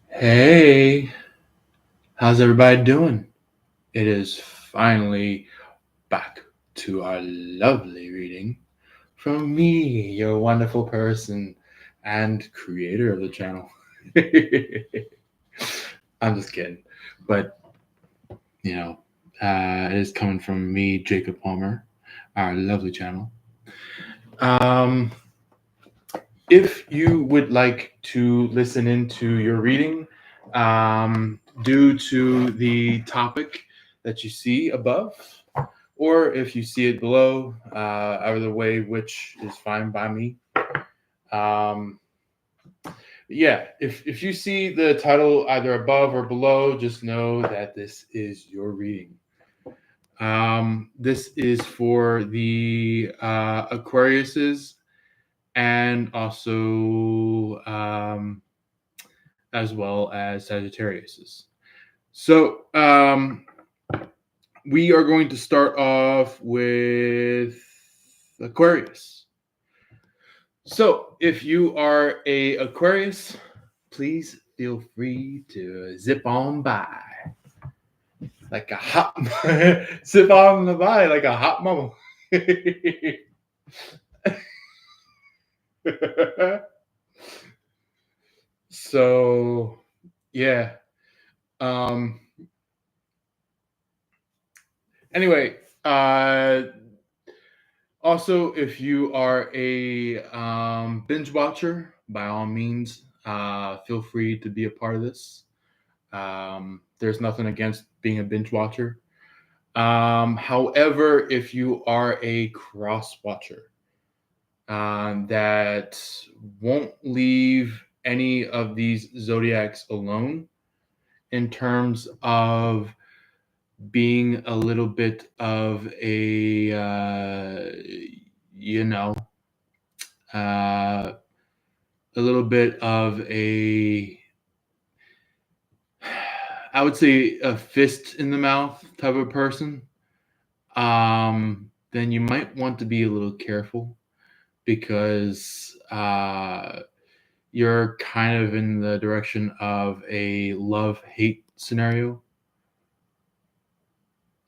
Hey, how's everybody doing? It is finally back to our lovely reading from me, your wonderful person and creator of the channel. I'm just kidding. But, you know, it is coming from me, Jacob Palmer, our lovely channel. If you would like to listen into your reading, due to the topic that you see above, or if you see it below, either way, which is fine by me. Yeah, if you see the title either above or below, just know that this is your reading. This is for the Aquariuses and also as well as Sagittarius. So we are going to start off with Aquarius. So if you are a Aquarius, please feel free to zip on by like a hot zip on by like a hot mama. So yeah. Anyway, also, if you are a binge watcher, by all means, feel free to be a part of this. There's nothing against being a binge watcher. However, if you are a cross watcher that won't leave any of these zodiacs alone in terms of being a little bit of a a little bit of a, I would say, a fist in the mouth type of person, then you might want to be a little careful because you're kind of in the direction of a love-hate scenario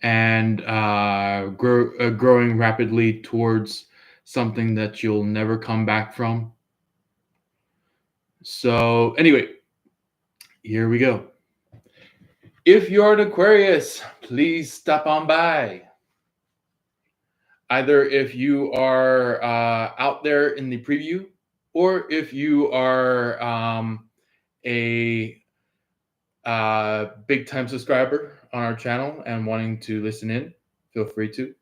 and growing rapidly towards something that you'll never come back from. So anyway, here we go. If you're an Aquarius, please stop on by. Either if you are out there in the preview, or if you are a big time subscriber on our channel and wanting to listen in, feel free to.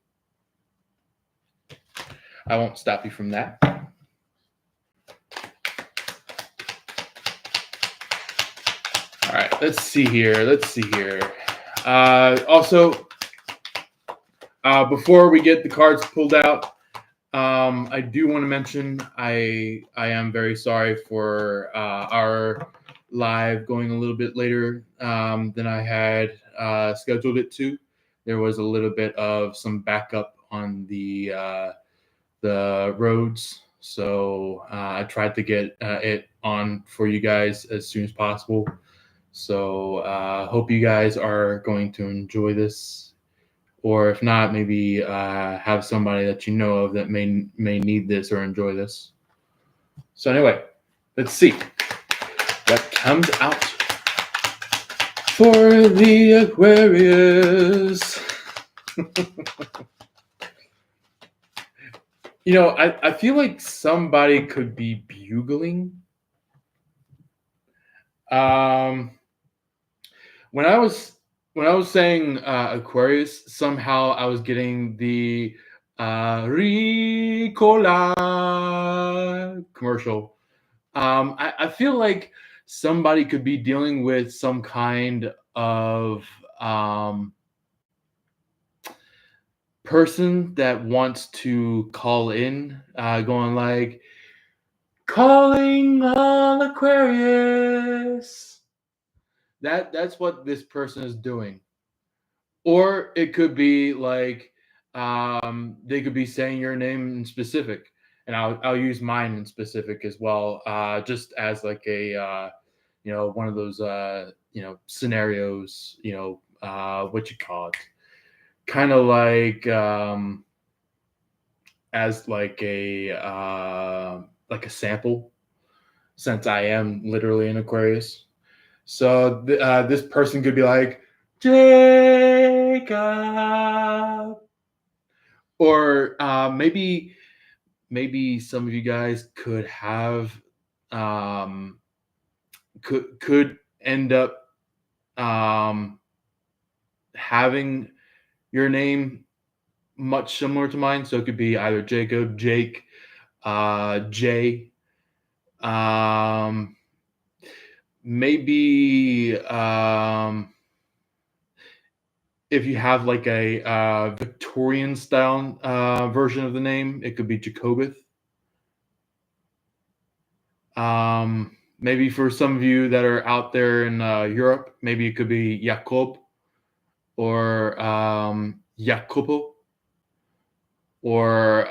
I won't stop you from that. All right, let's see here. Also, before we get the cards pulled out, I do want to mention I am very sorry for our live going a little bit later than I had scheduled it to. There was a little bit of some backup on the roads, so I tried to get it on for you guys as soon as possible. So hope you guys are going to enjoy this, or if not, maybe have somebody that you know of that may need this or enjoy this. So anyway, let's see what comes out for the Aquarius. You know, I feel like somebody could be bugling. When I was saying Aquarius, somehow I was getting the Ricola commercial. I feel like somebody could be dealing with some kind of person that wants to call in, going like, calling all Aquarius. That's what this person is doing. Or it could be like they could be saying your name in specific. and I'll use mine in specific as well, just as like a one of those scenarios, what you call it, kind of as like a sample, since I am literally an Aquarius. So this person could be like, Jacob, or maybe some of you guys could have um, could end up um, having your name much similar to mine. So it could be either Jacob, Jake, Jay, um, maybe if you have like a Victorian style version of the name, it could be Jacobith. Maybe for some of you that are out there in Europe, maybe it could be Jakob or Jacopo, or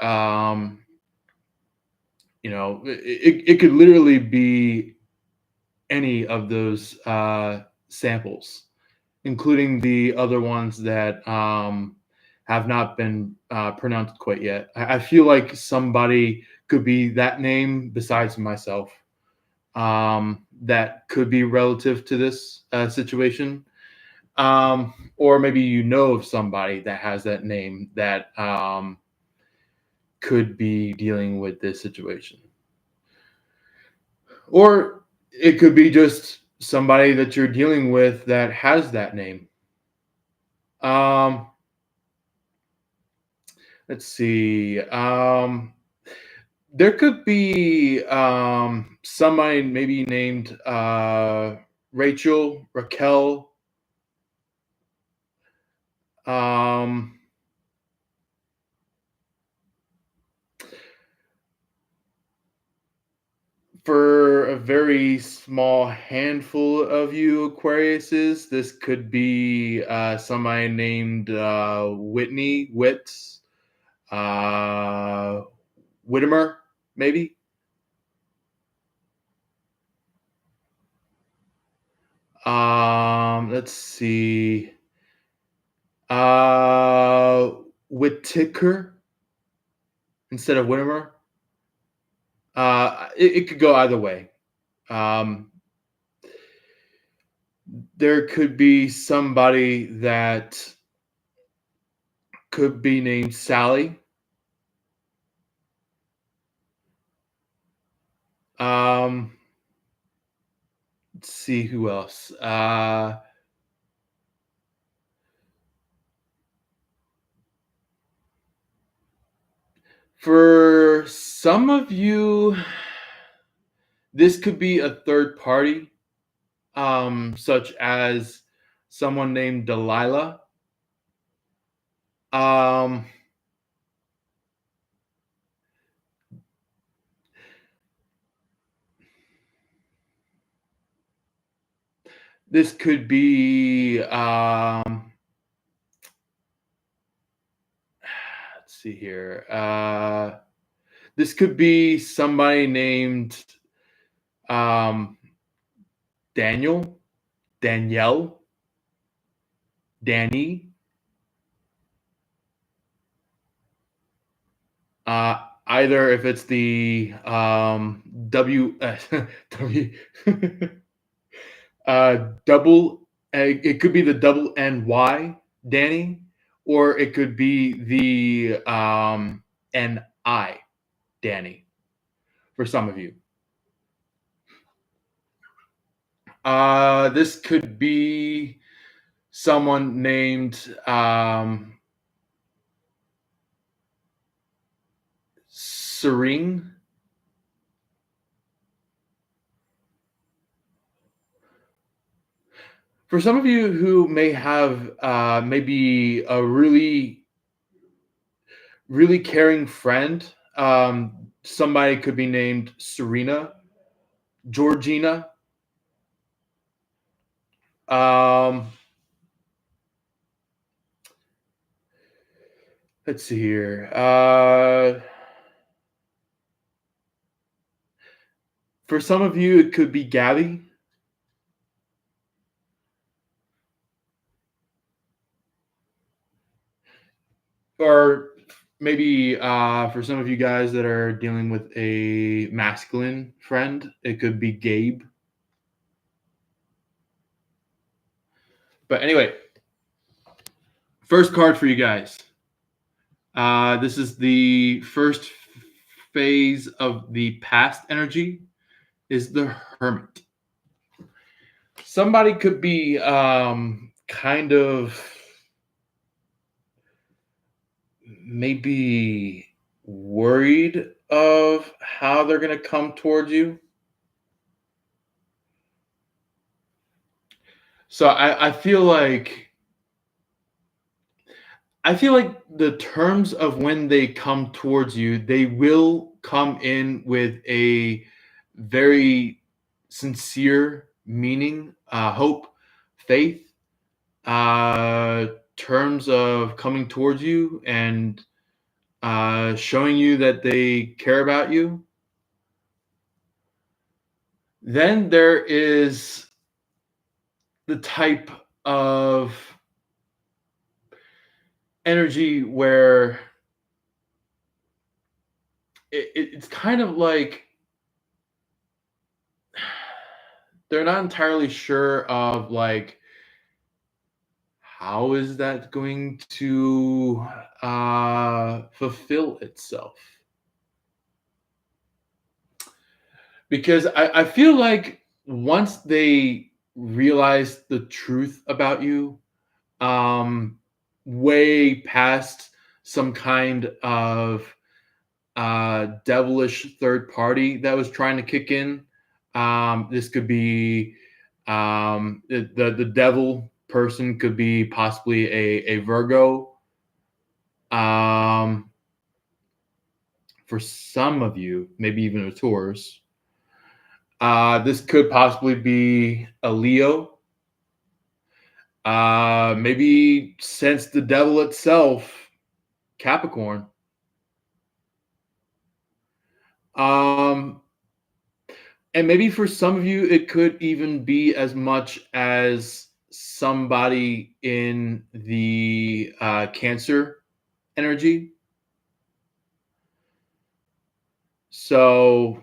it could literally be any of those samples, including the other ones that have not been pronounced quite yet. I feel like somebody could be that name besides myself, that could be relative to this situation. Or maybe you know of somebody that has that name that could be dealing with this situation. Or it could be just somebody that you're dealing with that has that name. Um, let's see. There could be somebody maybe named Rachel, Raquel. Um, for a very small handful of you Aquariuses, this could be somebody named Whitney, Witz, uh, Whittemer, maybe. Let's see. Uh, Whittaker instead of Whittemer. It could go either way. Um, there could be somebody that could be named Sally. Um, let's see who else. For some of you, this could be a third party, such as someone named Delilah. Um, this could be, let's see here. This could be somebody named um, Daniel, Danielle, Danny. Either if it's the W W double, it could be the double NY Danny, or it could be the NI Danny for some of you. This could be someone named Serene. For some of you who may have maybe a really caring friend, somebody could be named Serena, Georgina. Um, let's see here. For some of you, it could be Gabby. Or maybe for some of you guys that are dealing with a masculine friend, it could be Gabe. But anyway, first card for you guys. This is the first phase of the past energy, is the Hermit. Somebody could be kind of maybe worried of how they're going to come towards you. So I feel like the terms of when they come towards you, they will come in with a very sincere meaning, hope, faith, terms of coming towards you and showing you that they care about you. Then there is the type of energy where it's kind of like they're not entirely sure of like how is that going to fulfill itself, because I feel like once they realize the truth about you, um, way past some kind of devilish third party that was trying to kick in. This could be the devil person could be possibly a Virgo. For some of you, maybe even a Taurus. This could possibly be a Leo. Maybe since the devil itself, Capricorn. Um, and maybe for some of you, it could even be as much as somebody in the Cancer energy. So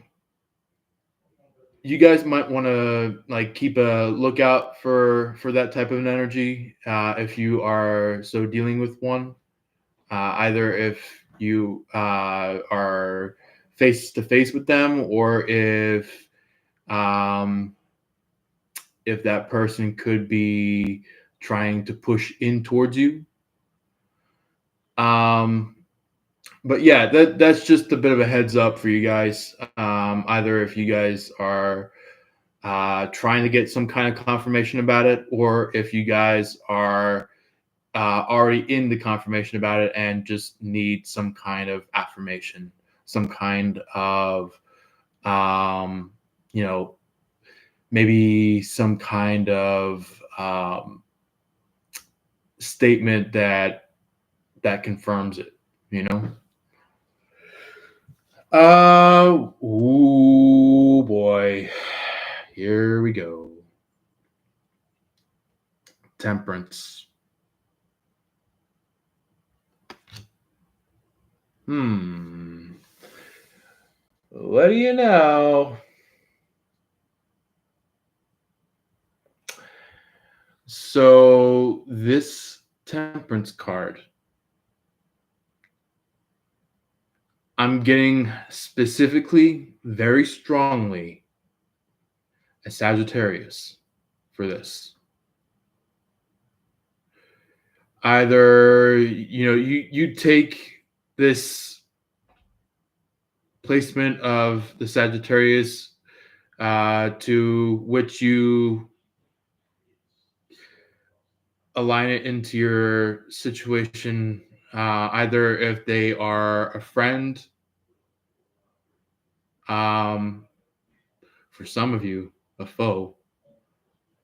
you guys might want to like keep a lookout for that type of an energy if you are so dealing with one. Either if you are face to face with them, or um, if that person could be trying to push in towards you. But yeah, that's just a bit of a heads up for you guys. Either if you guys are trying to get some kind of confirmation about it, or if you guys are already in the confirmation about it and just need some kind of affirmation, some kind of, you know, maybe some kind of statement that confirms it, you know. Oh boy, here we go. Temperance. What do you know? So this Temperance card, I'm getting specifically, very strongly, a Sagittarius for this. Either you take this placement of the Sagittarius to which you align it into your situation, either if they are a friend, for some of you, a foe.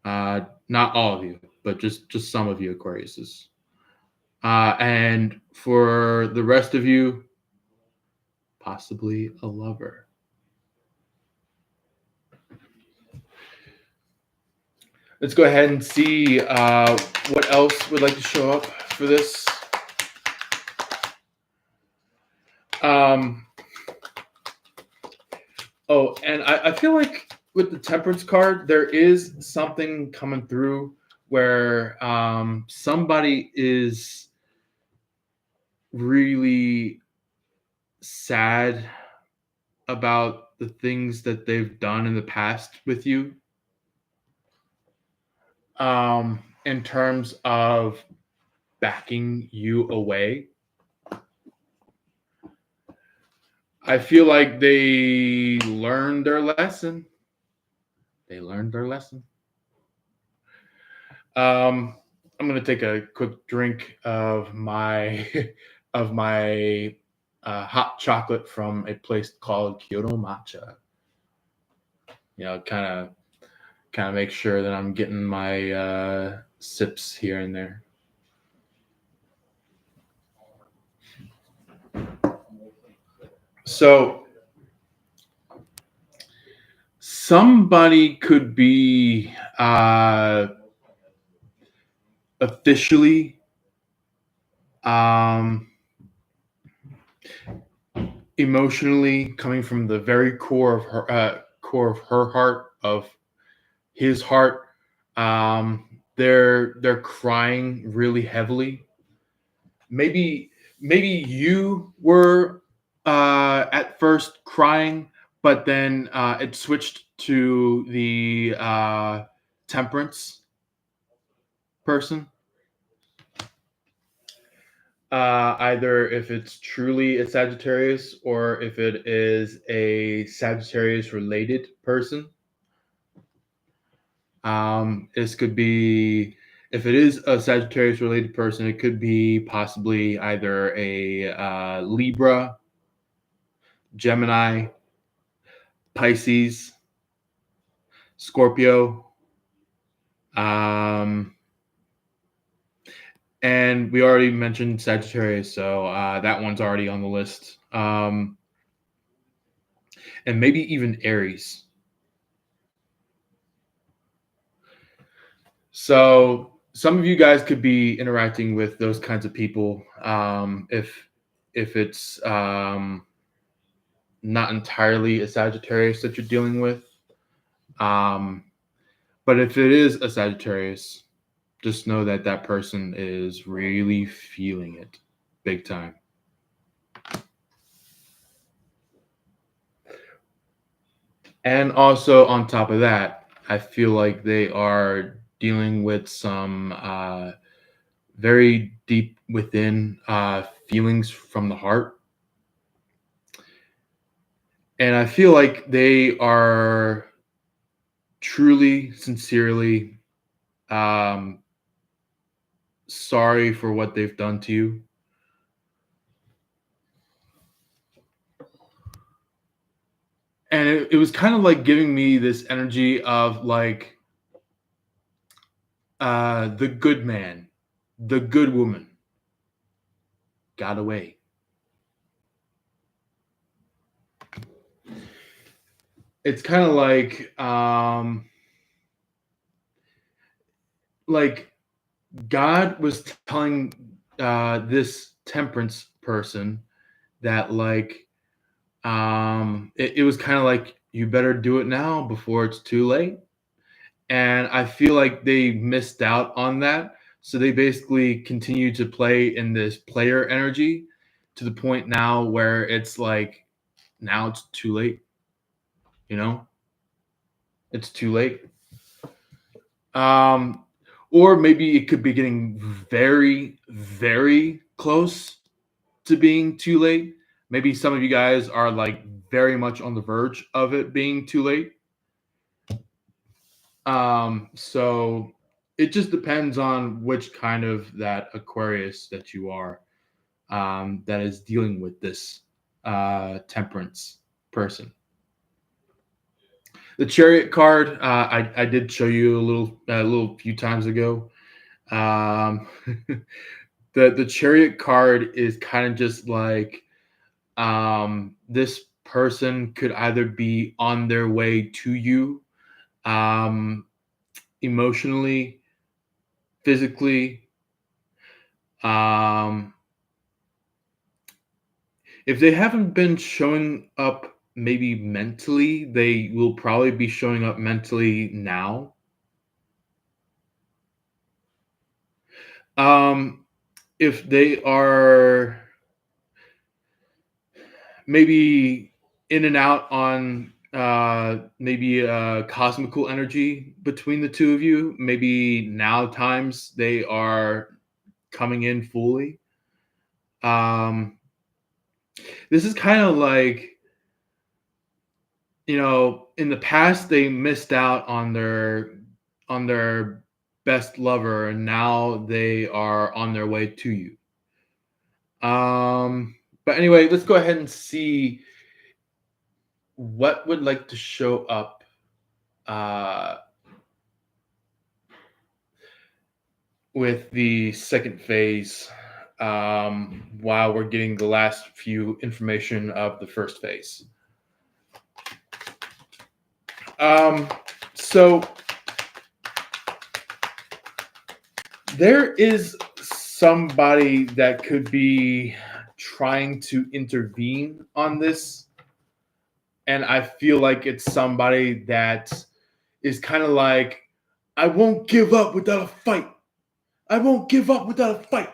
Not all of you, but just some of you Aquariuses. And for the rest of you, possibly a lover. let's go ahead and see what else would like to show up for this. Oh, and I feel like with the Temperance card, there is something coming through where somebody is really sad about the things that they've done in the past with you. In terms of backing you away. I feel like they learned their lesson. They learned their lesson. I'm gonna take a quick drink of my of my hot chocolate from a place called Kyoto Matcha. You know, kind of make sure that I'm getting my sips here and there. So somebody could be officially um, emotionally coming from the very core of her heart, of his heart. They're crying really heavily. Maybe you were at first crying, but then it switched to the temperance person. Either if it's truly a Sagittarius or if it is a Sagittarius related person. This could be, if it is a Sagittarius related person, it could be possibly either a Libra, Gemini, Pisces, Scorpio. Um, and we already mentioned Sagittarius, so that one's already on the list. And maybe even Aries. So some of you guys could be interacting with those kinds of people. If it's not entirely a Sagittarius that you're dealing with, but if it is a Sagittarius, just know that that person is really feeling it big time. And also on top of that, I feel like they are dealing with some very deep within feelings from the heart. And I feel like they are truly, sincerely sorry for what they've done to you. And it was kind of like giving me this energy of like the good man, the good woman got away. It's kind of like God was telling this temperance person that like it was kind of like you better do it now before it's too late. And I feel like they missed out on that. So they basically continue to play in this player energy to the point now where it's like now it's too late. You know, it's too late. Um, or maybe it could be getting very, very close to being too late. Maybe some of you guys are like very much on the verge of it being too late. So it just depends on which kind of that Aquarius that you are that is dealing with this temperance person. The Chariot card, I did show you a little few times ago. Um, the Chariot card is kind of just like this person could either be on their way to you, um, emotionally, physically. If they haven't been showing up maybe mentally, they will probably be showing up mentally now. If they are maybe in and out on maybe cosmical energy between the two of you, maybe now times they are coming in fully. This is kind of like, in the past they missed out on their best lover, and now they are on their way to you. But anyway, let's go ahead and see what would like to show up uh, with the second phase, while we're getting the last few information of the first phase. So there is somebody that could be trying to intervene on this, and I feel like it's somebody that is kind of like, I won't give up without a fight. I won't give up without a fight.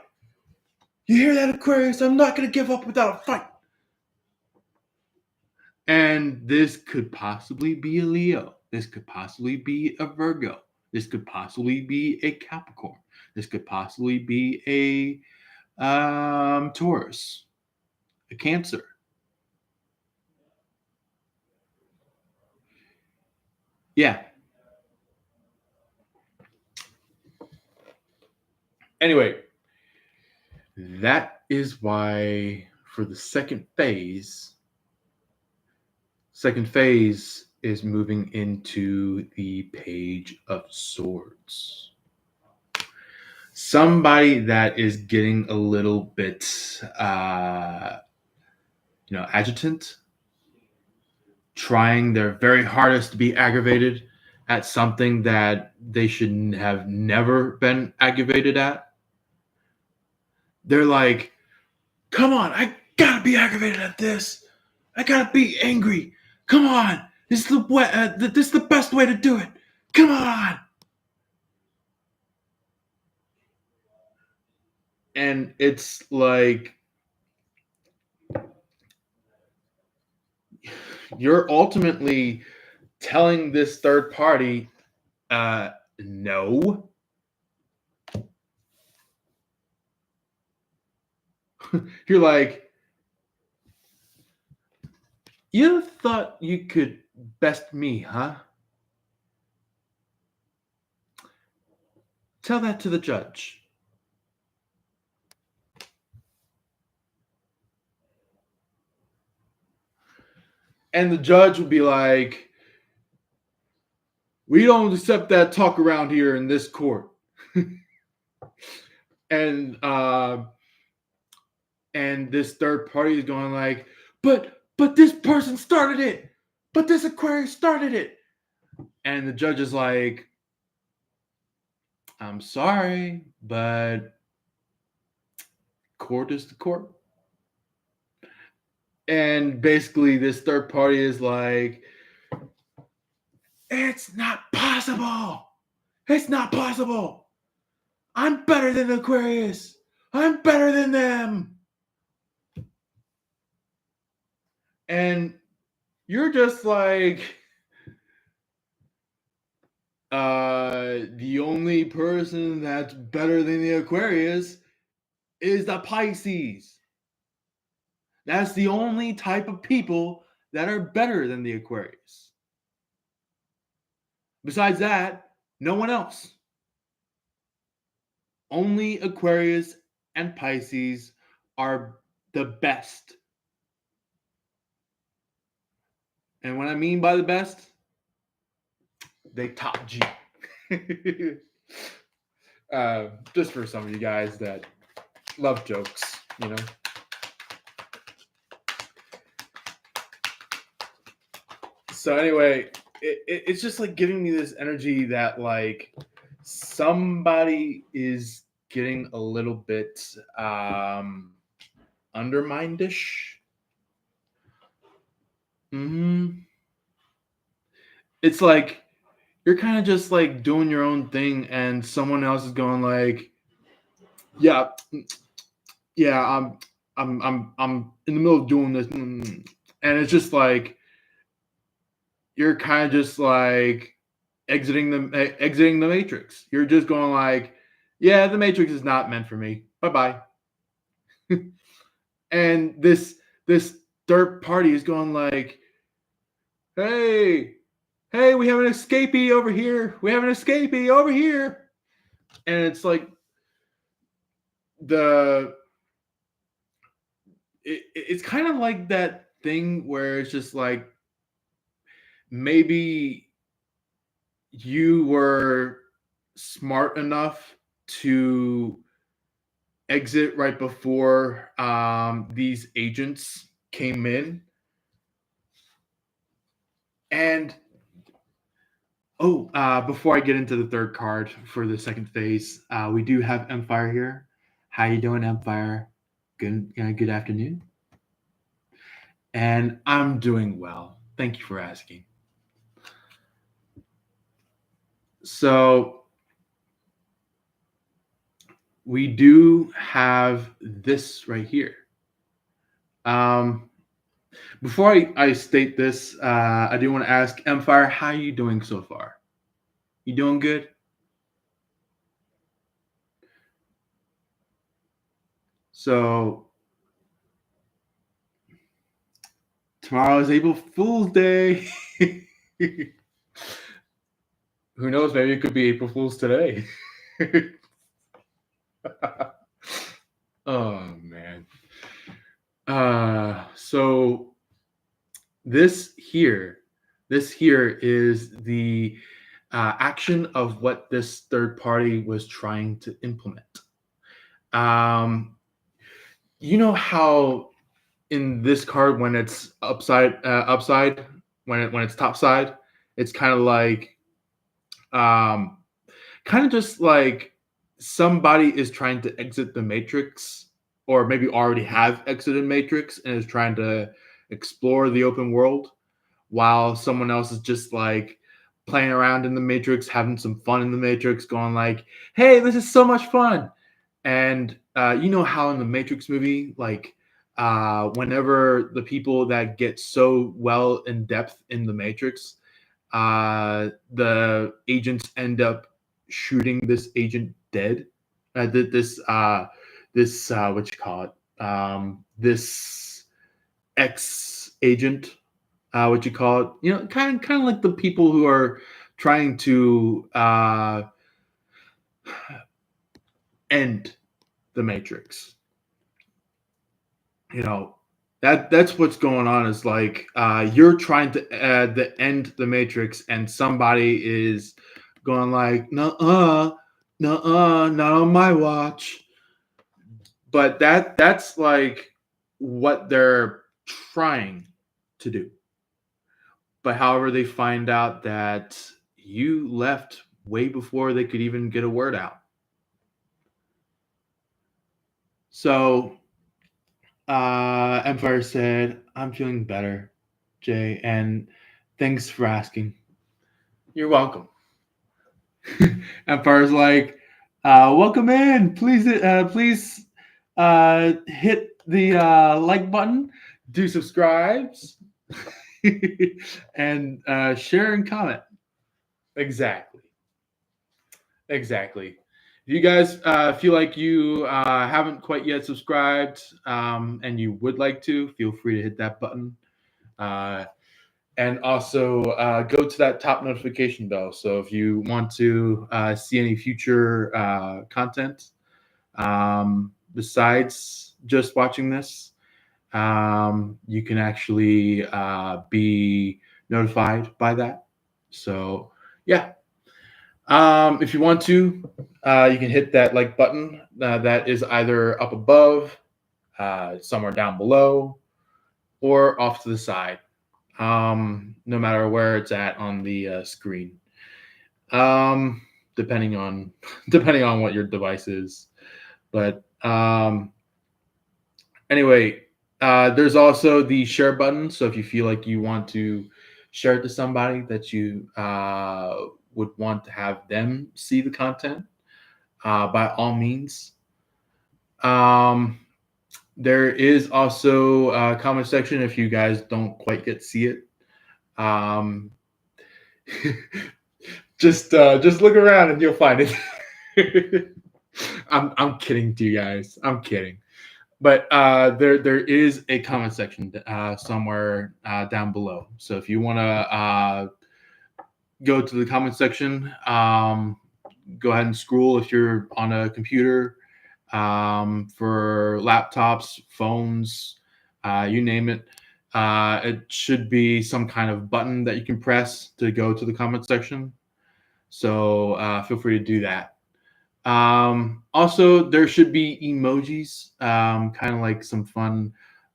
You hear that, Aquarius? I'm not going to give up without a fight. And this could possibly be a Leo. This could possibly be a Virgo. This could possibly be a Capricorn. This could possibly be a Taurus, a Cancer. Yeah. Anyway, that is why for the second phase is moving into the Page of Swords. Somebody that is getting a little bit, agitant, trying their very hardest to be aggravated at something that they should have never been aggravated at. They're like, come on, I gotta be aggravated at this. I gotta be angry. Come on, this is the best way to do it. Come on. And it's like, you're ultimately telling this third party, no. You're like, you thought you could best me, huh? Tell that to the judge. And the judge would be like, we don't accept that talk around here in this court. And this third party is going like, but this person started it. But this Aquarius started it. And the judge is like, I'm sorry, but court is the court. And basically this third party is like, it's not possible. It's not possible. I'm better than Aquarius. I'm better than them. And you're just like, the only person that's better than the Aquarius is the Pisces. That's the only type of people that are better than the Aquarius. Besides that, no one else. Only Aquarius and Pisces are the best. And what I mean by the best, they top G. Just for some of you guys that love jokes, So anyway, it's just like giving me this energy that like somebody is getting a little bit undermined-ish. It's like you're kind of just like doing your own thing, and someone else is going like, "Yeah, yeah, I'm in the middle of doing this," and it's just like you're kind of just like exiting the matrix. You're just going like, "Yeah, the matrix is not meant for me. Bye bye." And this third party is going like, "Hey, hey, we have an escapee over here. We have an escapee over here," and it's like the it's kind of like that thing where it's just like maybe you were smart enough to exit right before these agents came in. And before I get into the third card for the second phase, we do have Empire here. How you doing, Empire? Good afternoon. And I'm doing well. Thank you for asking. So we do have this right here. Before I state this, I do want to ask Empire, how are you doing so far? You doing good? So tomorrow is April Fool's Day. Who knows? Maybe it could be April Fool's today. Oh man. So this here is the action of what this third party was trying to implement. You know how in this card when it's upside when it's top side, it's kind of like kind of just like somebody is trying to exit the matrix, or maybe already have exited matrix and is trying to explore the open world, while someone else is just like playing around in the matrix, having some fun in the matrix, going like, hey, this is so much fun. And you know how in the Matrix movie, like whenever the people that get so well in depth in the Matrix, the agents end up shooting this agent dead. This what you call it? This ex agent, what you call it? You know, kind of like the people who are trying to end the Matrix. You know, that's what's going on. Is like you're trying to end the Matrix, and somebody is going like, "Nuh-uh, nuh-uh, not on my watch." But that's like what they're trying to do. But however, they find out that you left way before they could even get a word out. So Empire said, I'm feeling better, Jay, and thanks for asking. You're welcome. Empire's like, welcome in. Please hit the like button, do subscribes, and share and comment. Exactly. If you guys feel like you haven't quite yet subscribed and you would like to, feel free to hit that button. And also go to that top notification bell. So if you want to see any future content besides just watching this, you can actually be notified by that. So yeah. If you want to, you can hit that like button that is either up above, somewhere down below, or off to the side. no matter where it's at on the screen. Um, depending on depending on what your device is. But anyway, there's also the share button. So if you feel like you want to share it to somebody that you would want to have them see the content, by all means. Um, there is also a comment section if you guys don't quite get to see it. Um, just look around and you'll find it. I'm kidding to you guys. I'm kidding. But there is a comment section somewhere down below. So if you want to go to the comment section, go ahead and scroll if you're on a computer, for laptops, phones, you name it. It should be some kind of button that you can press to go to the comment section. So feel free to do that. Also, there should be emojis, kind of like some fun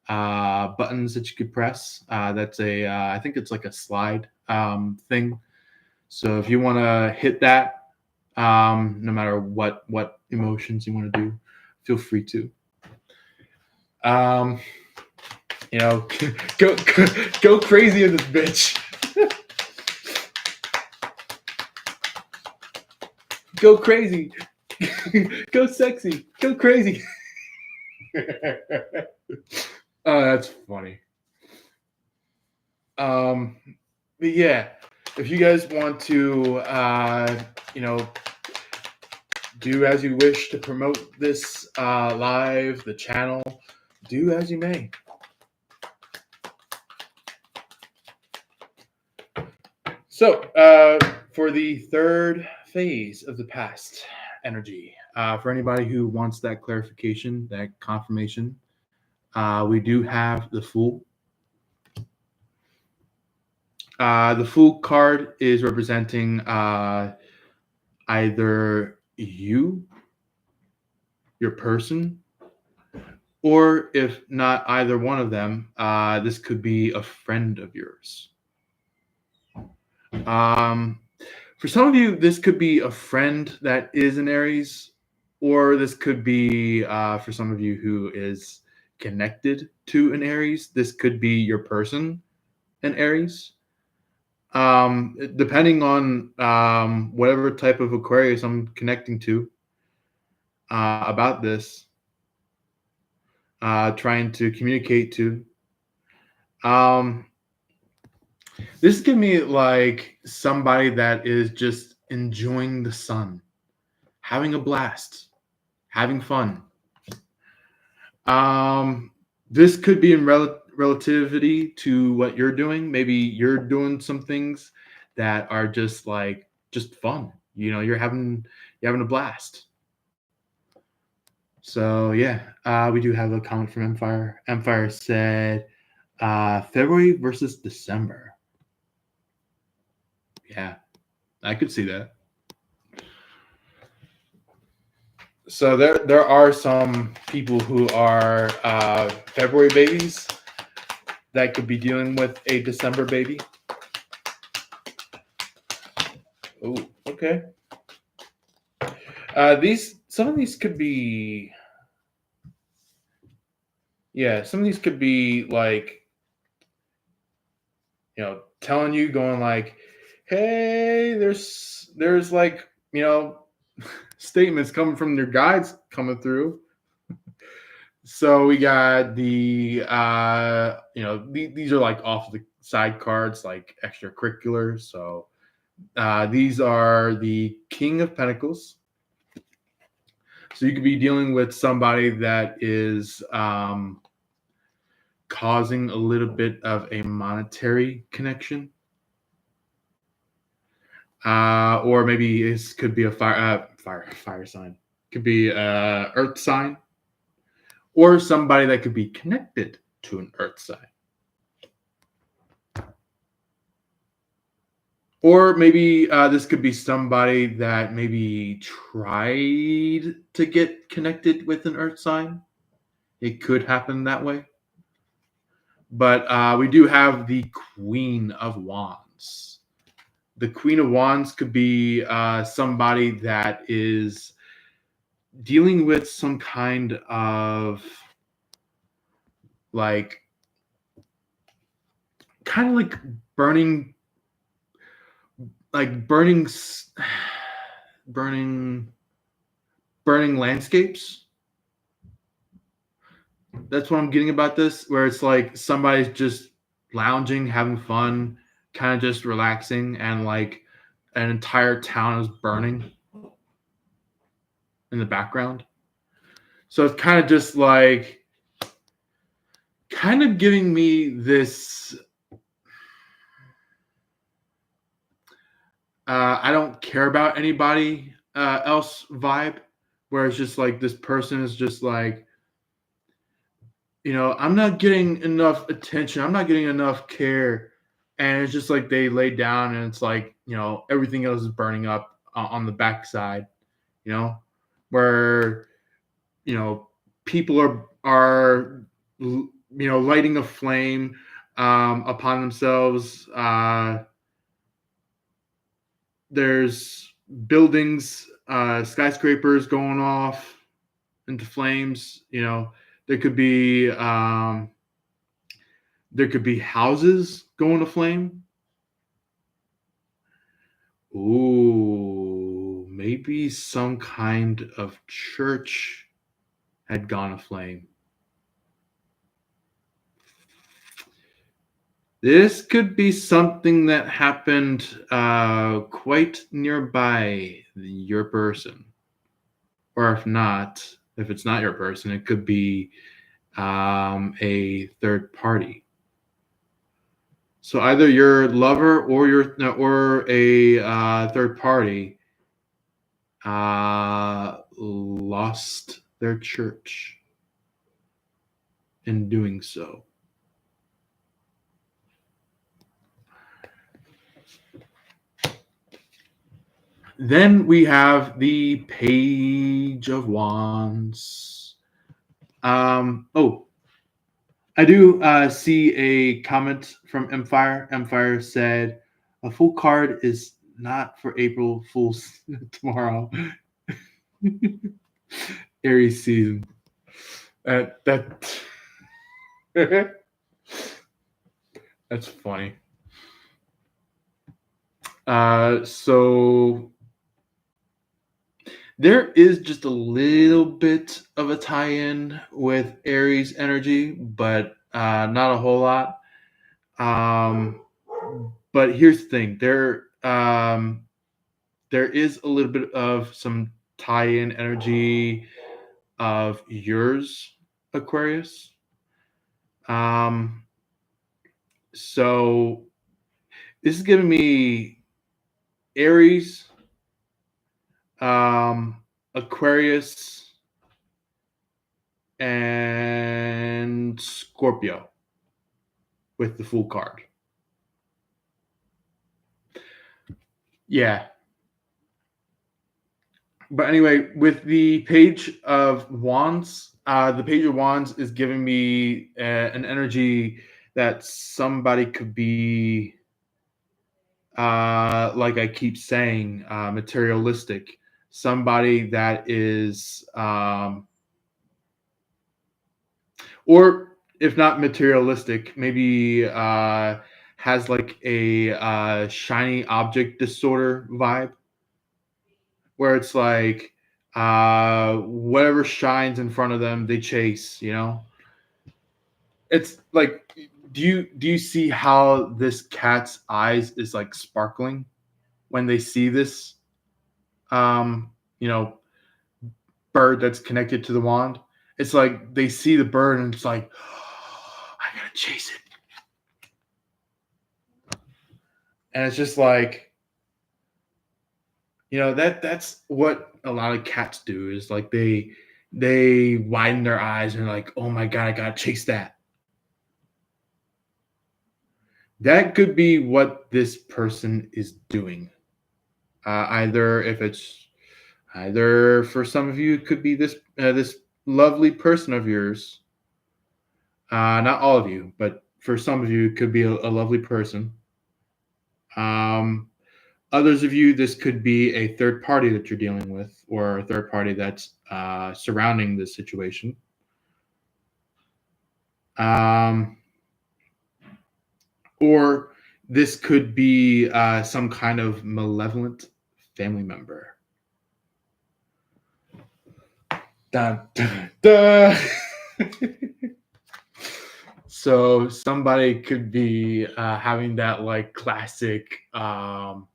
buttons that you could press. That's I think it's like a slide thing. So if you want to hit that, no matter what emotions you want to do, feel free to. Um, go go crazy in this bitch. Go crazy. Go sexy. Go crazy. Oh, that's funny. But yeah, if you guys want to, do as you wish to promote this live, the channel, do as you may. So, for the third phase of the past energy, for anybody who wants that clarification, that confirmation, we do have the Fool. The Fool card is representing either you, your person, or if not either one of them, this could be a friend of yours. For some of you, this could be a friend that is an Aries, or this could be, for some of you who is connected to an Aries, this could be your person, an Aries. Depending on whatever type of Aquarius I'm connecting to about this, trying to communicate to. This give me like somebody that is just enjoying the sun, having a blast, having fun. This could be in relativity to what you're doing. Maybe you're doing some things that are just fun. You're having a blast. So yeah, we do have a comment from Empire. Empire said February versus December. Yeah, I could see that. So there are some people who are February babies that could be dealing with a December baby. Oh, okay. Some of these could be, some of these could be like, telling you, going like, hey, there's like, statements coming from their guides coming through. So we got the these are like off the side cards, like extracurricular. So these are the King of Pentacles. So you could be dealing with somebody that is causing a little bit of a monetary connection. Or maybe this could be a fire sign. Could be a earth sign, or somebody that could be connected to an earth sign. Or maybe this could be somebody that maybe tried to get connected with an earth sign. It could happen that way. But we do have the Queen of Wands. The Queen of Wands could be somebody that is dealing with some kind of like kind of like burning like burning burning burning landscapes. That's what I'm getting about this, where it's like somebody's just lounging, having fun, kind of just relaxing, and like an entire town is burning in the background. So it's kind of just like kind of giving me this I don't care about anybody else vibe, where it's just like this person is just like, I'm not getting enough attention. I'm not getting enough care. And it's just like they lay down and it's like, everything else is burning up on the backside, you know, where, you know, people are lighting a flame upon themselves. There's buildings, skyscrapers going off into flames. There could be houses going to flame. Ooh, maybe some kind of church had gone aflame. This could be something that happened quite nearby your person. Or if it's not your person, it could be a third party. So either your lover or a third party lost their church in doing so. Then we have the Page of Wands. I do see a comment from Empire. Empire said, "A full card is not for April Fool's tomorrow." Aries season. That that's funny. So there is just a little bit of a tie-in with Aries energy, but not a whole lot. But here's the thing: there is a little bit of some tie-in energy of yours, Aquarius. So this is giving me Aries, Aquarius, and Scorpio with the full card. Yeah. But anyway, with the Page of Wands, the Page of Wands is giving me an energy that somebody could be, like I keep saying, materialistic. Somebody that is, or if not materialistic, maybe has like a shiny object disorder vibe, where it's like whatever shines in front of them, they chase. It's like, do you see how this cat's eyes is like sparkling when they see this um you know bird that's connected to the wand? It's like they see the bird and it's like, oh, I gotta chase it. And it's just like, that's what a lot of cats do, is like they widen their eyes and like, oh my god, I gotta chase that. That could be what this person is doing. Either for some of you, it could be this lovely person of yours. Not all of you, but for some of you, it could be a lovely person. Others of you, this could be a third party that you're dealing with, or a third party that's surrounding this situation. Or this could be some kind of malevolent family member. Dun, dun, dun. So somebody could be having that like classic sound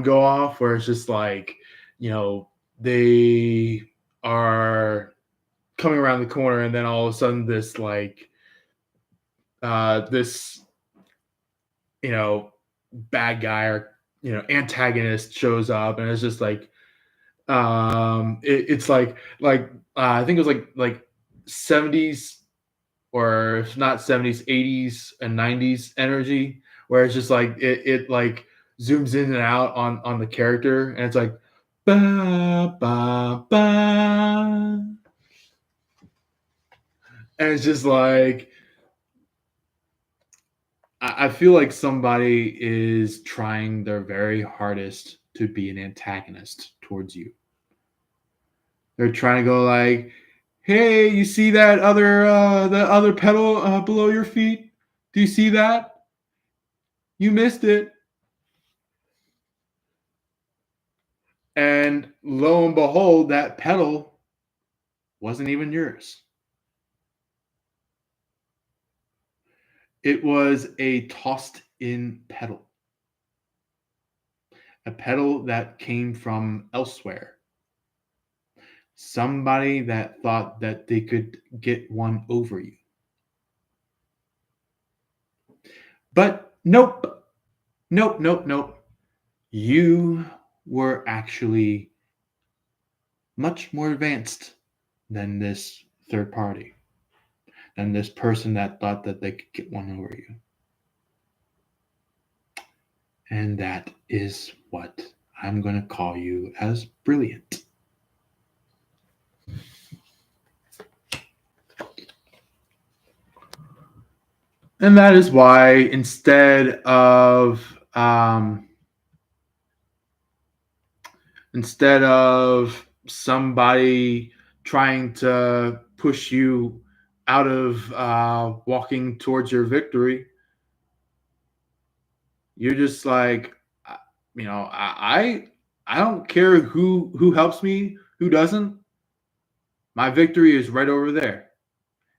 go off where it's just like, they are coming around the corner and then all of a sudden this like this bad guy or antagonist shows up, and it's just like it's like I think it was like 70s, or if not 70s, 80s and 90s energy, where it's just like it like zooms in and out on the character, and it's like ba ba ba, and it's just like I feel like somebody is trying their very hardest to be an antagonist towards you. They're trying to go like, "Hey, you see that the other pedal below your feet? Do you see that? You missed it." And lo and behold, that pedal wasn't even yours. It was a tossed in pedal. A pedal that came from elsewhere. Somebody that thought that they could get one over you. But nope. Nope, nope, nope. You were actually much more advanced than this third party, than this person that thought that they could get one over you. And that is what I'm going to call you as brilliant. And that is why instead of somebody trying to push you out of walking towards your victory, you're just like, I don't care who helps me, who doesn't. My victory is right over there,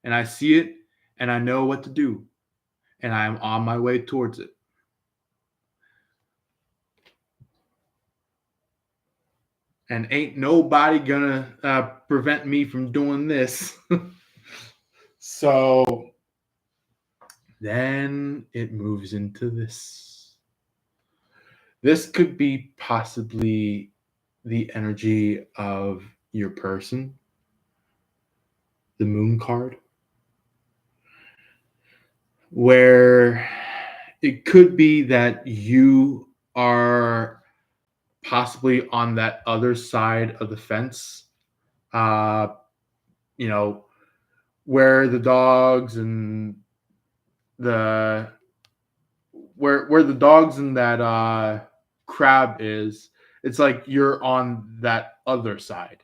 and I see it, and I know what to do, and I am on my way towards it. And ain't nobody gonna prevent me from doing this. So then it moves into this. This could be possibly the energy of your person, the moon card, where it could be that you are possibly on that other side of the fence, where the dogs and the where the dogs and that crab is. It's like you're on that other side.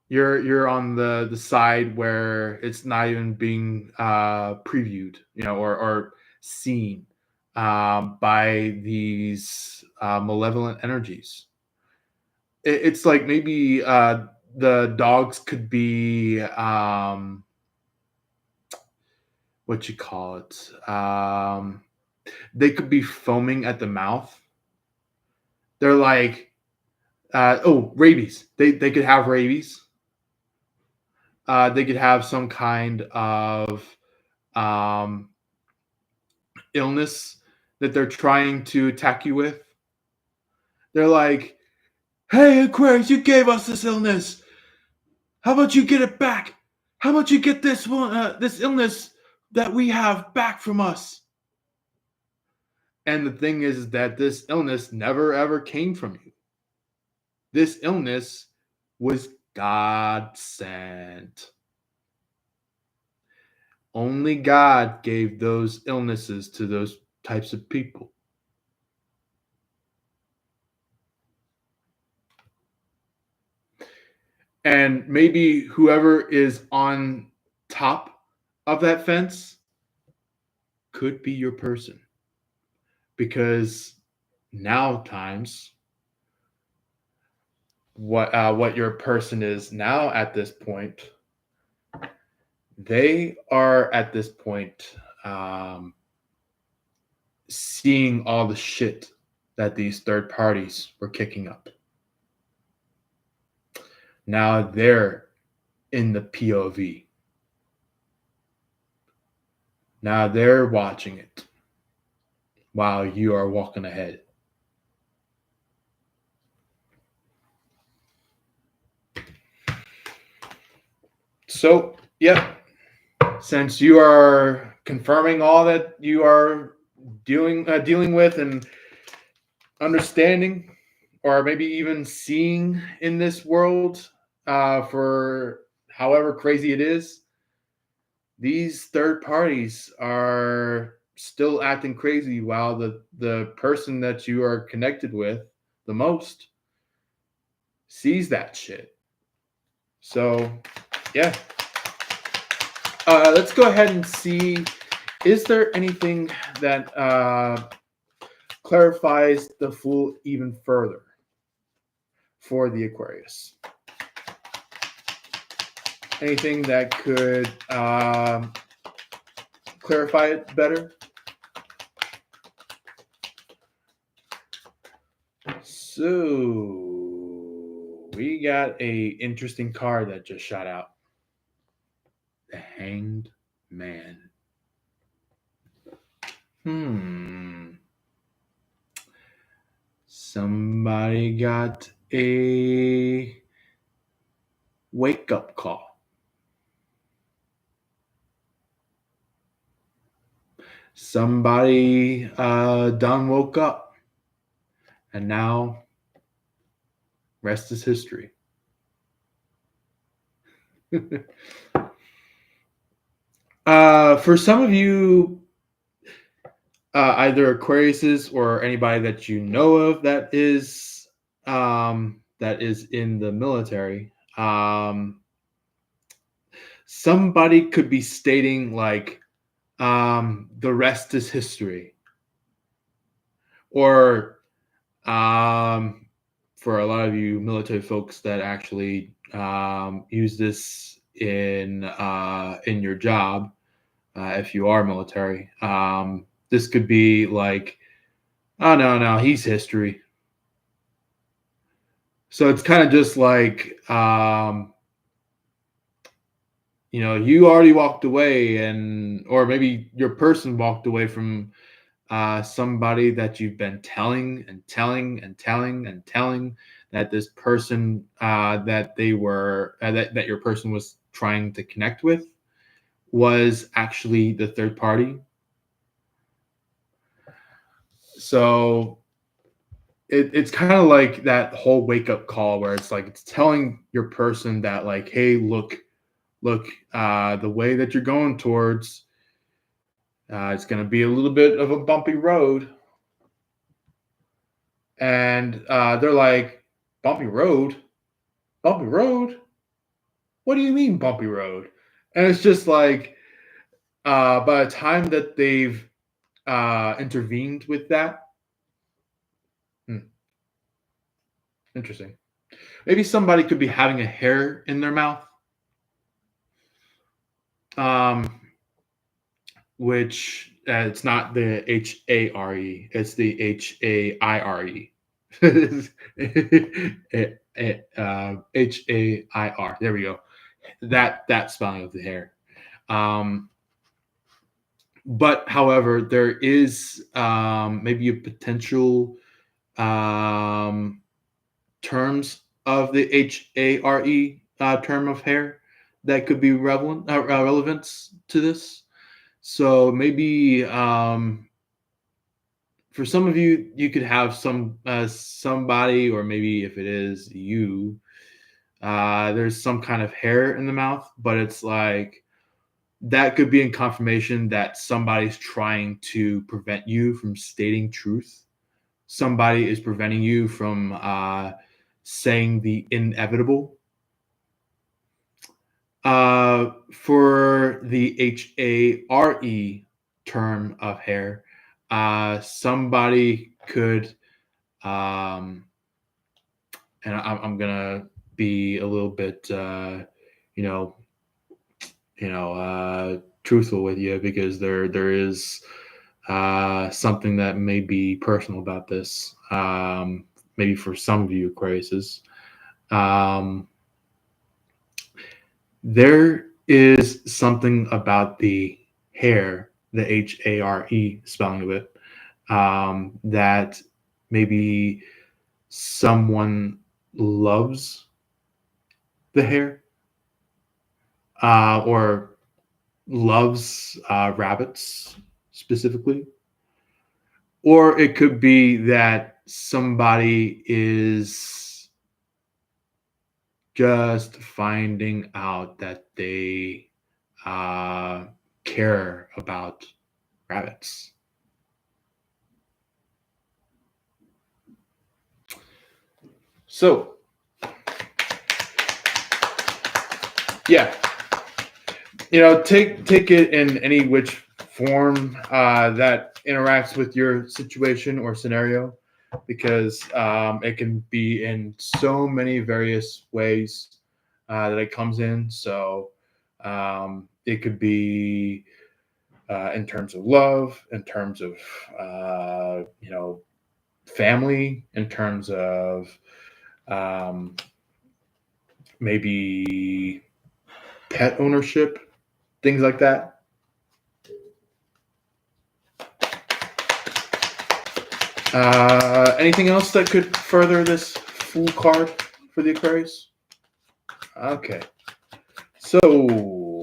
You're on the side where it's not even being previewed, or seen by these malevolent energies. It's like maybe the dogs could be what you call it. They could be foaming at the mouth. They're like, rabies. They could have rabies. They could have some kind of illness that they're trying to attack you with. They're like, "Hey, Aquarius, you gave us this illness. How about you get it back? How about you get this one, this illness that we have back from us?" And the thing is that this illness never ever came from you. This illness was God sent. Only God gave those illnesses to those types of people. And maybe whoever is on top of that fence could be your person. Because now times what your person is now at this point, they are at this point seeing all the shit that these third parties were kicking up. Now they're in the POV. Now they're watching it while you are walking ahead. So, yep. Since you are confirming all that you are dealing with and understanding, or maybe even seeing in this world, for however crazy it is, these third parties are still acting crazy while the person that you are connected with the most sees that shit. So, yeah. Let's go ahead and see. Is there anything that clarifies the Fool even further for the Aquarius? Anything that could clarify it better? So we got a interesting card that just shot out. The Hanged Man. Somebody got a wake-up call. Somebody done woke up. And now, rest is history. For some of you, either Aquariuses or anybody that you know of that is in the military, somebody could be stating like, the rest is history, or for a lot of you military folks that actually use this in your job, if you are military, this could be like, oh no, he's history. So it's kind of just like, you already walked away, or maybe your person walked away from somebody that you've been telling that this person that they were that your person was trying to connect with was actually the third party. So it's kind of like that whole wake-up call where it's like it's telling your person that, like, hey, look, the way that you're going towards, it's going to be a little bit of a bumpy road. And they're like, bumpy road? Bumpy road? What do you mean bumpy road? And it's just like, by the time that they've intervened with that, interesting. Maybe somebody could be having a hair in their mouth, which it's not the HARE, it's the HAIRE. HAIR. There we go. That spelling of the hair. But however, there is maybe a potential terms of the HARE term of hair that could be relevant to this. So maybe for some of you, you could have somebody, or maybe if it is you, There's some kind of hair in the mouth, but it's like that could be in confirmation that somebody's trying to prevent you from stating truth. Somebody is preventing you from saying the inevitable. For the HARE term of hair, somebody could, and I'm gonna be a little bit, you know, truthful with you because there is something that may be personal about this. Maybe for some of you Aquariuses. Um, there is something about the hair, the HARE spelling of it, that maybe someone loves the hair or loves rabbits specifically. Or it could be that somebody is just finding out that they uh, care about rabbits. So, yeah, take it in any which form that interacts with your situation or scenario, because it can be in so many various ways that it comes in. So it could be in terms of love, in terms of family, in terms of um, maybe pet ownership, things like that. Anything else that could further this Fool card for the Aquarius? Okay, so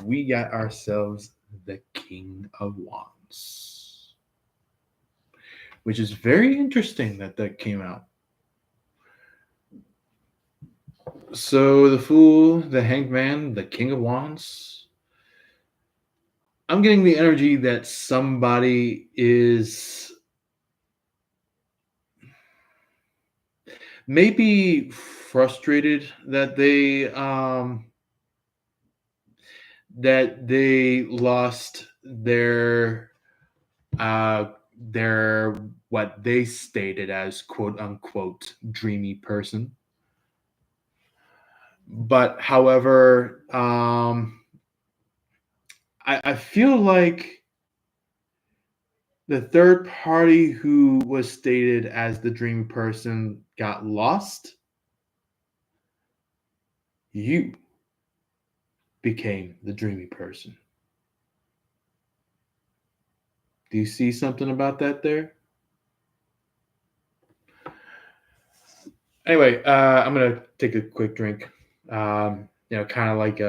we got ourselves the King of Wands, which is very interesting that came out. So the Fool, the Hanged Man, the King of Wands. I'm getting the energy that somebody is maybe frustrated that they lost their what they stated as quote unquote dreamy person. But however, I feel like the third party who was stated as the dreamy person got lost. You became the dreamy person. Do you see something about that there? Anyway, I'm gonna take a quick drink. Kind of like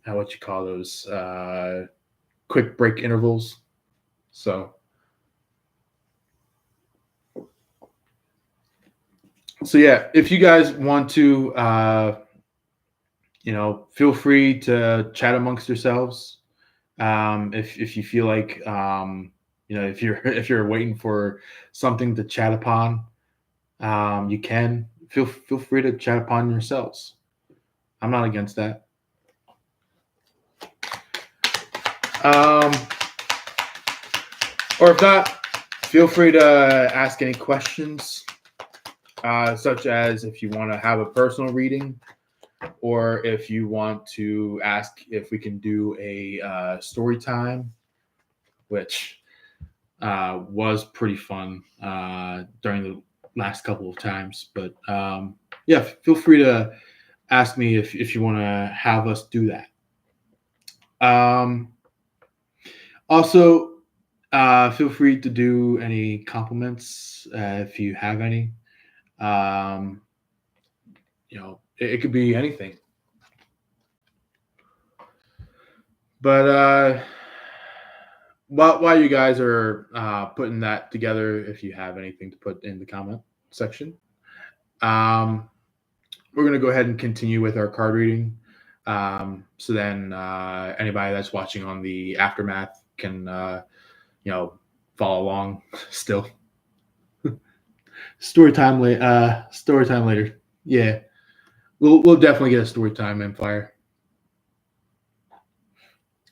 what you call those quick break intervals. So yeah, if you guys want to, feel free to chat amongst yourselves. If you feel like, if you're waiting for something to chat upon, you can feel free to chat upon yourselves. I'm not against that. Or if not, feel free to ask any questions, such as if you want to have a personal reading, or if you want to ask if we can do a story time, which was pretty fun during the last couple of times. But yeah, feel free to ask me if you want to have us do that. Also, feel free to do any compliments if you have any. It could be anything. But while you guys are putting that together, if you have anything to put in the comment section, we're going to go ahead and continue with our card reading. So then anybody that's watching on the aftermath can, follow along still. Story time later. Story time later. Yeah, we'll definitely get a story time in fire.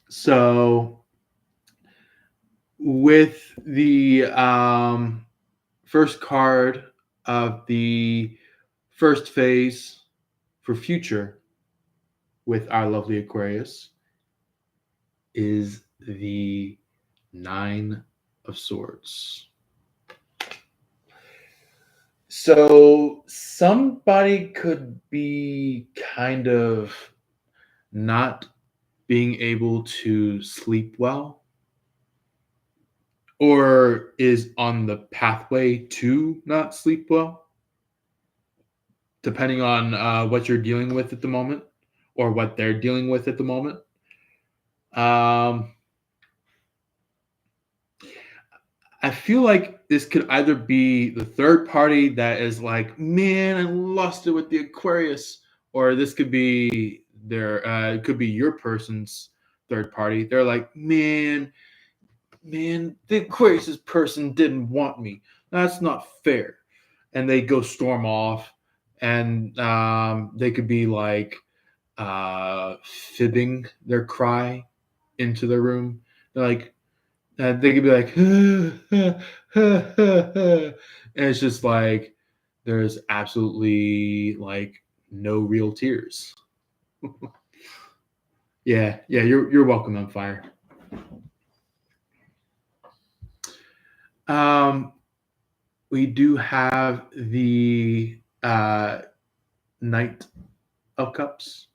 So with the first card of the first phase for future with our lovely Aquarius is the Nine of Swords. So somebody could be kind of not being able to sleep well, or is on the pathway to not sleep well, depending on what you're dealing with at the moment or what they're dealing with at the moment. Um, I feel like this could either be the third party that is like, man, I lost it with the Aquarius, or this could be it could be your person's third party. They're like, man, the Aquarius person didn't want me. That's not fair. And they go storm off, and they could be like fibbing their cry into the room. They're like, they could be like, and it's just like there's absolutely like no real tears. Yeah, you're welcome, on fire. We do have the Knight of Cups,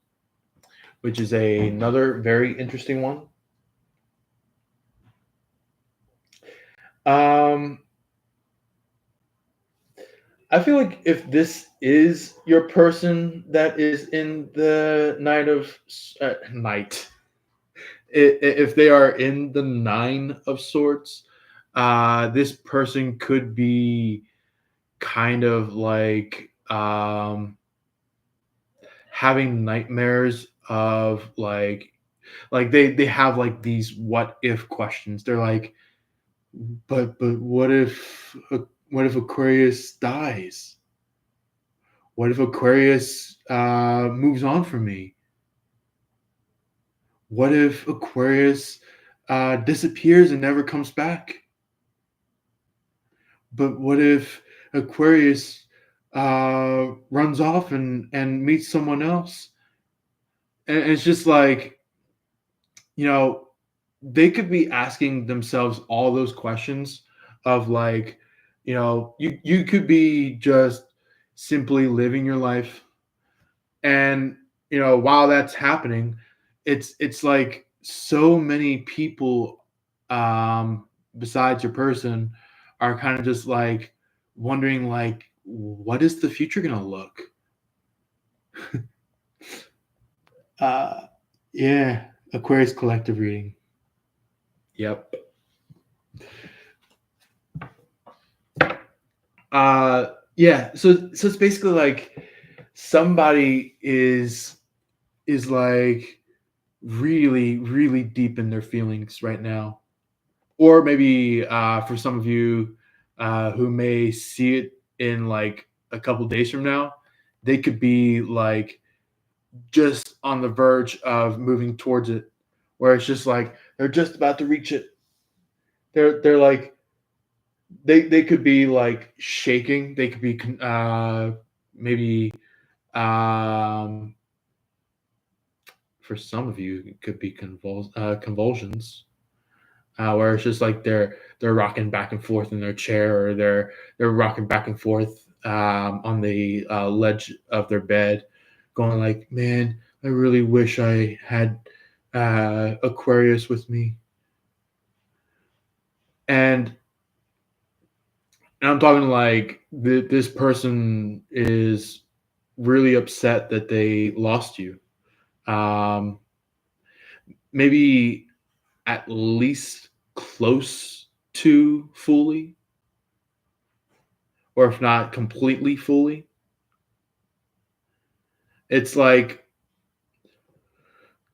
which is another very interesting one. I feel like if this is your person that is in the Knight, if they are in the Nine of Swords, this person could be kind of like having nightmares of like they have like these what if questions. They're like, but what if Aquarius dies? What if Aquarius moves on from me? What if Aquarius disappears and never comes back? But what if Aquarius runs off and meets someone else? And it's just like, they could be asking themselves all those questions of like, you could be just simply living your life, and while that's happening, it's like so many people besides your person are kind of just like wondering like, what is the future gonna look? uh yeah, Aquarius collective reading. Yep. Yeah, so it's basically like somebody is like really really deep in their feelings right now, or maybe for some of you who may see it in like a couple days from now, they could be like just on the verge of moving towards it, where it's just like they're just about to reach it. They're like they could be like shaking. They could be maybe um, for some of you it could be convulsions, where it's just like they're rocking back and forth in their chair, or they're rocking back and forth on the ledge of their bed, going like, "Man, I really wish I had Aquarius with me." And I'm talking like this person is really upset that they lost you. Um, Maybe at least close to fully, or if not completely fully. it's like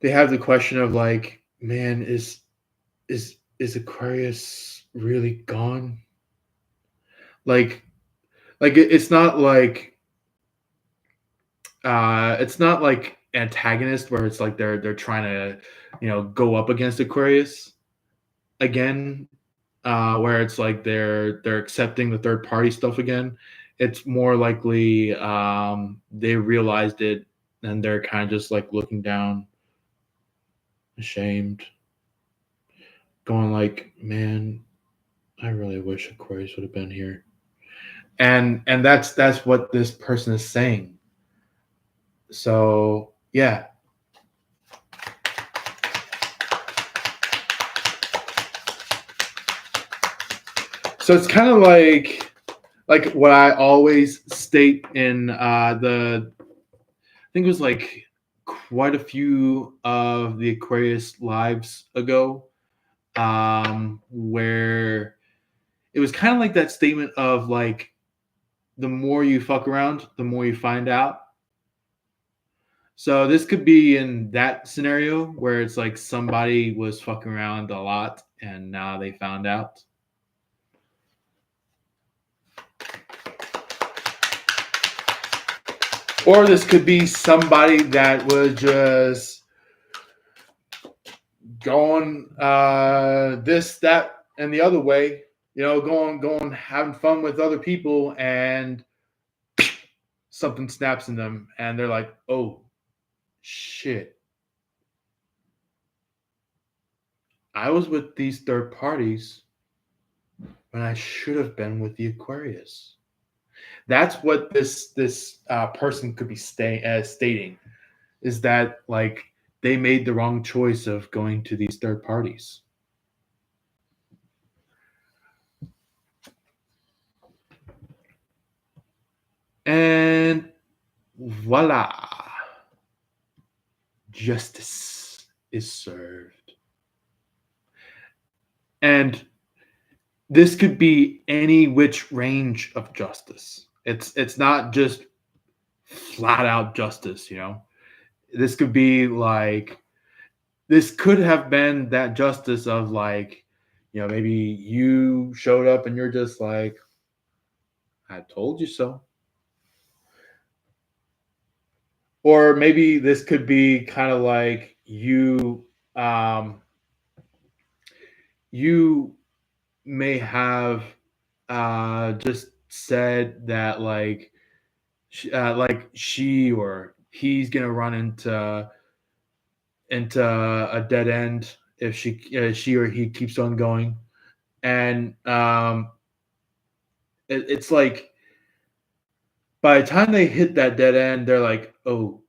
they have the question of like, man, is Aquarius really gone? Like it's not like antagonist where it's like they're trying to, go up against Aquarius again, where it's like they're accepting the third party stuff again. It's more likely they realized it and they're kind of just like looking down, ashamed, going like, man, I really wish Aquarius would have been here. And that's what this person is saying. So yeah. So it's kind of like what I always state in the I think it was like quite a few of the Aquarius lives ago, where it was kind of like that statement of like the more you fuck around, the more you find out. So this could be in that scenario where it's like somebody was fucking around a lot and now they found out. Or this could be somebody that was just going this, that, and the other way, going, having fun with other people, and something snaps in them, and they're like, "Oh, shit! I was with these third parties when I should have been with the Aquarius." That's what this person could be stating, is that like they made the wrong choice of going to these third parties. And voila, justice is served. And this could be any which range of justice. It's not just flat out justice, This could be like, this could have been that justice of like, maybe you showed up and you're just like, I told you so. Or maybe this could be kind of like you may have just said that like she or he's gonna run into a dead end if she or he keeps on going, and it's like by the time they hit that dead end, they're like, oh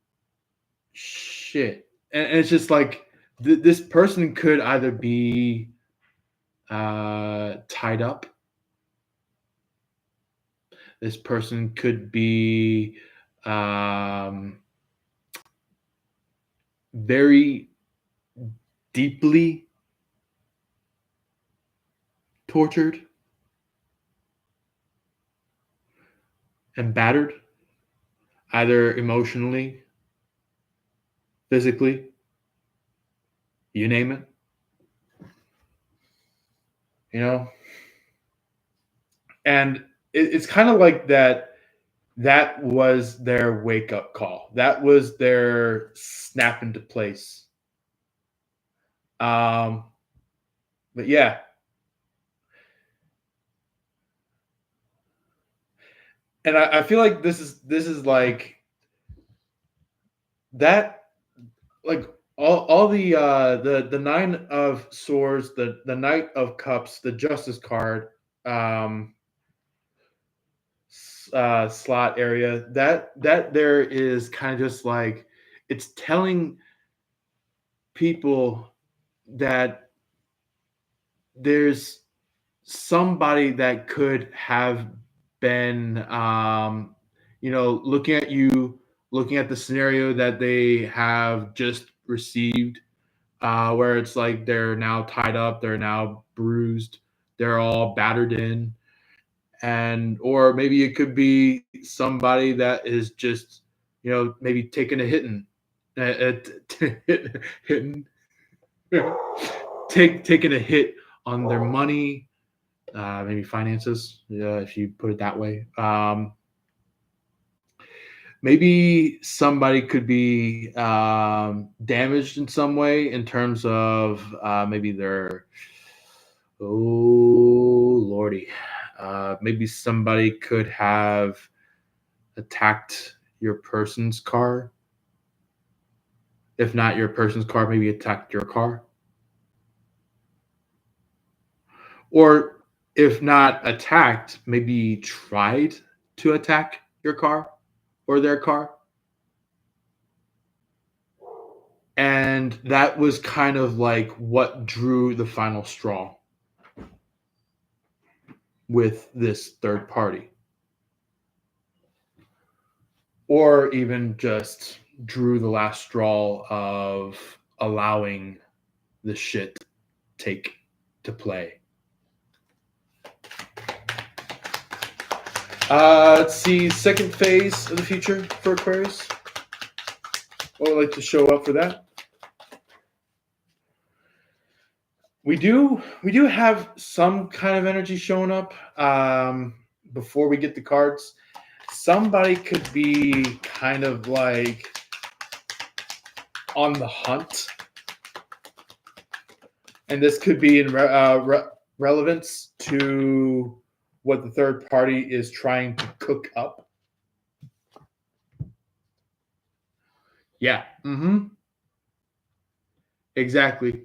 shit, and it's just like this person could either be tied up. This person could be very deeply tortured and battered, either emotionally, physically, you name it. And it's kind of like that was their wake up call. That was their snap into place. But yeah. And I feel like this is like that, like all the nine of swords, the knight of cups, the justice card, slot area, that there is kind of just like, it's telling people that there's somebody that could have been looking at you, looking at the scenario that they have just received, where it's like they're now tied up, they're now bruised, they're all battered in, and or maybe it could be somebody that is just maybe taking a hitting, hitting, taking a hit on their money, maybe finances, if you put it that way. Maybe somebody could be damaged in some way in terms of maybe their, oh lordy, maybe somebody could have attacked your person's car. If not your person's car, maybe attacked your car. Or if not attacked, maybe tried to attack your car or their car. And that was kind of like what drew the final straw with this third party. Or even just drew the last straw of allowing the shit take to play. Let's see, second phase of the future for Aquarius. What would like to show up for that? We do have some kind of energy showing up before we get the cards. Somebody could be kind of like on the hunt. And this could be in relevance to what the third party is trying to cook up. Yeah. Mm-hmm. Exactly.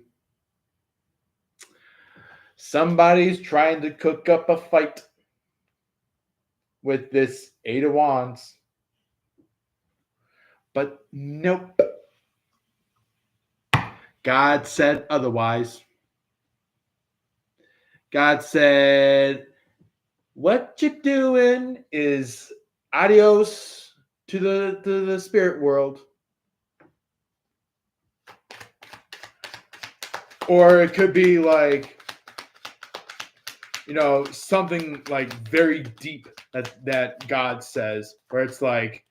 Somebody's trying to cook up a fight with this Eight of Wands. But nope. God said otherwise. God said, what you're doing is adios to the spirit world. Or it could be like, something like very deep that God says, where it's like,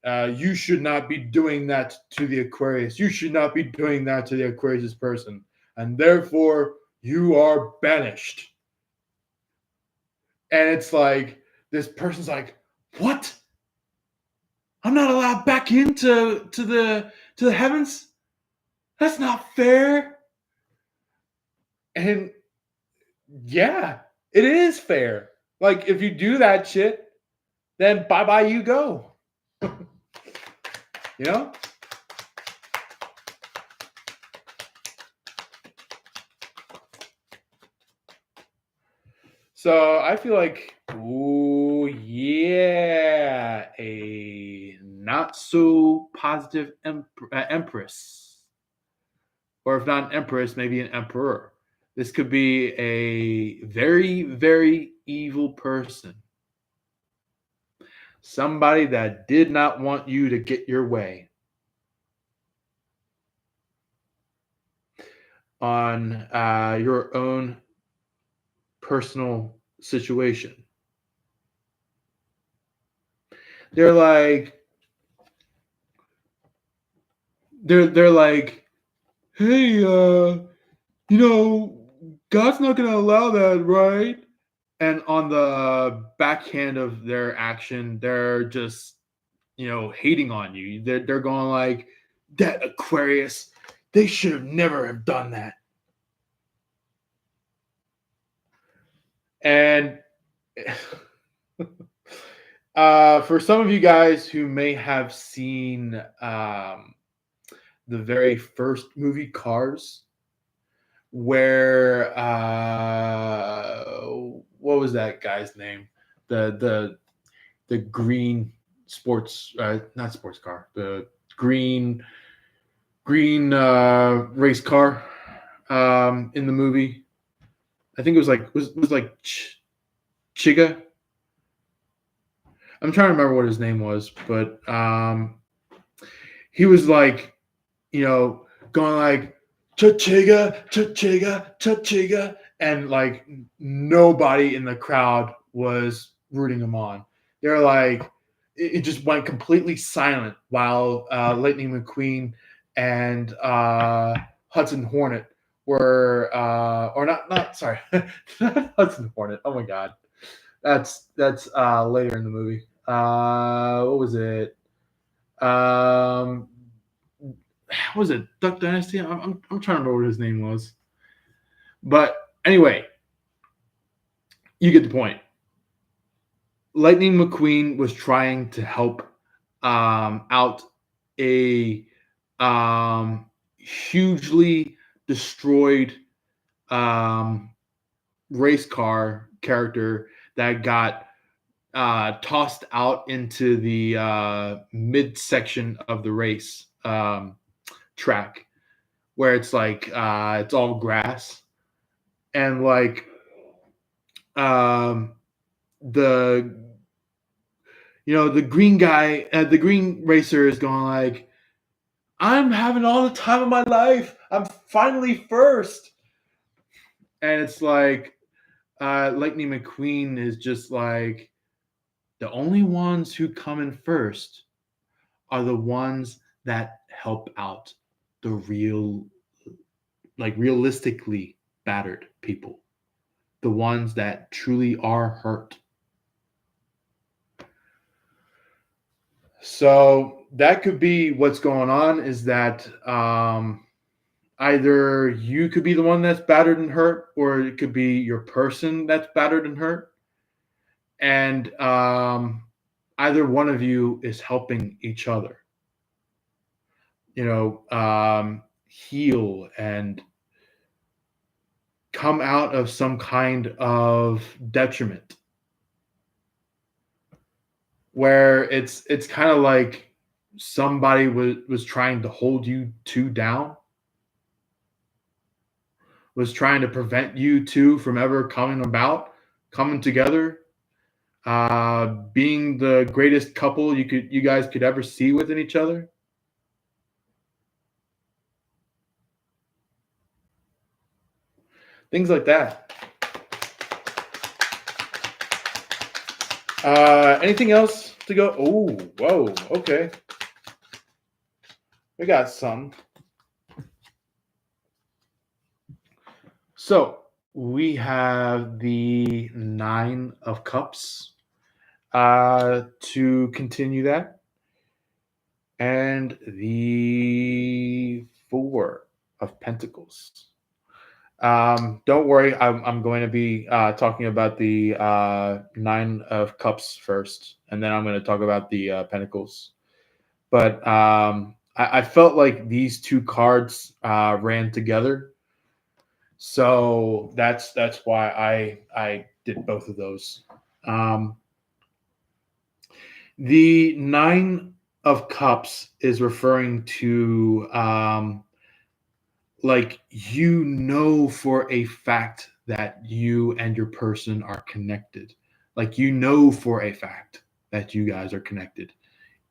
you should not be doing that to the Aquarius. You should not be doing that to the Aquarius person. And therefore, you are banished. And it's like, this person's like, what? I'm not allowed back into the heavens? That's not fair. And yeah, it is fair. Like, if you do that shit, then bye-bye you go. You know? So I feel like, ooh, yeah, a not so positive empress. Or if not an empress, maybe an emperor. This could be a very, very evil person. Somebody that did not want you to get your way on your own personal situation. They're like, hey, God's not going to allow that, right? And on the backhand of their action, they're just, hating on you. They're going like, that Aquarius, they should have never have done that. And for some of you guys who may have seen the very first movie, Cars, where what was that guy's name? The green sports, not sports car, the green race car in the movie. I think it was like Chiga. I'm trying to remember what his name was, but he was like, going like Chiga, Chiga, Chiga, and like nobody in the crowd was rooting him on. They're like, it just went completely silent while Lightning McQueen and Hudson Hornet were, or not sorry, not Hudson Hornet. Oh my God, that's later in the movie. What was it? What was it Duck Dynasty? I'm trying to remember what his name was, but anyway, you get the point. Lightning McQueen was trying to help out a hugely destroyed race car character that got tossed out into the midsection of the race track, where it's like it's all grass, and like the the green guy, the green racer is going like, I'm having all the time of my life. I'm finally first. And it's like, Lightning McQueen is just like, the only ones who come in first are the ones that help out the realistically battered people, the ones that truly are hurt. So that could be what's going on, is that either you could be the one that's battered and hurt, or it could be your person that's battered and hurt. And either one of you is helping each other, heal and come out of some kind of detriment, where it's kind of like somebody was trying to hold you two down, was trying to prevent you two from ever coming together, being the greatest couple you guys could ever see within each other. Things like that. Anything else to go? Oh, whoa, okay. We got some. So we have the Nine of Cups to continue that, and the Four of Pentacles. Don't worry, I'm going to be talking about the Nine of Cups first, and then I'm going to talk about the Pentacles. But I felt like these two cards ran together, so that's why I did both of those. The Nine of Cups is referring to like, for a fact that you and your person are connected. Like, for a fact that you guys are connected,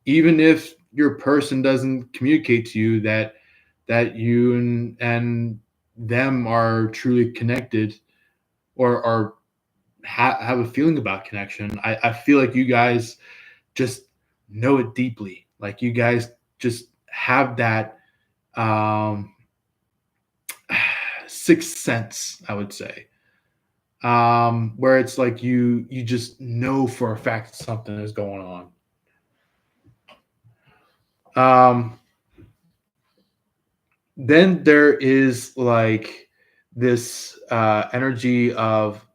even if your person doesn't communicate to you that you and them are truly connected, or have a feeling about connection. I feel like you guys just know it deeply. Like, you guys just have that sixth sense, I would say, where it's like you just know for a fact something is going on. Then there is like this energy of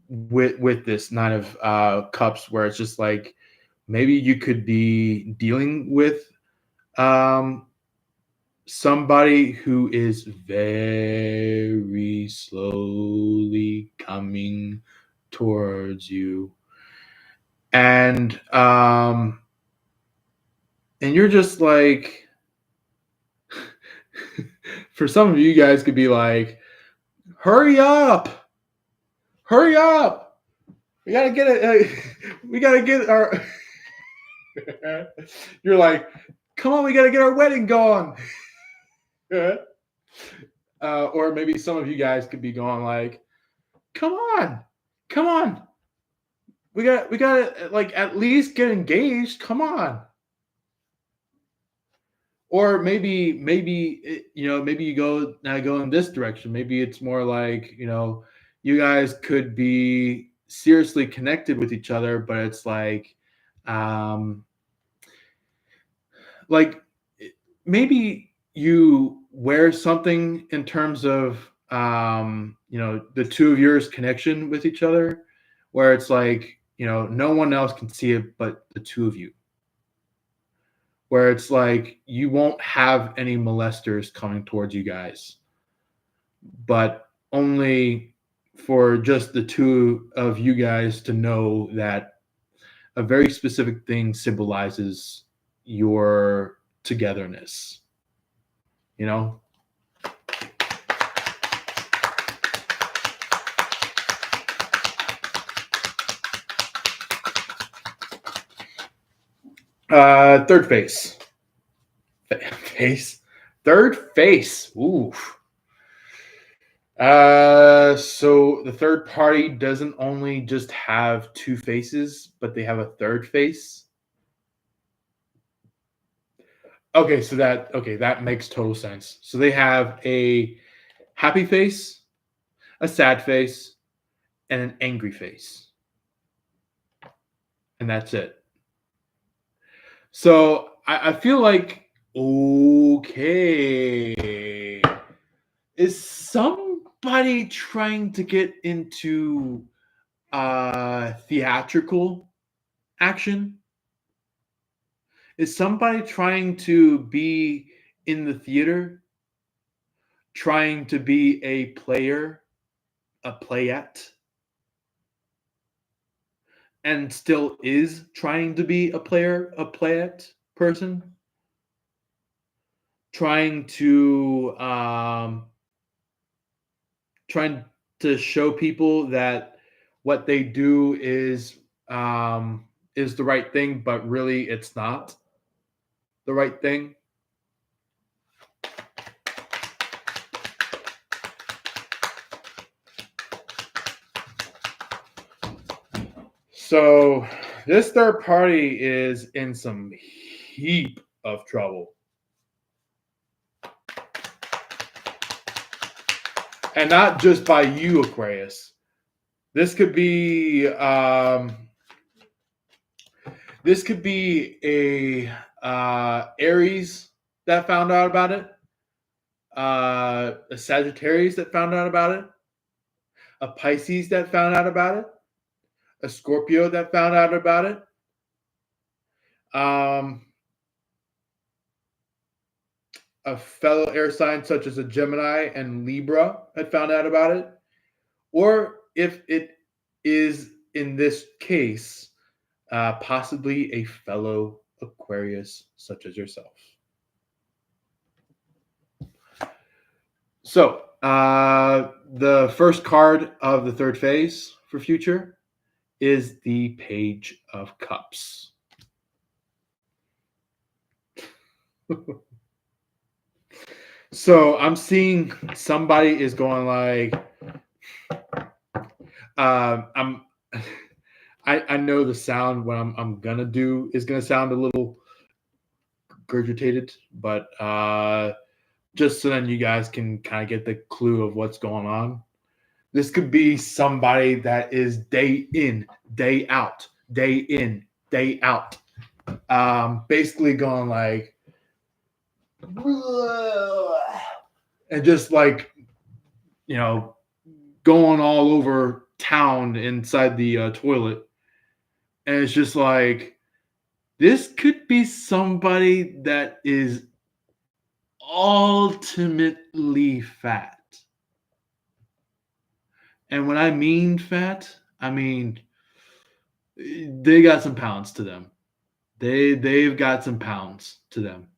with this Nine of Cups, where it's just like, maybe you could be dealing with somebody who is very slowly coming towards you, and you're just like, for some of you guys could be like, hurry up, we gotta get it, we gotta get our you're like, come on, we gotta get our wedding going. Or maybe some of you guys could be going like, come on, we got like at least get engaged. Come on. Or maybe you go in this direction. Maybe it's more like, you guys could be seriously connected with each other, but it's um like maybe you wear something in terms of the two of yours connection with each other, where it's like, no one else can see it but the two of you, where it's like you won't have any molesters coming towards you guys, but only for just the two of you guys to know that a very specific thing symbolizes your togetherness, you know? Third face. Face? Third face. Ooh. So the third party doesn't only just have two faces, but they have a third face. That makes total sense. So they have a happy face, a sad face, and an angry face. And that's it. So I feel like, okay, is somebody trying to get into theatrical action? Is somebody trying to be in the theater, trying to be a player, a playette, and still is trying to be a player, a playette person, trying to trying to show people that what they do is the right thing, but really it's not the right thing. So this third party is in some heap of trouble. And not just by you, Aquarius. This could be a Aries that found out about it, a Sagittarius that found out about it, a Pisces that found out about it, a Scorpio that found out about it, a fellow air sign such as a Gemini and Libra had found out about it, or if it is in this case, possibly a fellow Aquarius such as yourself. So, the first card of the third phase for future is the Page of Cups. So I'm seeing somebody is going like, I know the sound what I'm gonna do is gonna sound a little gurgitated, but just so then you guys can kind of get the clue of what's going on. This could be somebody that is day in, day out, day in, day out. Basically going like, and just like, going all over town inside the toilet. And it's just like, this could be somebody that is ultimately fat. And when I mean fat, I mean they got some pounds to them. They've got some pounds to them.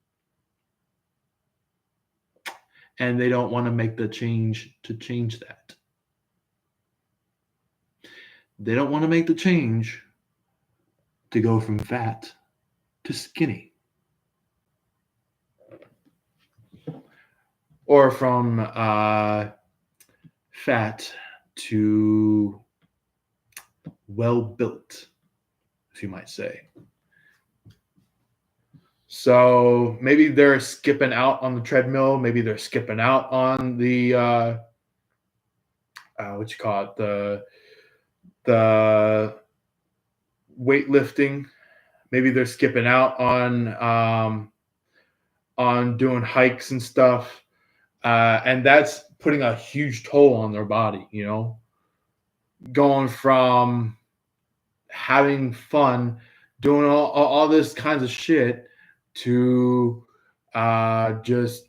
And they don't want to make the change to change that. They don't want to make the change to go from fat to skinny. Or from fat to well built. if you might say. So maybe they're skipping out on the treadmill. Maybe they're skipping out on the what you call it, the weightlifting. Maybe they're skipping out on doing hikes and stuff, and that's putting a huge toll on their body. Going from having fun, doing all this kinds of shit to just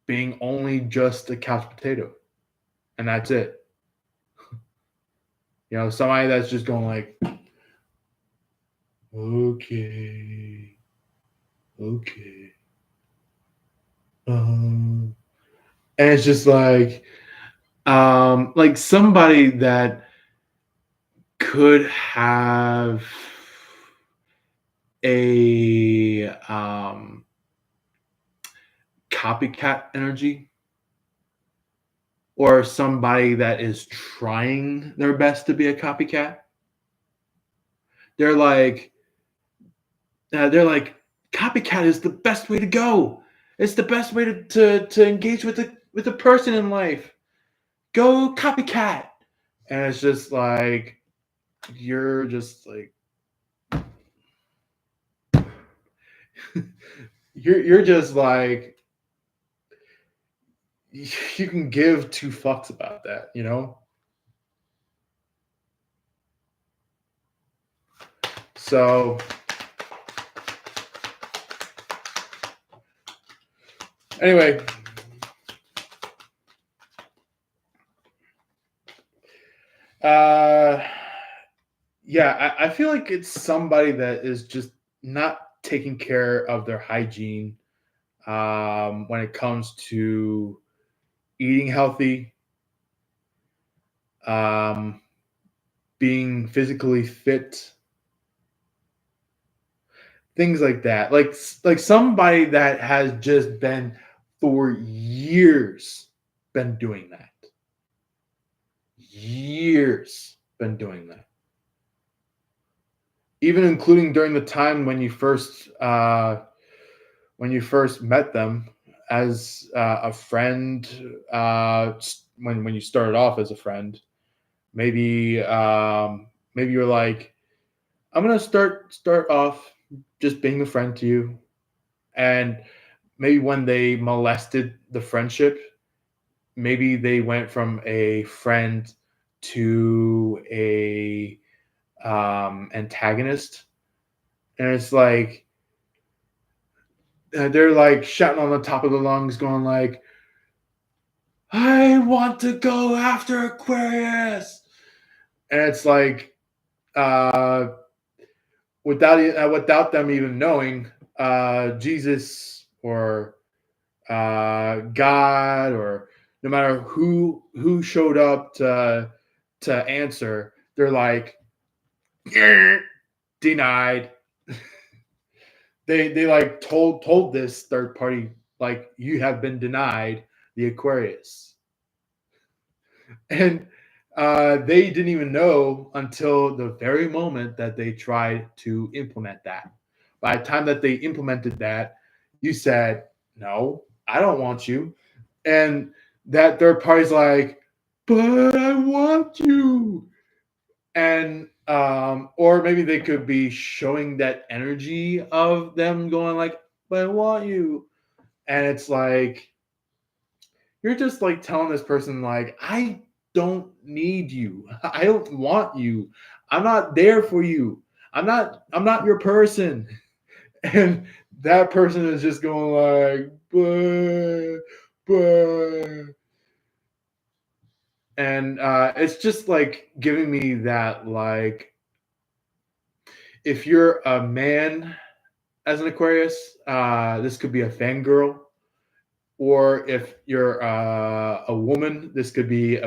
being only just a couch potato, and that's it. Somebody that's just going like, okay, and it's just like somebody that could have a copycat energy, or somebody that is trying their best to be a copycat. They're like, copycat is the best way to go. It's the best way to engage with a person in life. Go copycat. And it's just like, you're just like, you're just like, you can give two fucks about that, So anyway, yeah, I feel like it's somebody that is just not taking care of their hygiene when it comes to eating healthy, being physically fit, things like that. Like somebody that has just been for years been doing that. Years been doing that. Even including during the time when you first met them as a friend, when you started off as a friend, maybe you're like, I'm gonna start off just being a friend to you, and maybe when they molested the friendship, maybe they went from a friend to a antagonist, and it's like they're like shouting on the top of the lungs, going like, I want to go after Aquarius, and it's like without them even knowing, Jesus or God, or no matter who showed up to answer, they're like, denied. They like told this third party, like, you have been denied the Aquarius, and they didn't even know until the very moment that they tried to implement that. By the time that they implemented that, you said, no, I don't want you. And that third party's like, but I want you. And or maybe they could be showing that energy of them going like, but I want you. And it's like, you're just like telling this person like, I don't need you. I don't want you. I'm not there for you. I'm not your person. And that person is just going like, but. And it's just like giving me that, like, if you're a man as an Aquarius, this could be a fangirl. Or if you're a woman, this could be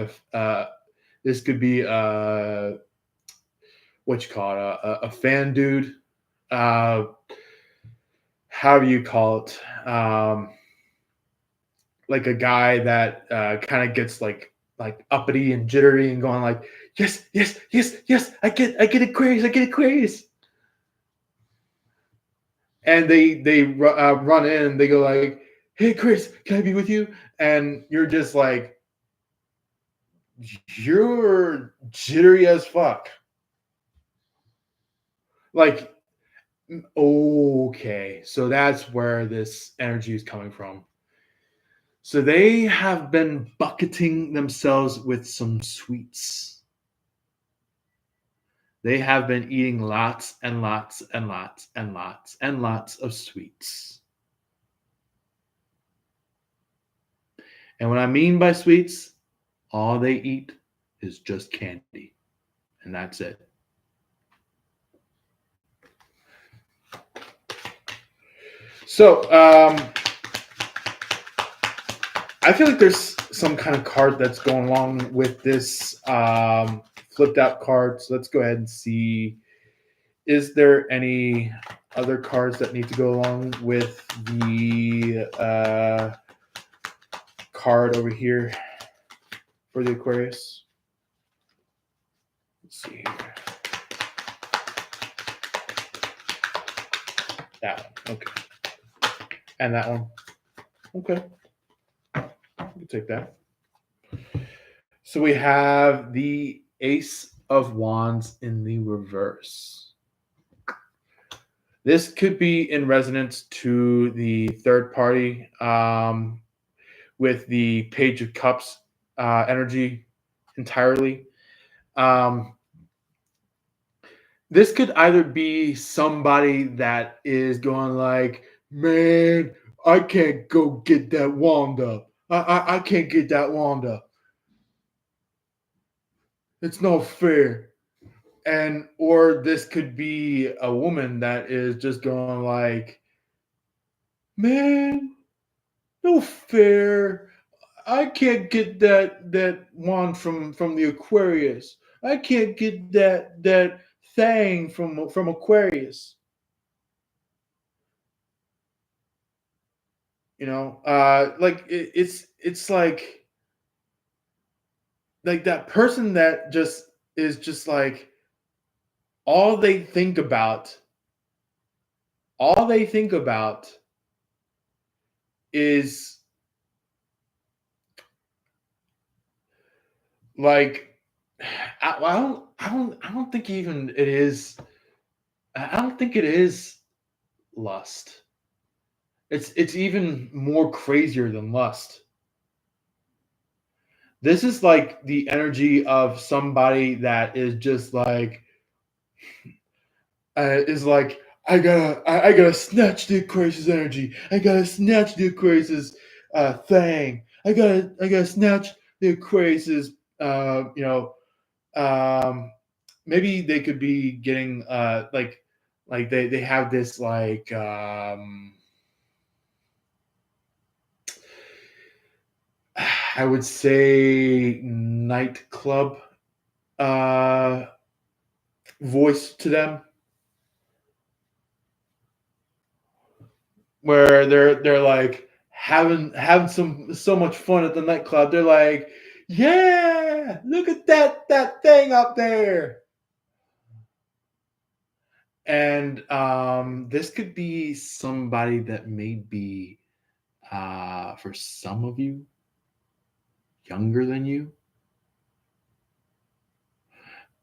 what you call it, a fan dude, how do you call it, like a guy that kind of gets like like uppity and jittery and going like, yes, yes, yes, yes, I get Aquarius, I get Aquarius. And they run in and they go like, hey Chris, can I be with you? And you're just like, you're jittery as fuck. Like, okay, so that's where this energy is coming from. So they have been bucketing themselves with some sweets. They have been eating lots and lots and lots and lots and lots of sweets. And what I mean by sweets, all they eat is just candy. And that's it. So, I feel like there's some kind of card that's going along with this flipped out card. So let's go ahead and see. Is there any other cards that need to go along with the card over here for the Aquarius? Let's see here. That one. Okay. And that one. Okay. You can take that. So we have the Ace of Wands in the reverse. This could be in resonance to the third party with the Page of Cups energy entirely. This could either be somebody that is going like, man, I can't go get that wand up. I can't get that wand up. It's not fair. And or this could be a woman that is just going like, man, no fair. I can't get that wand from the Aquarius. I can't get that thing from Aquarius. You know, like it's like that person that just is just like all they think about all they think about is like I don't think even it is I don't think it is lust. It's even more crazier than lust. This is like the energy of somebody that is just like is like I gotta snatch the Aquarius' energy. I gotta snatch the Aquarius' thing. I gotta snatch the Aquarius' you know maybe they could be getting like they have this like I would say nightclub uh voice to them where they're like having some so much fun at the nightclub. They're like, yeah, look at that thing up there. And this could be somebody that may be for some of you younger than you,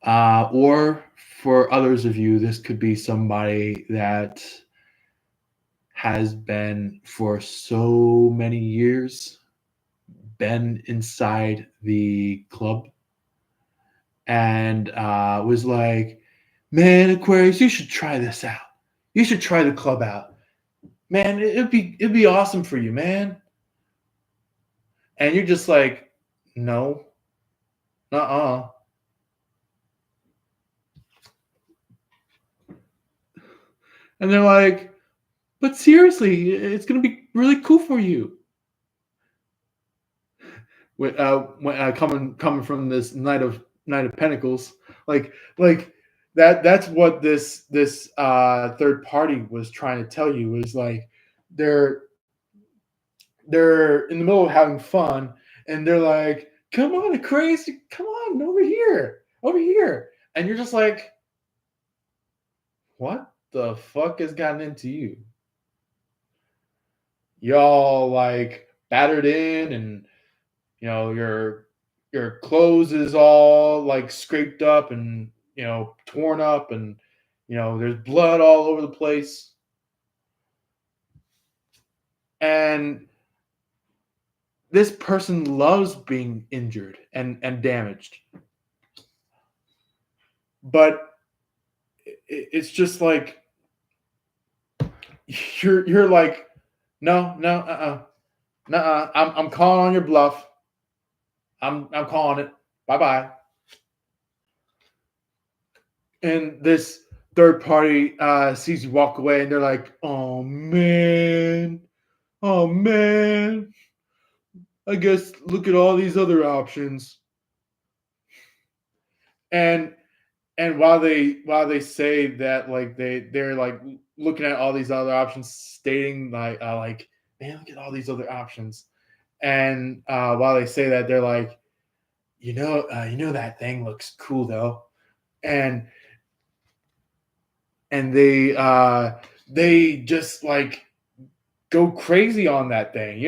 or for others of you, this could be somebody that has been for so many years been inside the club and was like, man, Aquarius, you should try this out. You should try the club out. Man, it'd be awesome for you, man. And you're just like, no, uh-uh. And they're like, but seriously, it's gonna be really cool for you. Coming from this Knight of Pentacles, like that's what this third party was trying to tell you is like they're in the middle of having fun and they're like, come on, Aquarius, come on, over here. And you're just like, what the fuck has gotten into you? Y'all like battered in, and your clothes is all like scraped up and torn up, and there's blood all over the place. And this person loves being injured and damaged, but it's just like you're like, no, no, nuh-uh. I'm calling on your bluff. I'm calling it. Bye bye. And this third party sees you walk away, and they're like, oh man, I guess look at all these other options. And while they say that, like they're like looking at all these other options, stating like man, look at all these other options. And while they say that, they're like, that thing looks cool though. And they just like go crazy on that thing.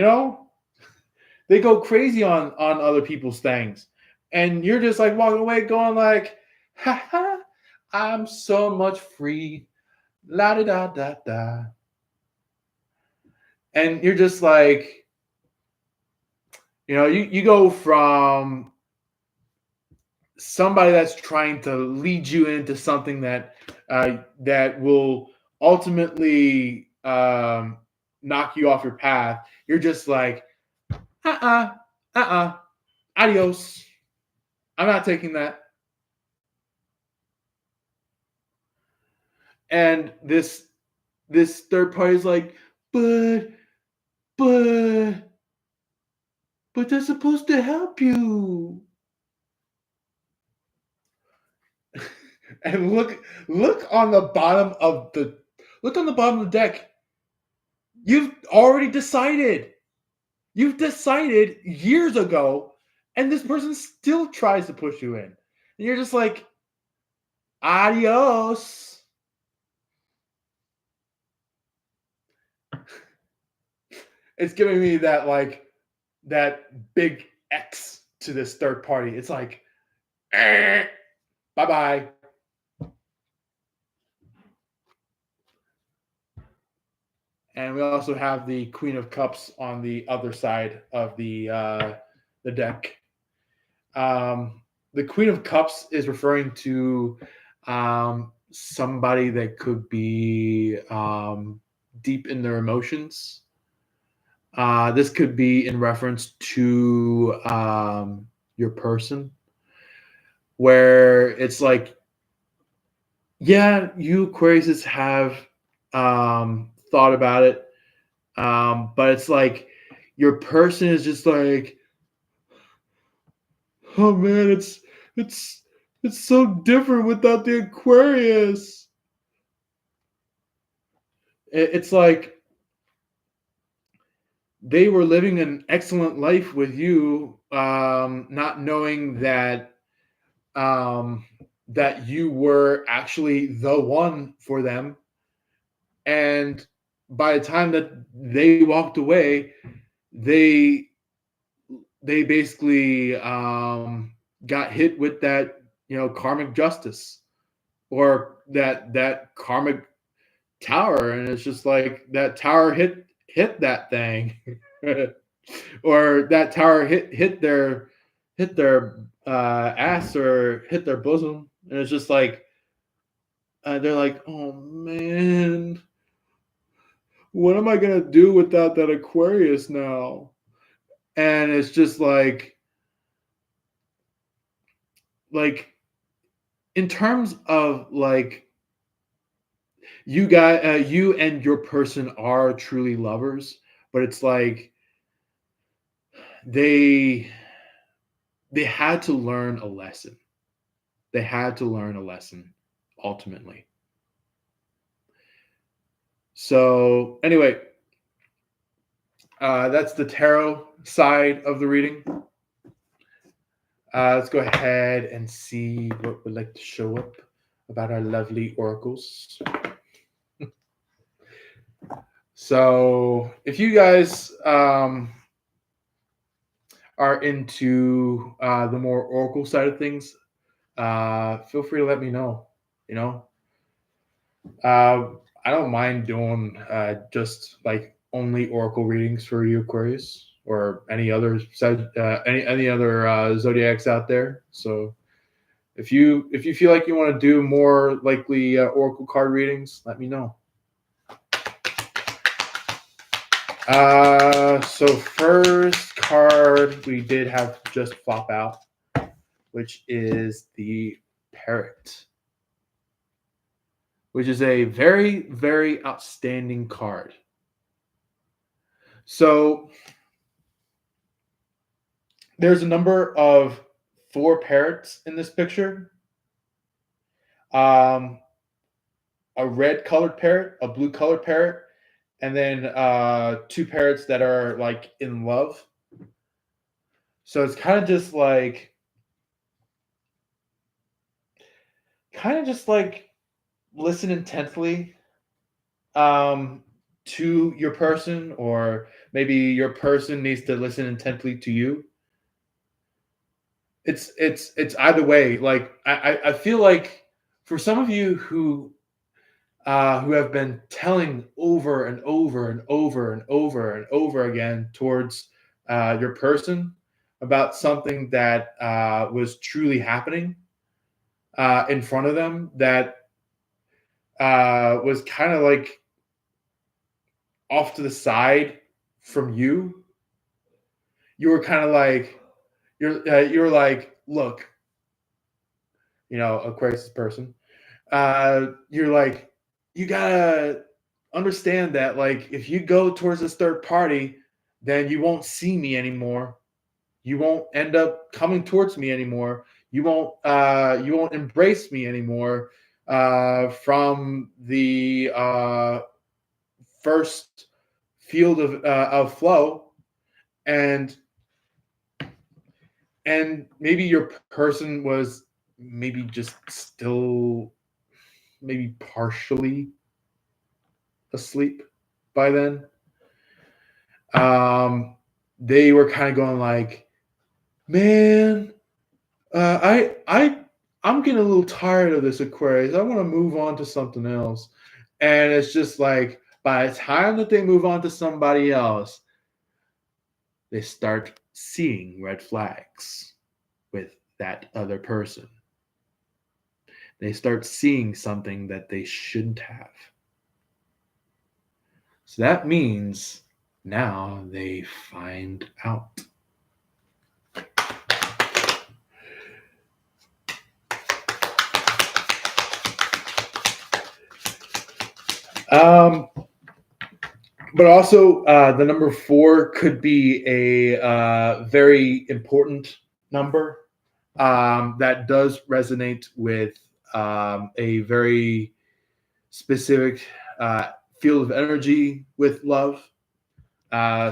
They go crazy on other people's things, and you're just like walking away going like, ha ha, I'm so much free, la da da da da. And you're just like, you go from somebody that's trying to lead you into something that will ultimately knock you off your path. You're just like, adios. I'm not taking that. And this third party is like, but but but they're supposed to help you. And look on the bottom of the deck. You've already decided. You've decided years ago, and this person still tries to push you in. And you're just like, adios. It's giving me that big X to this third party. It's like, bye bye. And we also have the Queen of Cups on the other side of the deck. The Queen of Cups is referring to somebody that could be deep in their emotions. This could be in reference to your person, where it's like, yeah, you Aquariuses have thought about it, but it's like your person is just like, oh man, it's so different without the Aquarius. It's like they were living an excellent life with you, not knowing that you were actually the one for them. And by the time that they walked away, they basically got hit with that karmic justice, or that karmic tower, and it's just like that tower hit that thing. Or that tower hit their ass, or hit their bosom, and it's just like they're like, oh man, what am I gonna do without that Aquarius now? And it's just like in terms of like, you and your person are truly lovers, but it's like they had to learn a lesson. They had to learn a lesson ultimately. So anyway, that's the tarot side of the reading. Let's go ahead and see what would like to show up about our lovely oracles. So, if you guys are into the more oracle side of things, feel free to let me know. You know, I don't mind doing just like only oracle readings for you, Aquarius, or any other any other zodiacs out there. So if you feel like you want to do more likely oracle card readings, let me know. So first card we did have just flop out, which is the Parrot, which is a very, very outstanding card. So there's a number of 4 parrots in this picture. A red colored parrot, a blue colored parrot, and then 2 parrots that are like in love. So it's kind of just like listen intently to your person, or maybe your person needs to listen intently to you. It's either way. Like I feel like for some of you who have been telling over and over and over and over and over again towards your person about something that was truly happening in front of them, that was kind of like off to the side from you. You were kind of like you're like, look, Aquarius person. You're like, you gotta understand that, like, if you go towards this third party, then you won't see me anymore. You won't end up coming towards me anymore. You won't embrace me anymore from the first field of flow, and maybe your person was maybe just still maybe partially asleep by then. They were kind of going like, man, I'm getting a little tired of this, Aquarius. I want to move on to something else. And it's just like, by the time that they move on to somebody else, they start seeing red flags with that other person. They start seeing something that they shouldn't have. So that means now they find out. But also, the number 4 could be a very important number that does resonate with a very specific field of energy with love.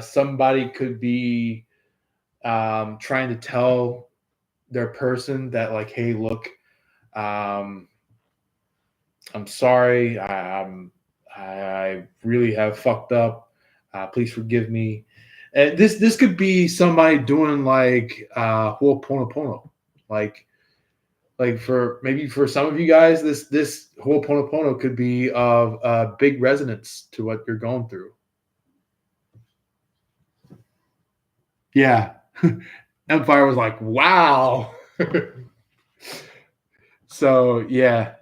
Somebody could be trying to tell their person that, like, hey, look, I'm sorry. I really have fucked up. Please forgive me. And this could be somebody doing like Ho'oponopono, like for some of you guys, this Ho'oponopono could be of big resonance to what you're going through. Yeah, Empire was like, wow. So yeah.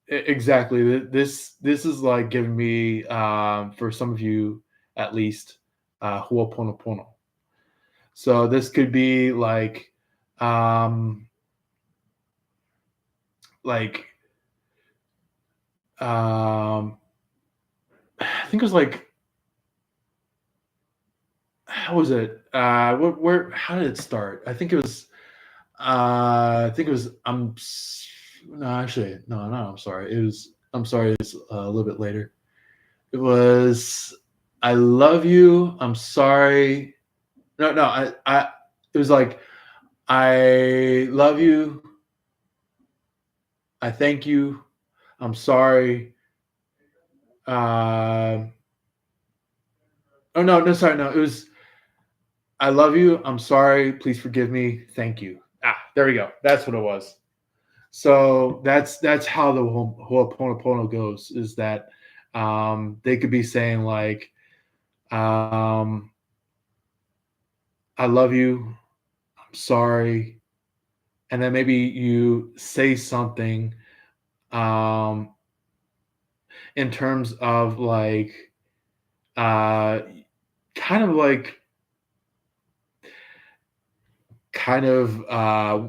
Exactly. This is like giving me, for some of you at least, Ho'oponopono. So this could be um, like I think it was like, how was it? Where? How did it start? I think it was. No, actually, no. I'm sorry. It was. I'm sorry. It's a little bit later. It was, I love you. I'm sorry. No. It was like, I love you. I thank you. I'm sorry. Uh, oh no, no, sorry, no. It was I love you. I'm sorry. Please forgive me. Thank you. There we go. That's what it was. So that's how the whole Ho'oponopono goes. Is that they could be saying like, um, "I love you. I'm sorry," and then maybe you say something um, in terms of like, uh, kind of like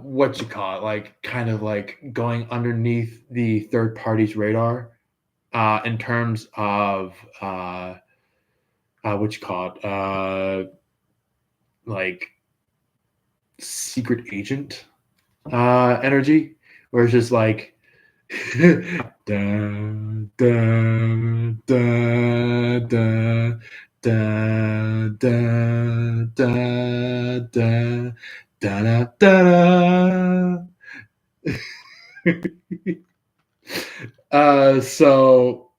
what you call it, like kind of like going underneath the third party's radar in terms of what you call it, like secret agent energy, where it's just like dun, dun, dun, dun, dun, dun, dun, dun, da, da, da. So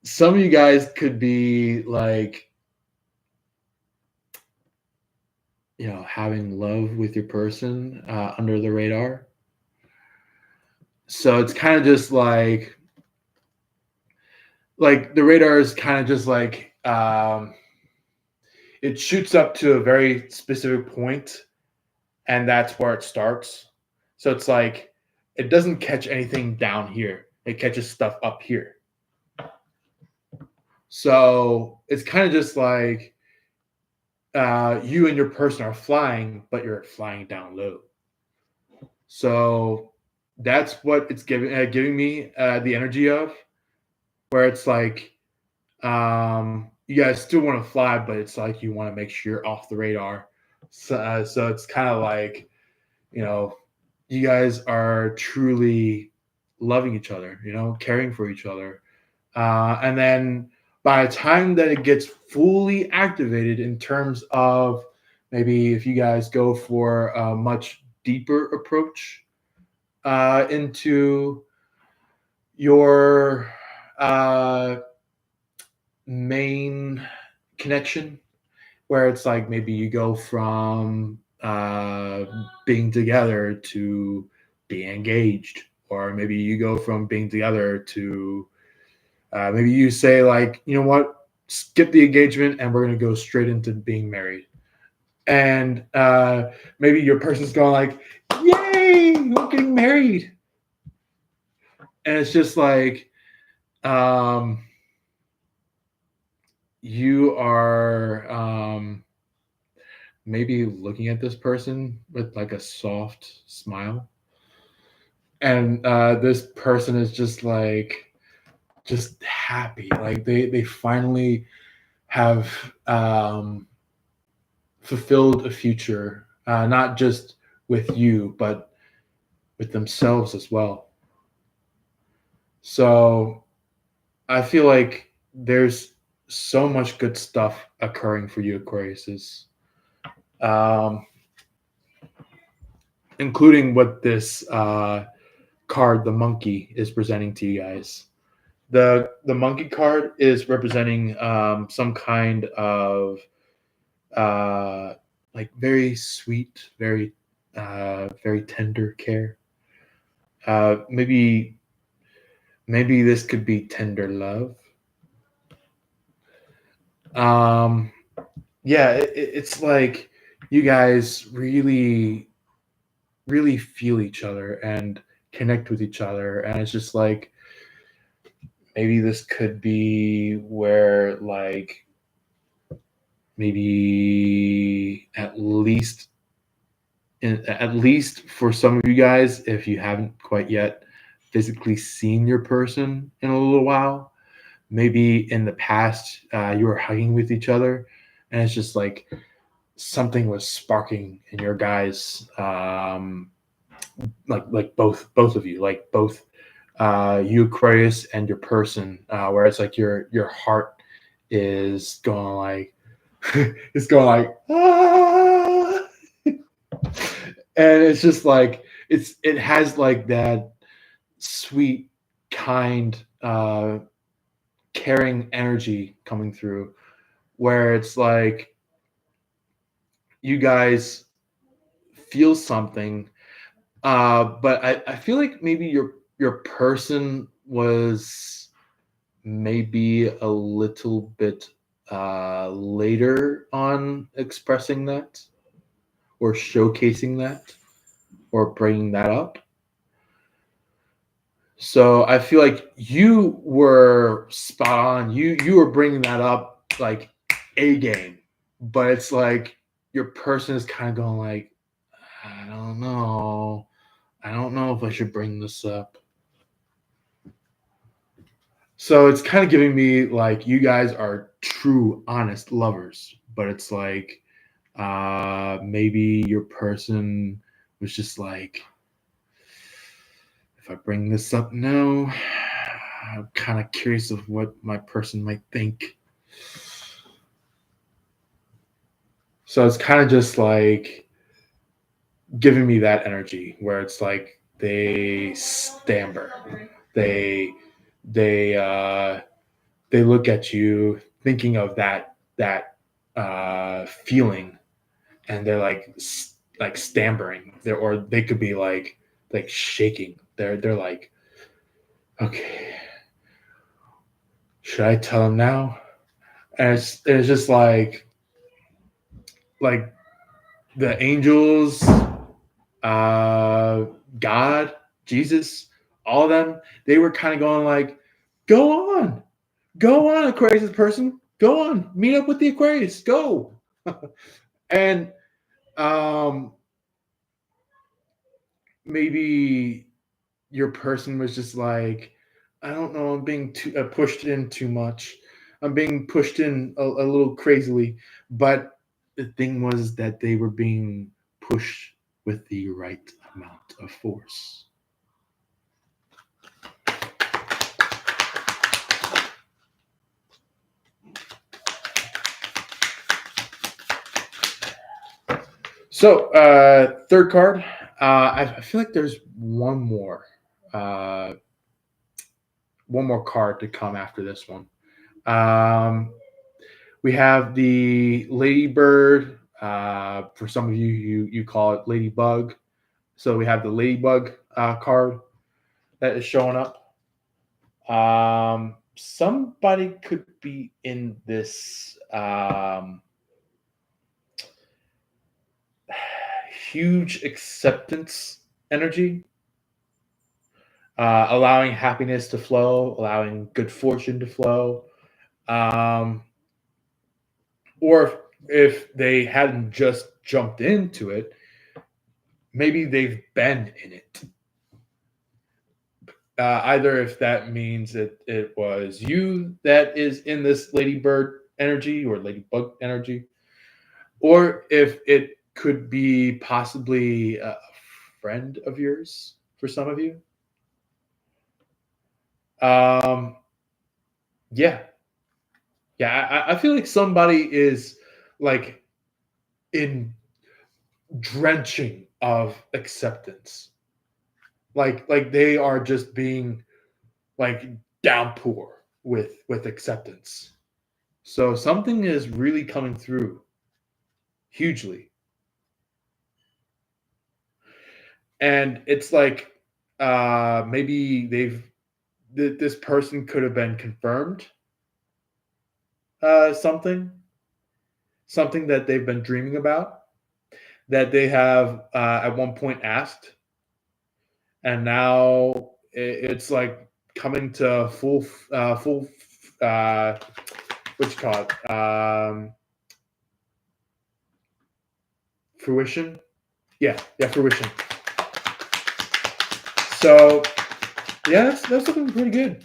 some of you guys could be like, having love with your person under the radar. So it's kind of just like the radar is kind of just like it shoots up to a very specific point, and that's where it starts. So it's like it doesn't catch anything down here; it catches stuff up here. So it's kind of just like you and your person are flying, but you're flying down low. So that's what it's giving me the energy of, where it's like you guys still want to fly, but it's like you want to make sure you're off the radar. So it's kind of like, you know, you guys are truly loving each other, caring for each other. And then by the time that it gets fully activated in terms of maybe if you guys go for a much deeper approach into your main connection, where it's like maybe you go from being together to being engaged, or maybe you go from being together to maybe you say like, you know what, skip the engagement and we're going to go straight into being married. And maybe your person's going like, yay, we're getting married. And it's just like you are maybe looking at this person with like a soft smile, and this person is just happy, like they finally have fulfilled a future, not just with you but with themselves as well. So I feel like there's so much good stuff occurring for you, Aquariuses, um, including what this card, the monkey, is presenting to you guys. The monkey card is representing some kind of like very sweet, very tender care. Maybe this could be tender love. Um, yeah, it's like you guys really, really feel each other and connect with each other, and it's just like maybe this could be where like maybe at least for some of you guys, if you haven't quite yet physically seen your person in a little while, maybe in the past you were hugging with each other, and it's just like something was sparking in your guys, like both of you, like both you, Aquarius, and your person, where it's like your heart is going like it's going like ah! And it's just like it has like that sweet, kind, caring energy coming through, where it's like you guys feel something, but I feel like maybe your person was maybe a little bit later on expressing that or showcasing that or bringing that up. So I feel like you were spot on. You were bringing that up like a game, but it's like your person is kind of going like, I don't know. I don't know if I should bring this up. So it's kind of giving me like you guys are true, honest lovers, but it's like maybe your person was just like, if I bring this up now, I'm kind of curious of what my person might think. So it's kind of just like giving me that energy where it's like they stammer, they they uh, they look at you thinking of that feeling, and they're like stammering, or they could be like shaking. They're like, okay, should I tell him now? And it's just like the angels, uh, God, Jesus, all of them, they were kind of going like, go on, Aquarius person, go on, meet up with the Aquarius, go. And um, maybe your person was just like, I don't know, I'm being pushed in too much. I'm being pushed in a little crazily. But the thing was that they were being pushed with the right amount of force. So, third card. I feel like there's uh, one more card to come after this one. Um, we have the Ladybird. For some of you, you call it Ladybug. So we have the Ladybug card that is showing up. Somebody could be in this huge acceptance energy, allowing happiness to flow, allowing good fortune to flow. Um, or if they hadn't just jumped into it, maybe they've been in it. Either if that means that it was you that is in this ladybird energy or ladybug energy, or if it could be possibly a friend of yours for some of you. Um, yeah, yeah, I feel like somebody is like in drenching of acceptance, like they are just being like downpour with acceptance. So something is really coming through hugely, and it's like maybe this person could have been confirmed something that they've been dreaming about, that they have at one point asked, and now it's like coming to full what you call it, fruition. Yeah, fruition. So yeah, that's looking pretty good.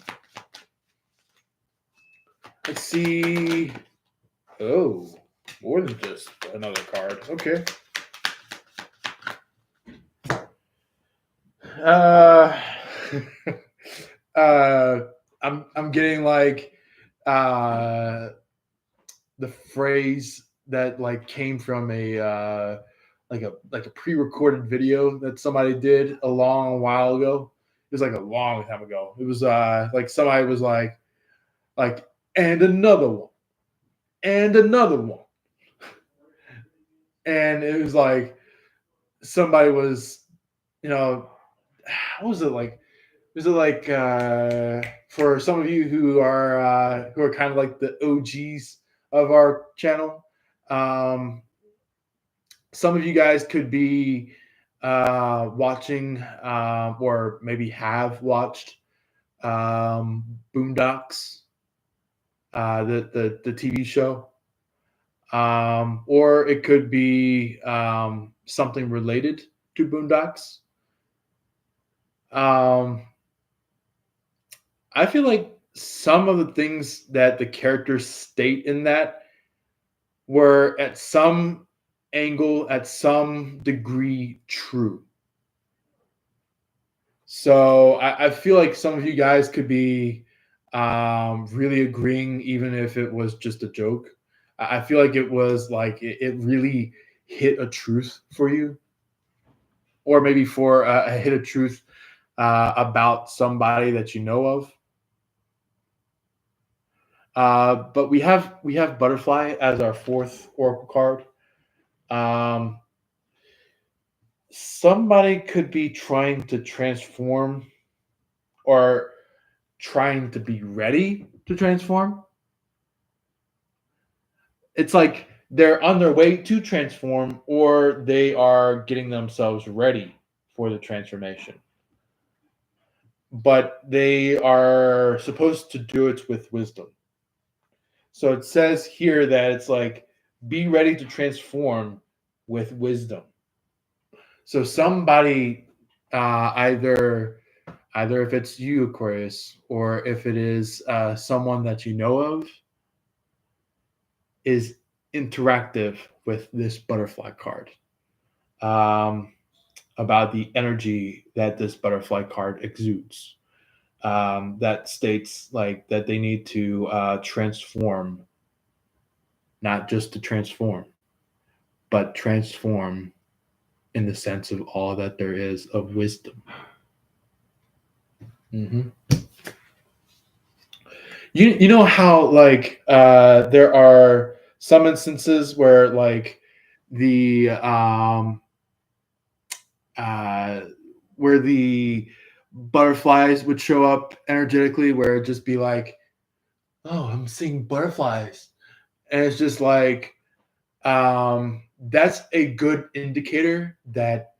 Let's see. Oh, more than just another card. Okay. Uh, uh, I'm getting like uh the phrase that like came from a like a pre-recorded video that somebody did a long while ago. It was like a long time ago. It was like somebody was like and another one and another one, and it was like somebody was, you know, what was it like? Was it like for some of you who are kind of like the OGs of our channel? Um, some of you guys could be watching or maybe have watched Boondocks, the TV show, or it could be something related to Boondocks. Um, I feel like some of the things that the characters state in that were at some angle, at some degree, true. So I feel like some of you guys could be really agreeing, even if it was just a joke. I feel like it was like it really hit a truth for you, or maybe for a hit of truth about somebody that you know of. But we have butterfly as our fourth oracle card. Um, somebody could be trying to transform or trying to be ready to transform. It's like they're on their way to transform, or they are getting themselves ready for the transformation. But they are supposed to do it with wisdom. So it says here that it's like be ready to transform with wisdom. So somebody either if it's you, Aquarius, or if it is someone that you know of, is interactive with this butterfly card about the energy that this butterfly card exudes. That states like that they need to transform, not just to transform, but transform in the sense of all that there is of wisdom. Mm-hmm. You know how like there are some instances where like the uh, where the butterflies would show up energetically, where it'd just be like, oh, I'm seeing butterflies, and it's just like that's a good indicator that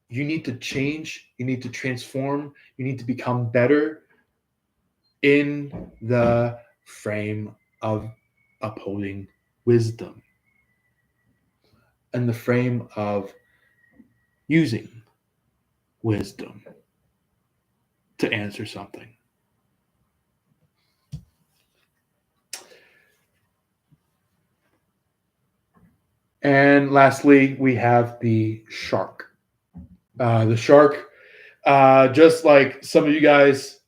you need to change, you need to transform, you need to become better in the frame of upholding wisdom, in the frame of using wisdom to answer something. And lastly, we have the shark. The shark, just like some of you guys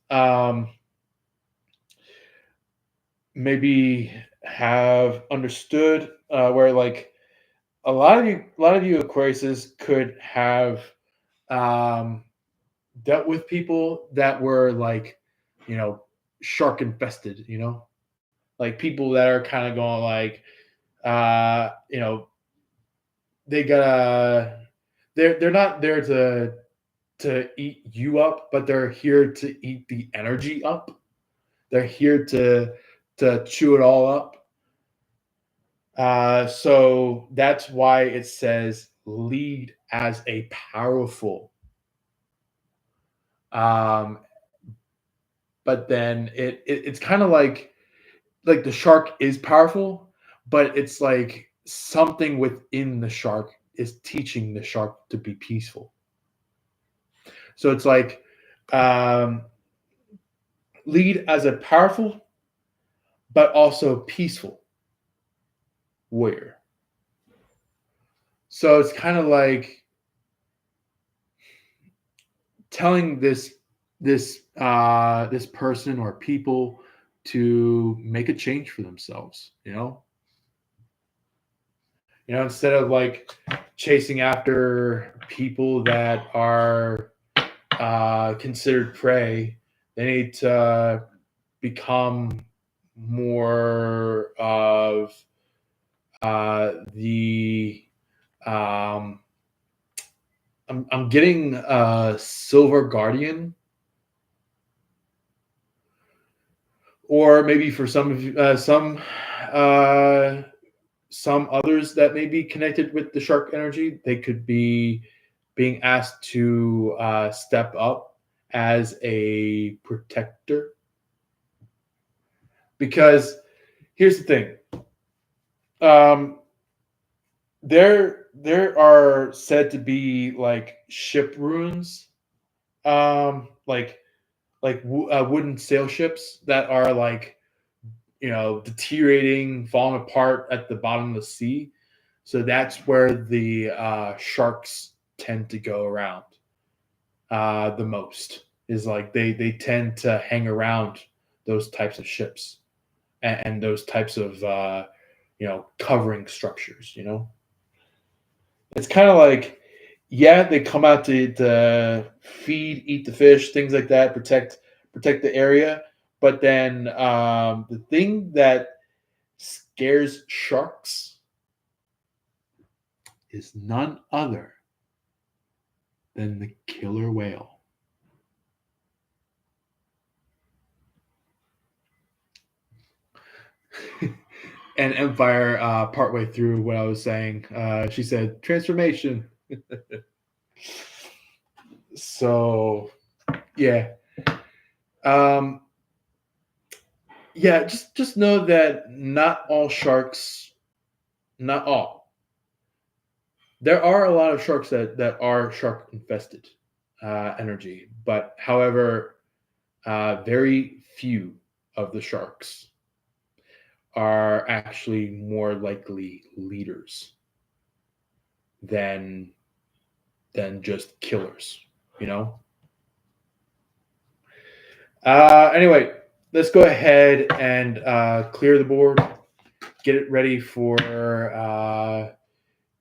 maybe have understood, where like a lot of you Aquariuses could have um, dealt with people that were like, you know, shark infested. You know, like people that are kind of going like, you know, they gotta, they're not there to eat you up, but they're here to eat the energy up. They're here to chew it all up. So that's why it says lead as a powerful. Um, but then it's kind of like the shark is powerful, but it's like something within the shark is teaching the shark to be peaceful. So it's like um, lead as a powerful but also peaceful warrior. So it's kind of like telling this person or people to make a change for themselves. instead of like chasing after people that are considered prey, they need to become more of the I'm getting Silver Guardian, or maybe for some of you, some others that may be connected with the shark energy, they could be being asked to step up as a protector. Because here's the thing, there are said to be like ship ruins, wooden sail ships that are like deteriorating, falling apart at the bottom of the sea. So that's where the sharks tend to go around the most. Is like they tend to hang around those types of ships and those types of covering structures. It's kind of like, yeah, they come out to feed, eat the fish, things like that, protect the area. But then the thing that scares sharks is none other than the killer whale. And Empire, partway through what I was saying, she said transformation. So, yeah. Yeah, just know that not all sharks, not all. There are a lot of sharks that are shark infested energy, but however, very few of the sharks are actually more likely leaders than just killers. Anyway, let's go ahead and clear the board, get it ready for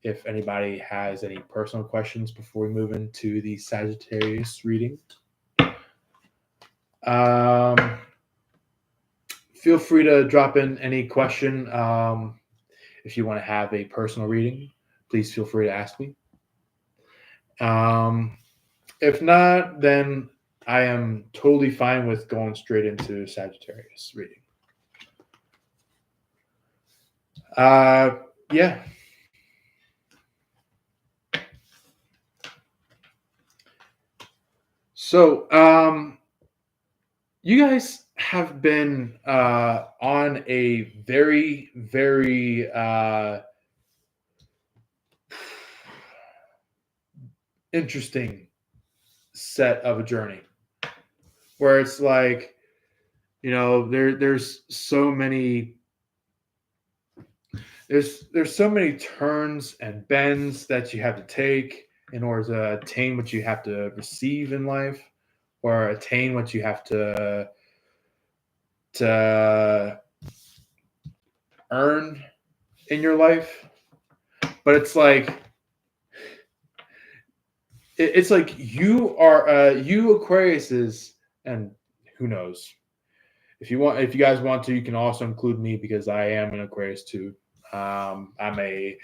if anybody has any personal questions before we move into the Sagittarius reading. Feel free to drop in any question. If you want to have a personal reading, please feel free to ask me. If not, then I am totally fine with going straight into Sagittarius reading. Yeah. So, you guys have been on a very, very interesting set of a journey, where it's like, there's so many turns and bends that you have to take in order to attain what you have to receive in life, or attain what you have to earn in your life. But it's like you are you Aquariuses, and who knows, if you guys want to, you can also include me, because I am an Aquarius too. I'm a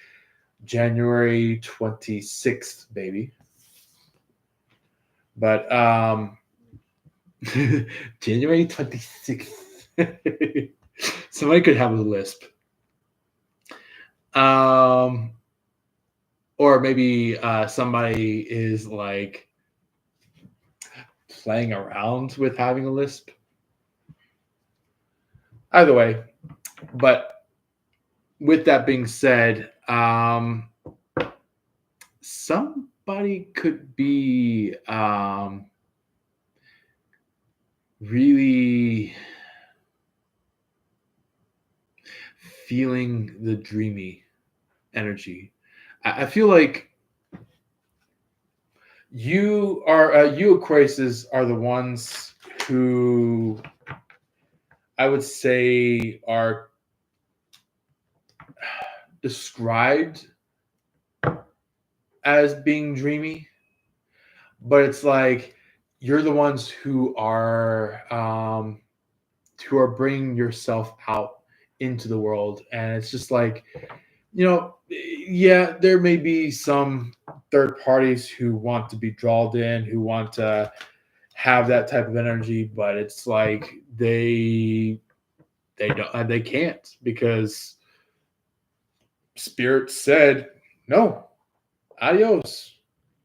January 26th baby. But January 26th. Somebody could have a lisp. Or maybe somebody is like playing around with having a lisp. Either way, but with that being said, somebody could be really feeling the dreamy energy. I feel like you Aquariuses are the ones who I would say are described as being dreamy, but it's like you're the ones who are bringing yourself out into the world, and it's just like, yeah, there may be some third parties who want to be drawn in, who want to have that type of energy, but it's like they don't, they can't, because Spirit said no, adios.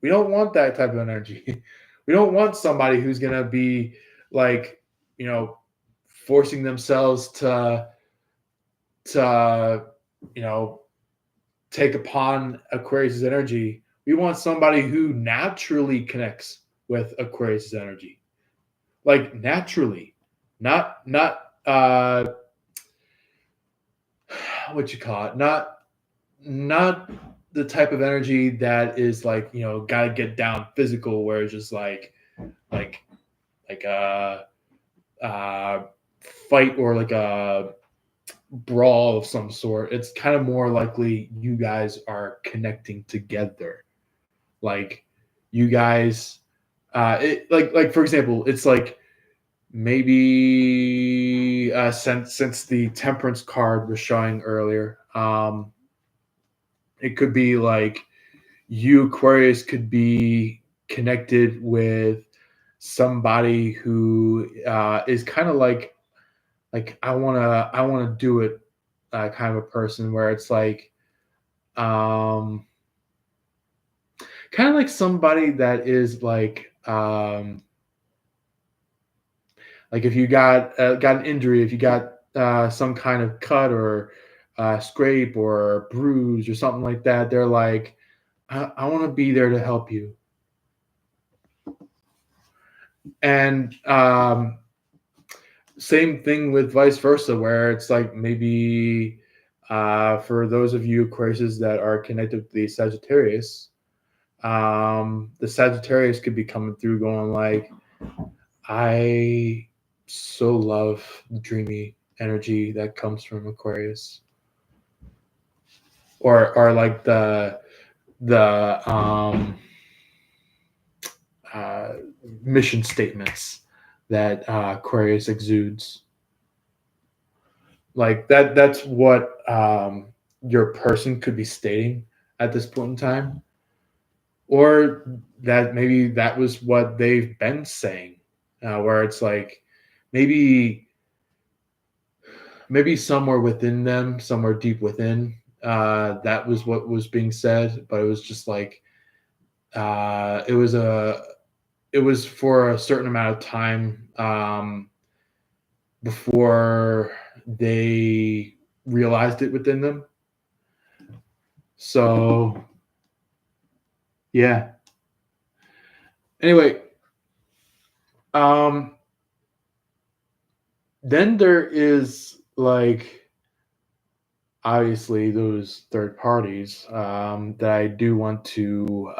We don't want that type of energy. We don't want somebody who's gonna be like, forcing themselves to you know take upon Aquarius's energy. We want somebody who naturally connects with Aquarius's energy, like naturally, not what you call it, not the type of energy that is like, gotta get down physical, where it's just like like a fight or like a brawl of some sort. It's kind of more likely you guys are connecting together. Like you guys, like for example, it's like maybe since the Temperance card was showing earlier, it could be like you, Aquarius, could be connected with somebody who is kind of like I wanna do it, kind of a person, where it's kind of like somebody that is like if you got an injury, if you got some kind of cut or scrape or bruise or something like that, they're like, I want to be there to help you. And same thing with vice versa, where it's like maybe for those of you Aquariuses that are connected with the Sagittarius, the Sagittarius could be coming through going like, I so love the dreamy energy that comes from Aquarius, or like the uh, mission statements that Aquarius exudes. Like that's what your person could be stating at this point in time, or that maybe that was what they've been saying, where it's like maybe somewhere within them, somewhere deep within, that was what was being said, but it was just like uh, it was a it was for a certain amount of time, before they realized it within them. So yeah. Anyway, um, then there is like obviously those third parties, that I do want to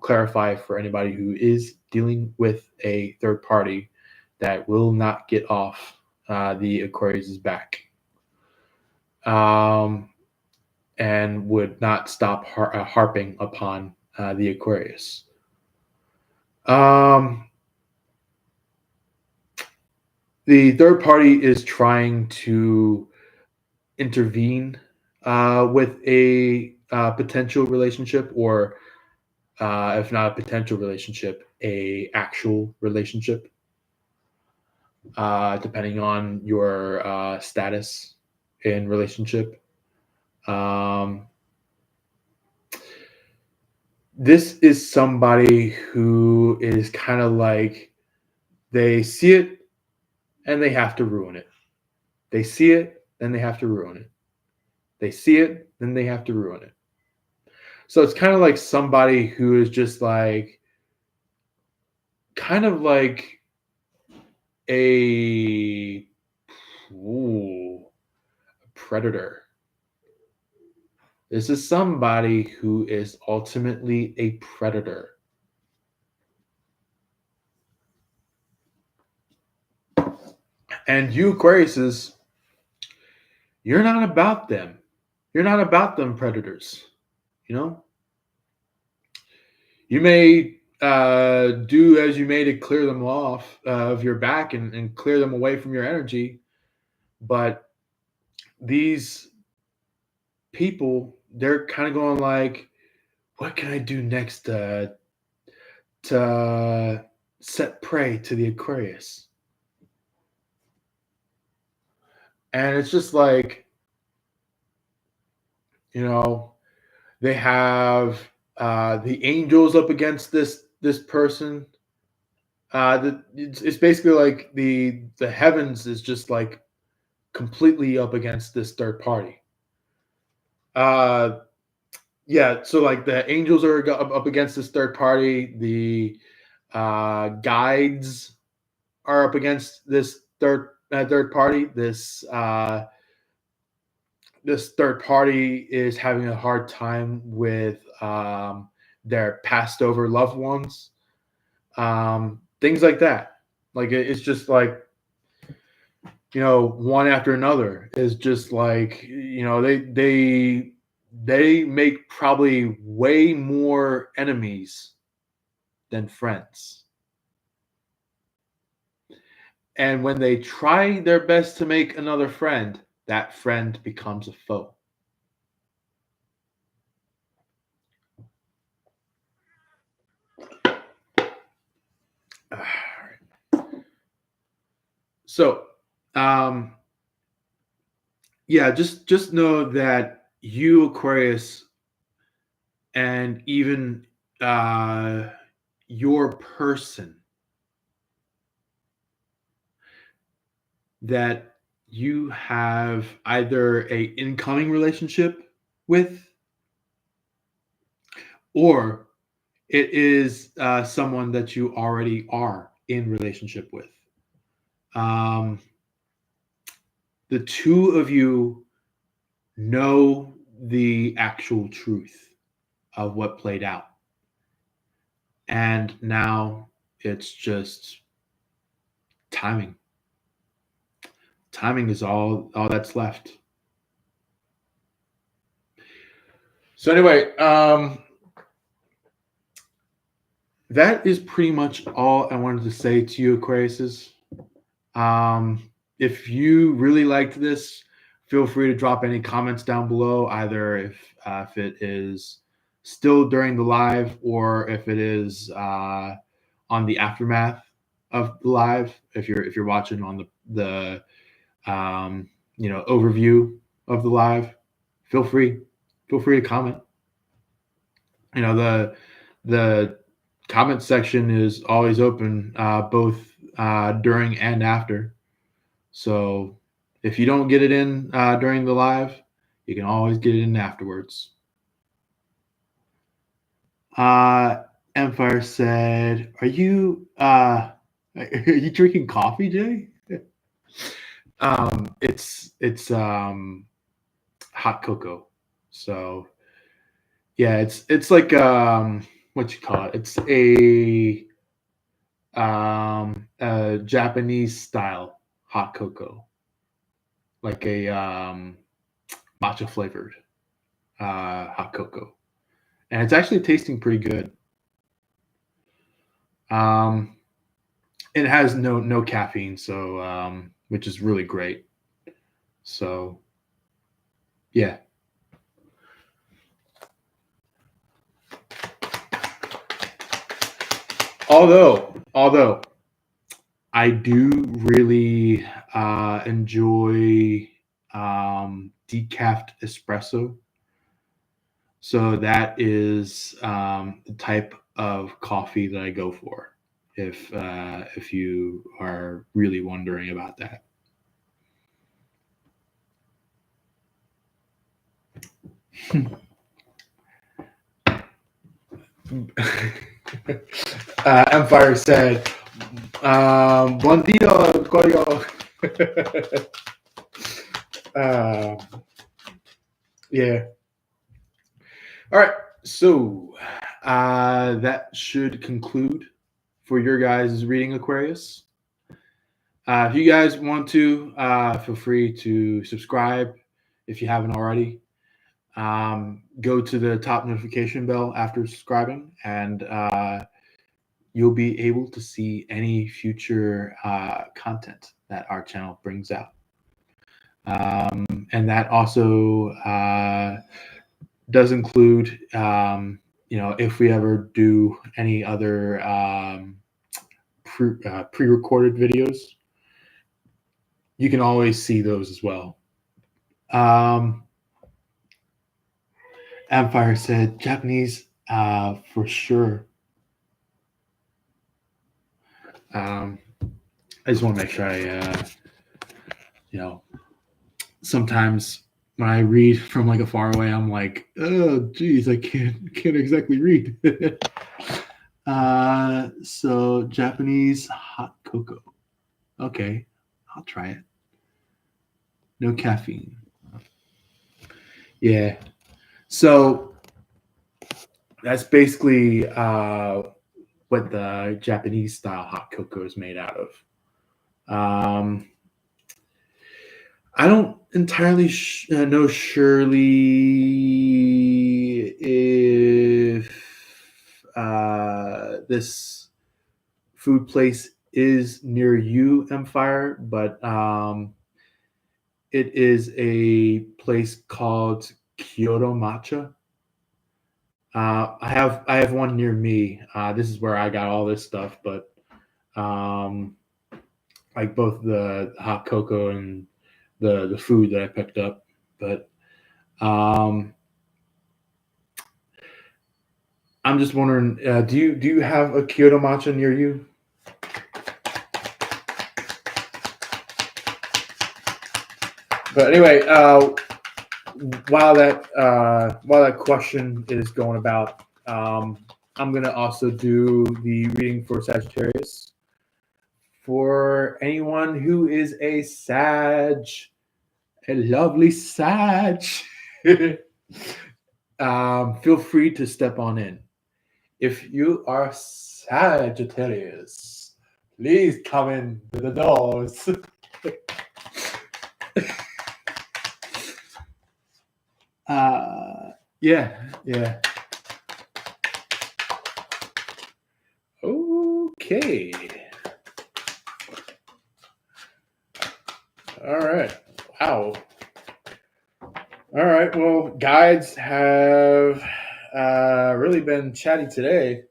clarify for anybody who is dealing with a third party that will not get off the Aquarius's back, um, and would not stop harping upon the Aquarius. Um, the third party is trying to intervene with a potential relationship, or if not a potential relationship, a actual relationship, depending on your status in relationship. Um, this is somebody who is kind of like, they see it and they have to ruin it. They see it, then they have to ruin it. They see it, then they have to ruin it. So it's kind of like somebody who is just like, kind of like a predator. This is somebody who is ultimately a predator. And you, Aquariuses, you're not about them. You're not about them predators. You know? You may do as you may to clear them off of your back and clear them away from your energy, but these people, they're kind of going like, what can I do next to set prey to the Aquarius? And it's just like, they have the angels up against this person. It's basically like the heavens is just like completely up against this third party. Uh, yeah, so like the angels are up against this third party. The guides are up against this third party. This third party is having a hard time with their passed over loved ones, things like that. Like it's just like, one after another is just like, they make probably way more enemies than friends. And when they try their best to make another friend, that friend becomes a foe. All right. So, yeah, just know that you, Aquarius, and even your person that you have either a incoming relationship with, or it is someone that you already are in relationship with. The two of you know the actual truth of what played out. And now it's just timing. Timing is all that's left. So anyway, that is pretty much all I wanted to say to you, Aquariuses. If you really liked this, feel free to drop any comments down below, either if it is still during the live or if it is on the aftermath of the live. If you're watching on the overview of the live, feel free to comment. The comment section is always open, both during and after. So if you don't get it in during the live, you can always get it in afterwards. Empire said, "Are you drinking coffee, Jay?" It's hot cocoa. So yeah, it's like what you call it? It's a Japanese style hot cocoa, like a matcha flavored hot cocoa, and it's actually tasting pretty good. It has no caffeine, so which is really great. So yeah. Although I do really enjoy decaf espresso. So that is the type of coffee that I go for. If you are really wondering about that. Empire said, "Buen dia, Aquario." Yeah. All right. So that should conclude for your guys' reading, Aquarius. If you guys want to, feel free to subscribe if you haven't already. go to the top notification bell after subscribing, and you'll be able to see any future content that our channel brings out. And that also does include, if we ever do any other pre-recorded videos, you can always see those as well. Empire said Japanese for sure. I just want to make sure I, sometimes when I read from like a far away, I'm like, oh, geez, I can't exactly read. So Japanese hot cocoa. Okay, I'll try it. No caffeine. Yeah. So that's basically what the Japanese style hot cocoa is made out of. I don't entirely know surely if this food place is near you, Empire, but it is a place called Kyoto Matcha. I have one near me. This is where I got all this stuff, but like both the hot cocoa and the food that I picked up. But I'm just wondering, do you have a Kyoto matcha near you? But anyway, while that question is going about, I'm gonna also do the reading for Sagittarius. For anyone who is a Sag, a lovely Sag, feel free to step on in. If you are Sagittarius, please come in to the doors. Yeah. Okay. All right. Wow. All right. Well, guides have really been chatty today.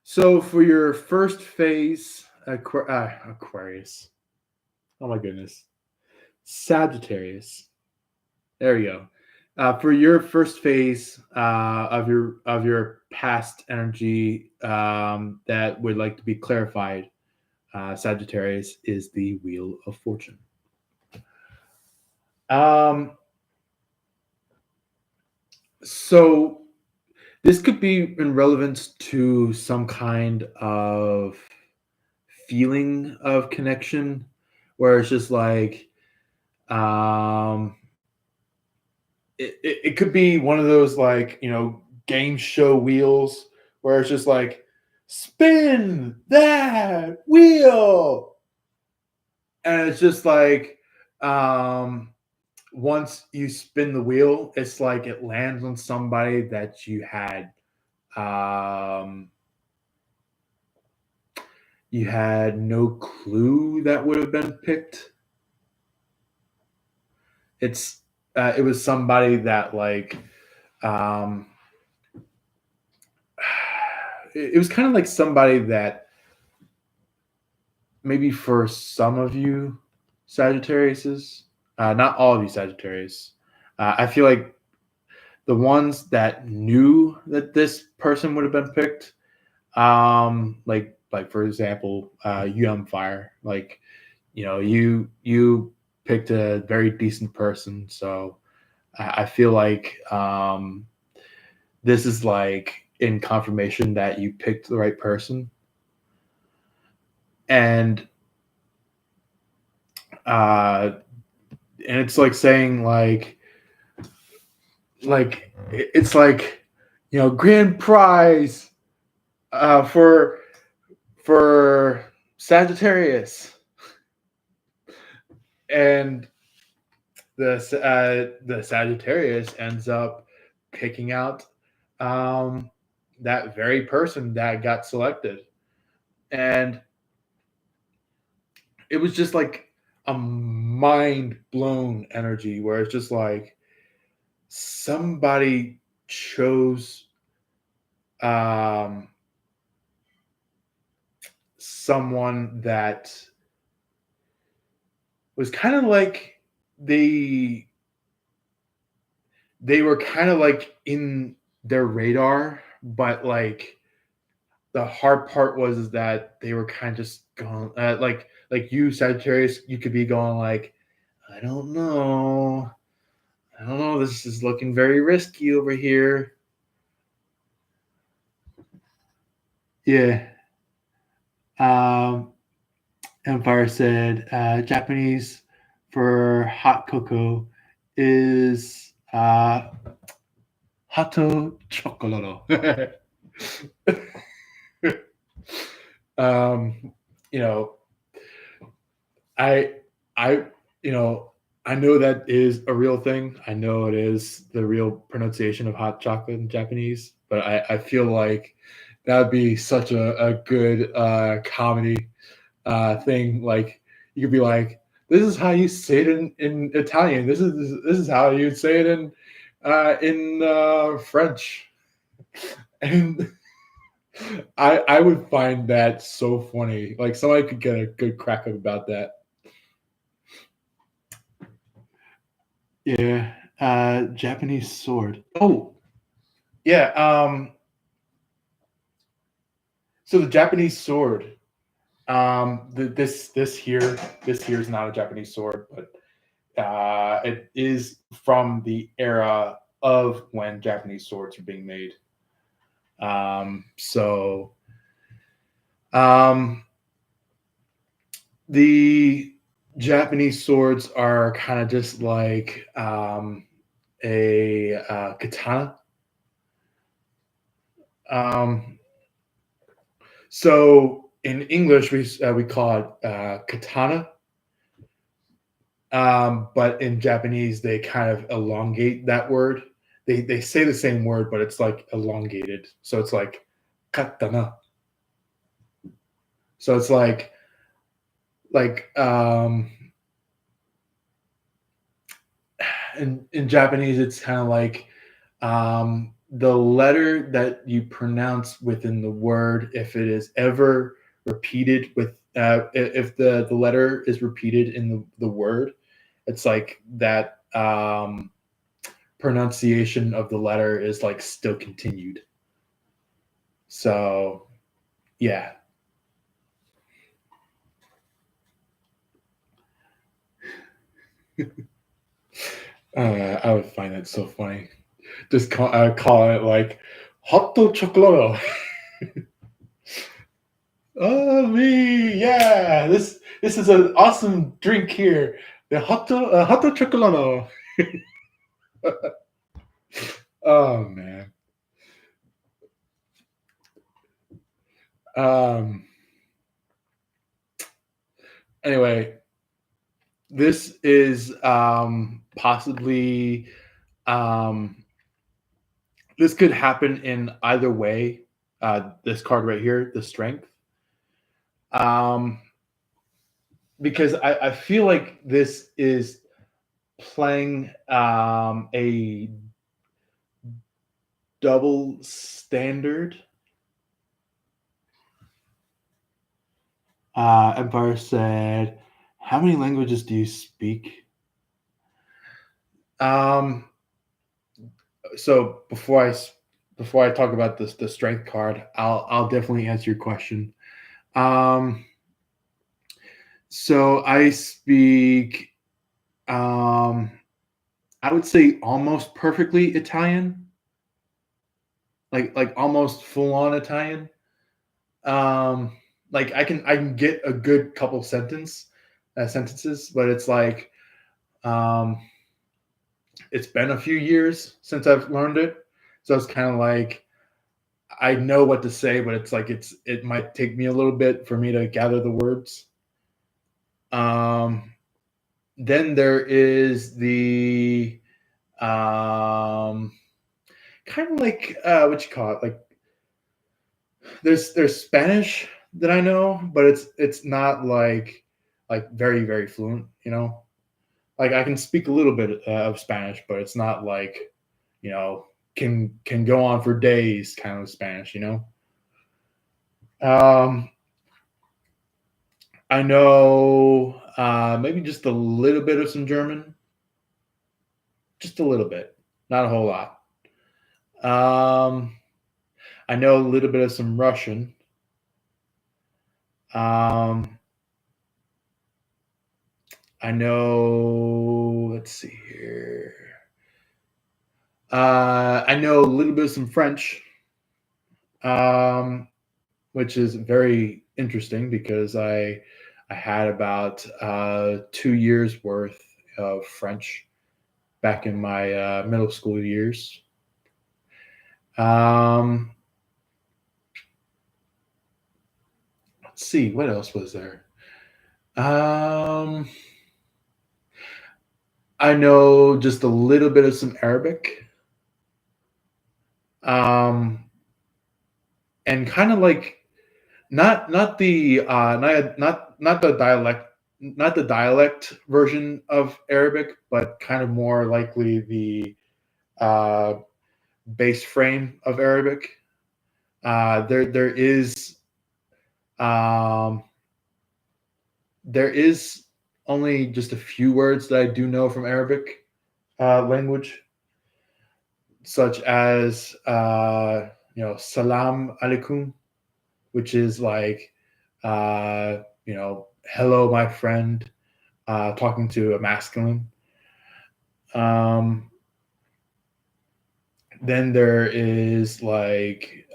So for your first phase, Aquarius. Oh my goodness. Sagittarius. There you go. For your first phase of your past energy that would like to be clarified, Sagittarius is the Wheel of Fortune. So this could be in relevance to some kind of feeling of connection, where it's just like, it could be one of those like, game show wheels where it's just like, spin that wheel, and it's just like, once you spin the wheel, it's like it lands on somebody that you had no clue that would have been picked. It was somebody that like it was kind of like somebody that maybe for some of you Sagittariuses, not all of you Sagittarius, I feel like the ones that knew that this person would have been picked, like for example, Fire, like, you picked a very decent person, so I feel like this is like in confirmation that you picked the right person. And it's like saying like it's like, grand prize for Sagittarius. and the Sagittarius ends up picking out that very person that got selected, and it was just like a mind blown energy where it's just like somebody chose um, someone that was kind of like they they were kind of like in their radar, but like the hard part was is that they were kind of just going like you Sagittarius, you could be going like, I don't know, this is looking very risky over here. Yeah. Um, Empire said Japanese for hot cocoa is hato chocolate. um, you know, I, I, I know that is a real thing. I know it is the real pronunciation of hot chocolate in Japanese, but I feel like that would be such a good comedy thing. Like you could be like, this is how you say it in Italian. This is how you'd say it in French. And I would find that so funny. Like somebody could get a good crack up about that. Yeah. Japanese sword. Oh, yeah. So the Japanese sword. This here is not a Japanese sword, but it is from the era of when Japanese swords were being made. So um, the Japanese swords are kind of just like a katana. Um, so in English, we call it katana, but in Japanese, they kind of elongate that word. They say the same word, but it's like elongated. So it's like katana. So it's like in Japanese, it's kind of like the letter that you pronounce within the word, if it is ever repeated with, if the letter is repeated in the word, it's like that pronunciation of the letter is like still continued. So, yeah. I would find that so funny. Just call it like hot chocolate. Oh me, yeah. This is an awesome drink here. The hot chocolate. Oh man. Um. Anyway, this is possibly um this could happen in either way. This card right here, the strength. Um, because I feel like this is playing a double standard. Empire said, "How many languages do you speak?" Um, so before I talk about this the strength card, I'll definitely answer your question. Um, so I speak um I would say almost perfectly Italian, like almost full on Italian. Um, like I can get a good couple sentences, but it's like um, it's been a few years since I've learned it, so it's kind of like I know what to say, but it's like it might take me a little bit for me to gather the words. Um, Then there is the um, kind of like what you call it, like there's Spanish that I know, but it's not like very very fluent. Like I can speak a little bit of Spanish, but it's not like you know can go on for days kind of Spanish. Um, I know maybe just a little bit of some German, just a little bit, not a whole lot. Um, I know a little bit of some Russian. Um, I know. Let's see here. I know a little bit of some French, um, which is very interesting because I had about 2 years worth of French back in my middle school years. Um, let's see, what else was there? Um, I know just a little bit of some Arabic, um, and kind of like not the not the dialect version of Arabic, but kind of more likely the uh, base frame of Arabic. Um, there is only just a few words that I do know from Arabic language, such as salam alaikum, which is like hello, my friend, talking to a masculine. Um, then there is like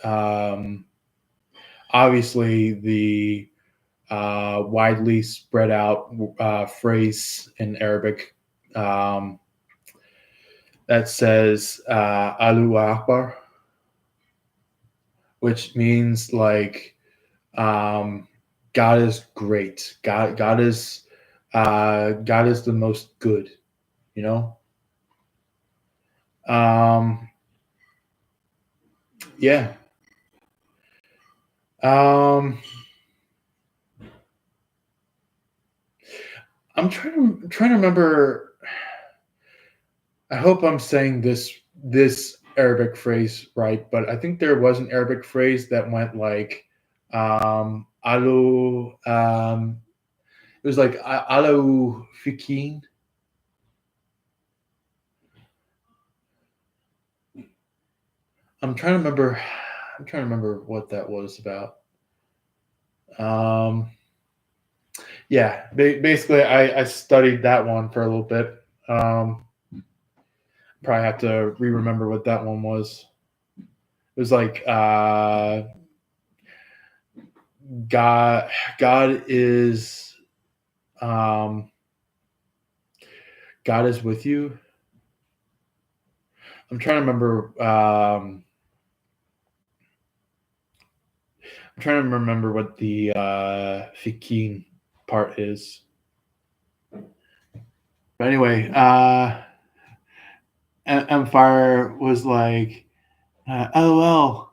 obviously the widely spread out phrase in Arabic um, that says Allahu Akbar, which means like um, God is great. God is the most good. You know. Um, yeah. Um, I'm trying to remember. I hope I'm saying this Arabic phrase right, but I think there was an Arabic phrase that went like alu it was like alu fikin. I'm trying to remember what that was about. Um yeah, basically I studied that one for a little bit. Probably have to re-remember what that one was. It was like God God is um God is with you. I'm trying to remember. I'm trying to remember what the Fikin part is. But anyway, Empire was like, "LOL."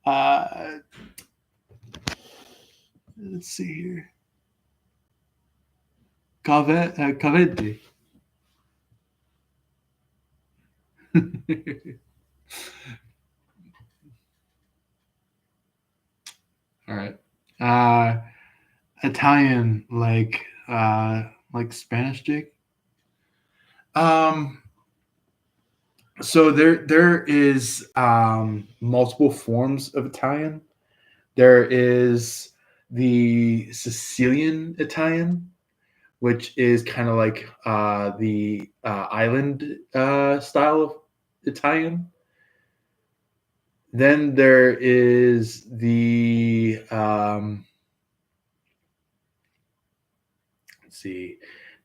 uh, let's see here. Cavete. All right. Uh, Italian, like Spanish, Jake. Um, so there is multiple forms of Italian. There is the Sicilian Italian, which is kind of like the island style of Italian. Then there is the let's see.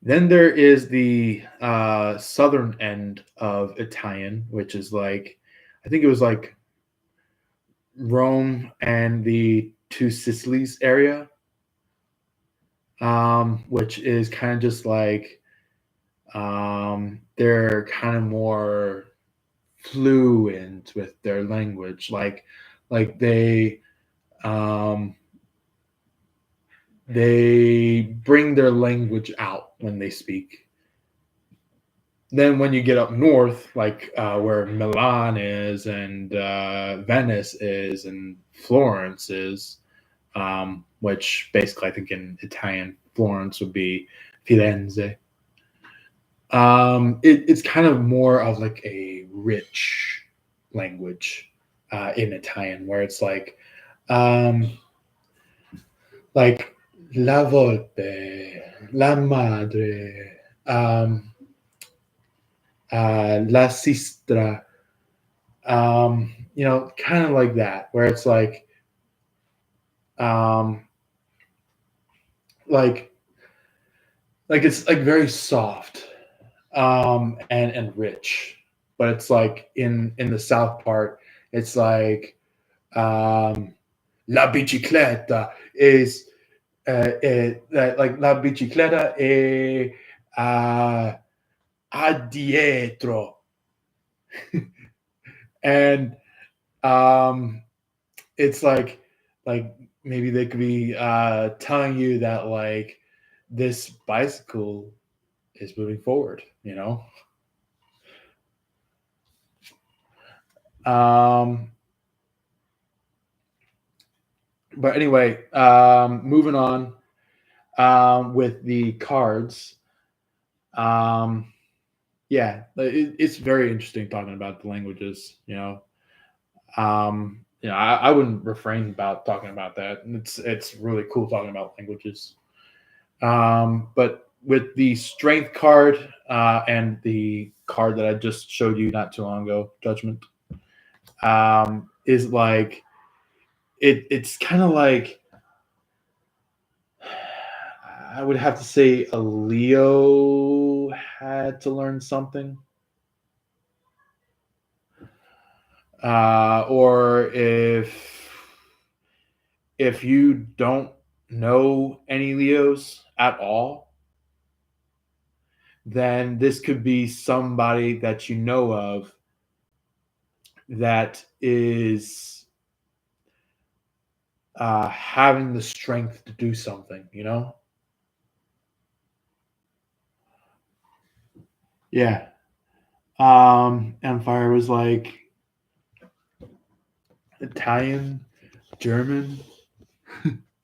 Then there is the southern end of Italian, which is like I think it was like Rome and the two Sicilies area. which is kind of just like they're kind of more fluent with their language, like um, they bring their language out when they speak. Then when you get up north, like where Milan is and Venice is and Florence is, which basically I think in Italian Florence would be Firenze. It's kind of more of like a rich language in Italian, where it's um, like la volpe, la madre, la sistra, kind of like that, where it's um, like it's like very soft and rich, but it's like in the south part, it's um, la bicicletta is like la bicicletta è uh, addietro, and um, it's like maybe they could be telling you that like this bicycle is moving forward, um but anyway, moving on with the cards. um yeah, it's very interesting talking about the languages. I wouldn't refrain about talking about that. It's really cool talking about languages. But with the strength card and the card that I just showed you not too long ago, Judgment, is like it's kind of like I would have to say a Leo had to learn something, or if you don't know any Leos at all, then this could be somebody that you know of that is having the strength to do something, Yeah. Empire was like Italian, German,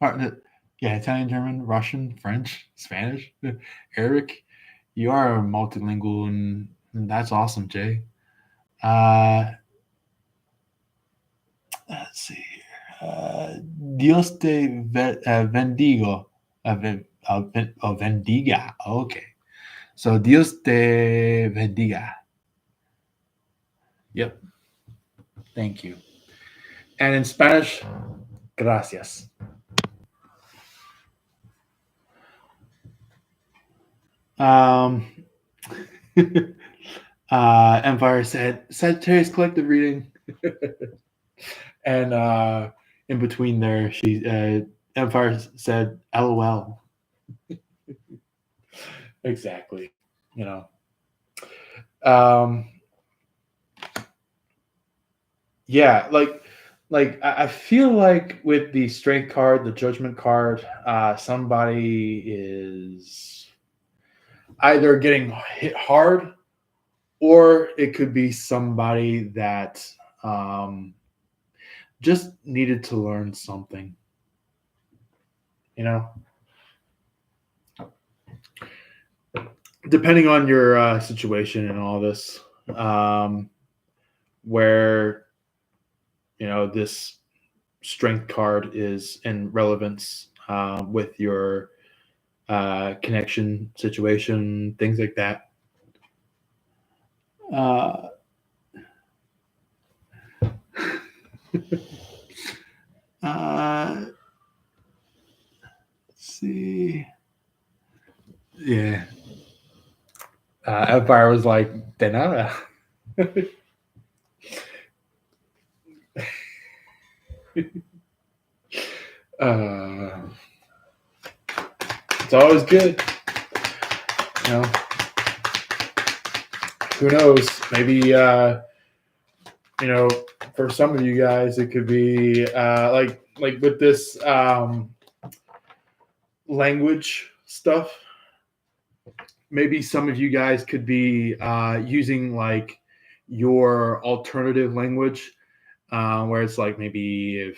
yeah, Italian, German, Russian, French, Spanish, Arabic. You are multilingual, and that's awesome, Jay. Uh, let's see here. Dios te bendigo. Bendiga. Okay. So Dios te bendiga. Yep. Thank you. And in Spanish, gracias. Um, Empire said Sagittarius collective reading, and in between there, Empire said LOL. Exactly. You know. Um, yeah, like I feel like with the strength card, the judgment card, somebody is either getting hit hard, or it could be somebody that um, just needed to learn something. You know, depending on your situation and all this, where this strength card is in relevance with your connection situation, things like that. Uh, let's see. Yeah. Empire was like, de nada. uh, It's always good. You know, who knows? Maybe for some of you guys, it could be like with this language stuff. Maybe some of you guys could be using like your alternative language, where it's like maybe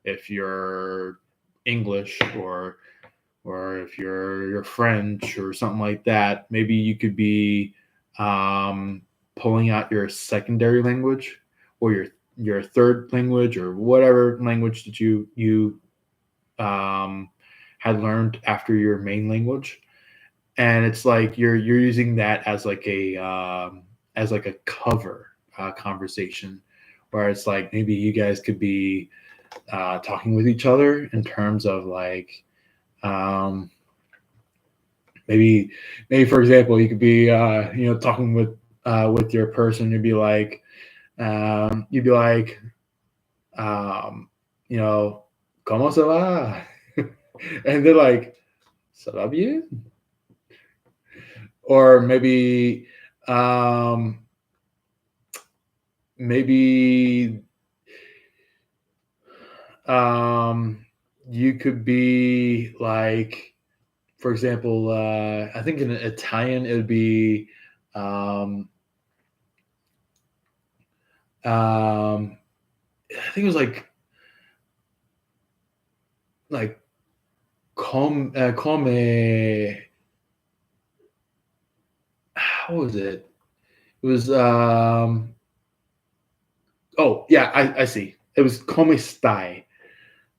if you're English or if you're French or something like that, maybe you could be pulling out your secondary language or your third language or whatever language that you had learned after your main language, and it's like you're using that as like a cover conversation, where it's like maybe you guys could be talking with each other in terms of like maybe for example you could be talking with your person. You'd be like you know, ¿cómo se va? And they're like, ¿ça va bien? Or maybe you could be like, for example, I think in Italian it would be I think it was like come how was it? It was oh yeah, I see. It was come stai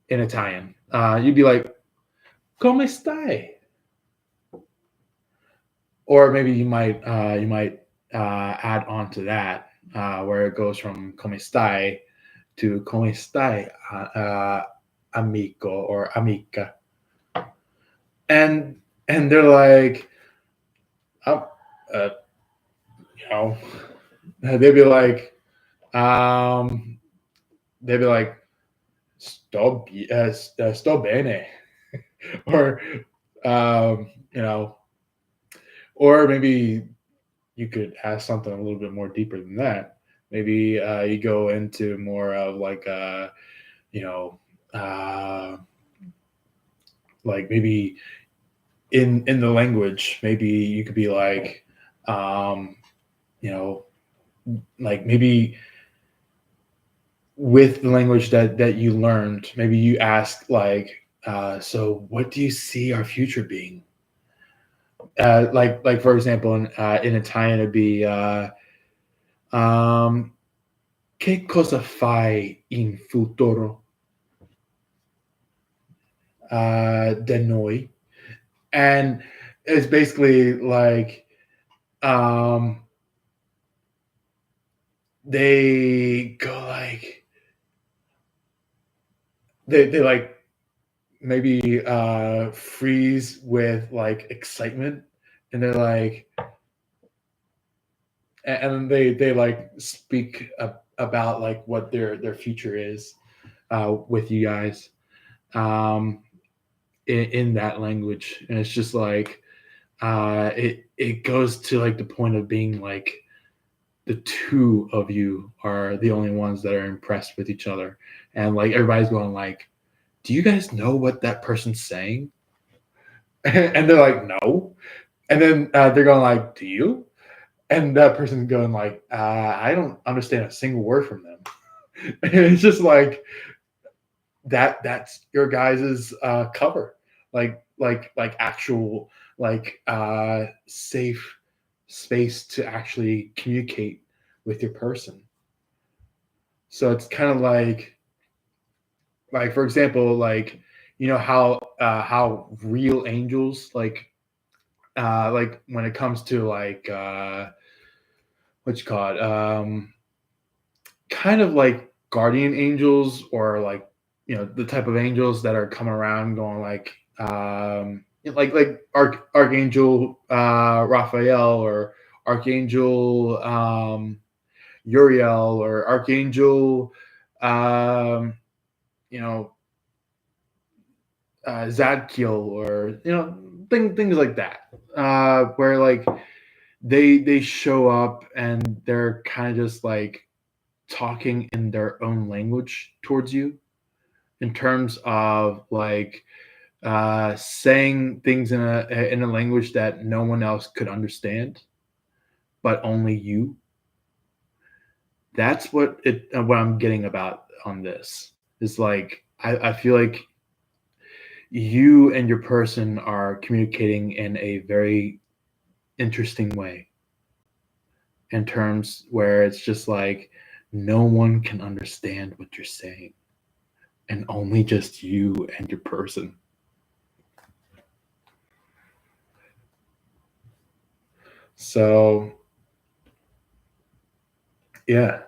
in Italian. You'd be like, come stai? Or maybe you might add on to that, where it goes from come stai to come stai, amico or amica, and they're like, oh, uh, you know, they'd be like, um, they'd be like, sto bene, or you know, or maybe you could ask something a little bit more deeper than that. Maybe you go into more of like you know, uh, like maybe in the language, maybe you could be like, um, you know, like maybe with the language that you learned, maybe you ask like, so what do you see our future being? Like for example, in Italian, it'd be um, che cosa fai in futuro da noi? And it's basically like um, they go like they like maybe freeze with like excitement, and they're like, and they like speak about like what their future is with you guys um, in that language, and it's just like it goes to like the point of being like the two of you are the only ones that are impressed with each other, and like everybody's going like, do you guys know what that person's saying? And they're like, no. And then they're going like, do you? And that person's going like, I don't understand a single word from them. And it's just like that's your guys's cover, like actual like safe space to actually communicate with your person. So it's kind of like for example, like you know how real angels like when it comes to like what you call it, kind of like guardian angels, or like the type of angels that are coming around going like archangel Raphael, or archangel Uriel, or archangel um you know Zadkiel, or things like that, where like they show up and they're kind of just like talking in their own language towards you, in terms of like saying things in a language that no one else could understand, but only you. That's what I'm getting about on this. Is like I feel like you and your person are communicating in a very interesting way, in terms where it's just like no one can understand what you're saying, and only just you and your person. So yeah.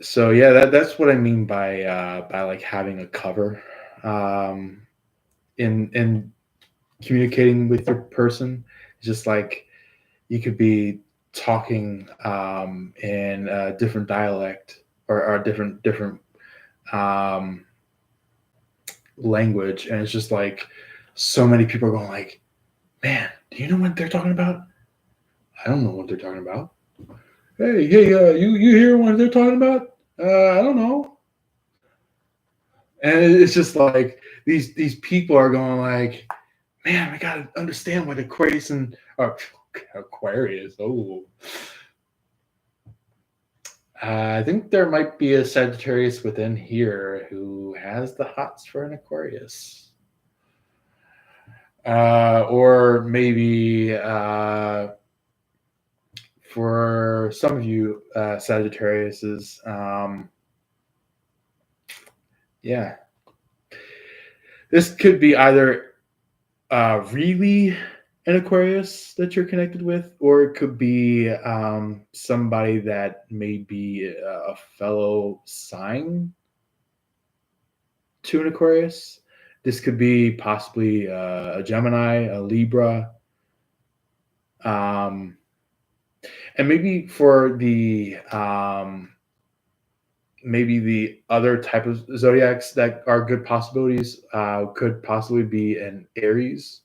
So yeah, that's what I mean by like having a cover, um in communicating with your person. It's just like you could be talking in a different dialect, or a different um language, and it's just like so many people are going like, man, do you know what they're talking about? I don't know what they're talking about. Hey, you hear what they're talking about? I don't know. And it's just like these people are going like, man, I gotta understand what Aquarius and Aquarius. Oh, I think there might be a Sagittarius within here who has the hots for an Aquarius, or maybe for some of you Sagittariuses, yeah, this could be either really an Aquarius that you're connected with, or it could be somebody that may be a fellow sign to an Aquarius. This could be possibly a Gemini, a Libra, um, and maybe for the maybe the other type of zodiacs that are good possibilities could possibly be an Aries.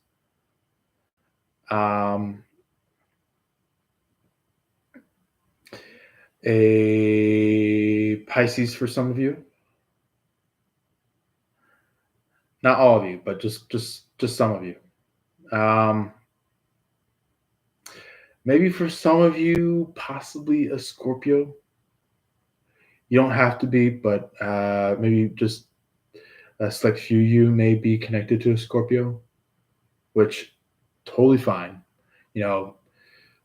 Um, a Pisces for some of you, not all of you, but just some of you. Um, Maybe for some of you, possibly a Scorpio. You don't have to be, but maybe just a select few of you may be connected to a Scorpio, which totally fine. You know,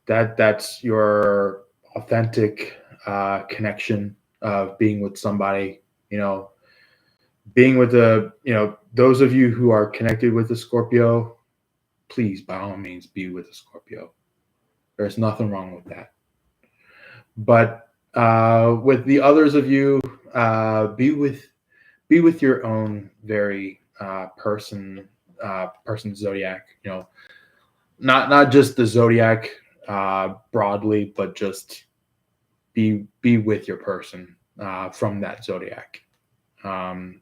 that's your authentic connection of being with somebody. You know, being with those of you who are connected with the Scorpio, please by all means be with the Scorpio. There's nothing wrong with that. But with the others of you, be with your own very person zodiac. You know, not just the zodiac broadly, but just be with your person from that zodiac, um,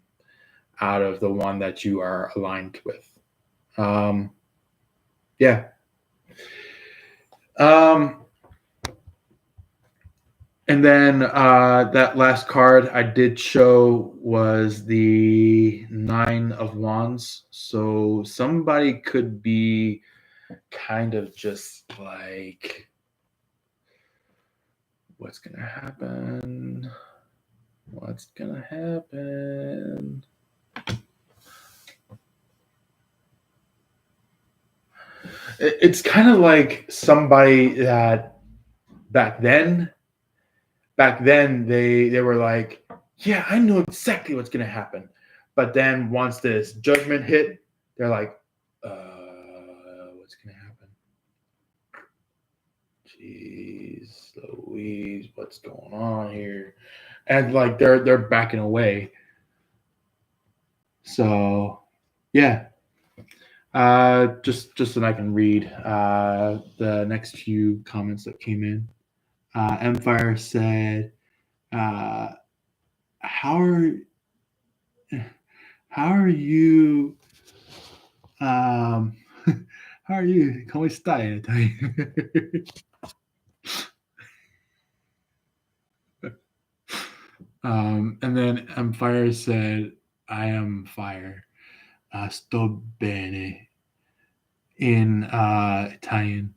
out of the one that you are aligned with. Um, yeah. Um, and then that last card I did show was the Nine of Wands. So somebody could be kind of just like, what's going to happen? What's going to happen? It's kind of like somebody that back then they were like, yeah, I know exactly what's going to happen. But then once this judgment hit, they're like, what's going to happen? Jeez Louise, what's going on here? And like they're backing away. So yeah. Just so I can read the next few comments that came in. Empire said, uh, how are you? Um, how are you? ¿Cómo está? And then Empire said, "I am fire. Sto bene," in Italian.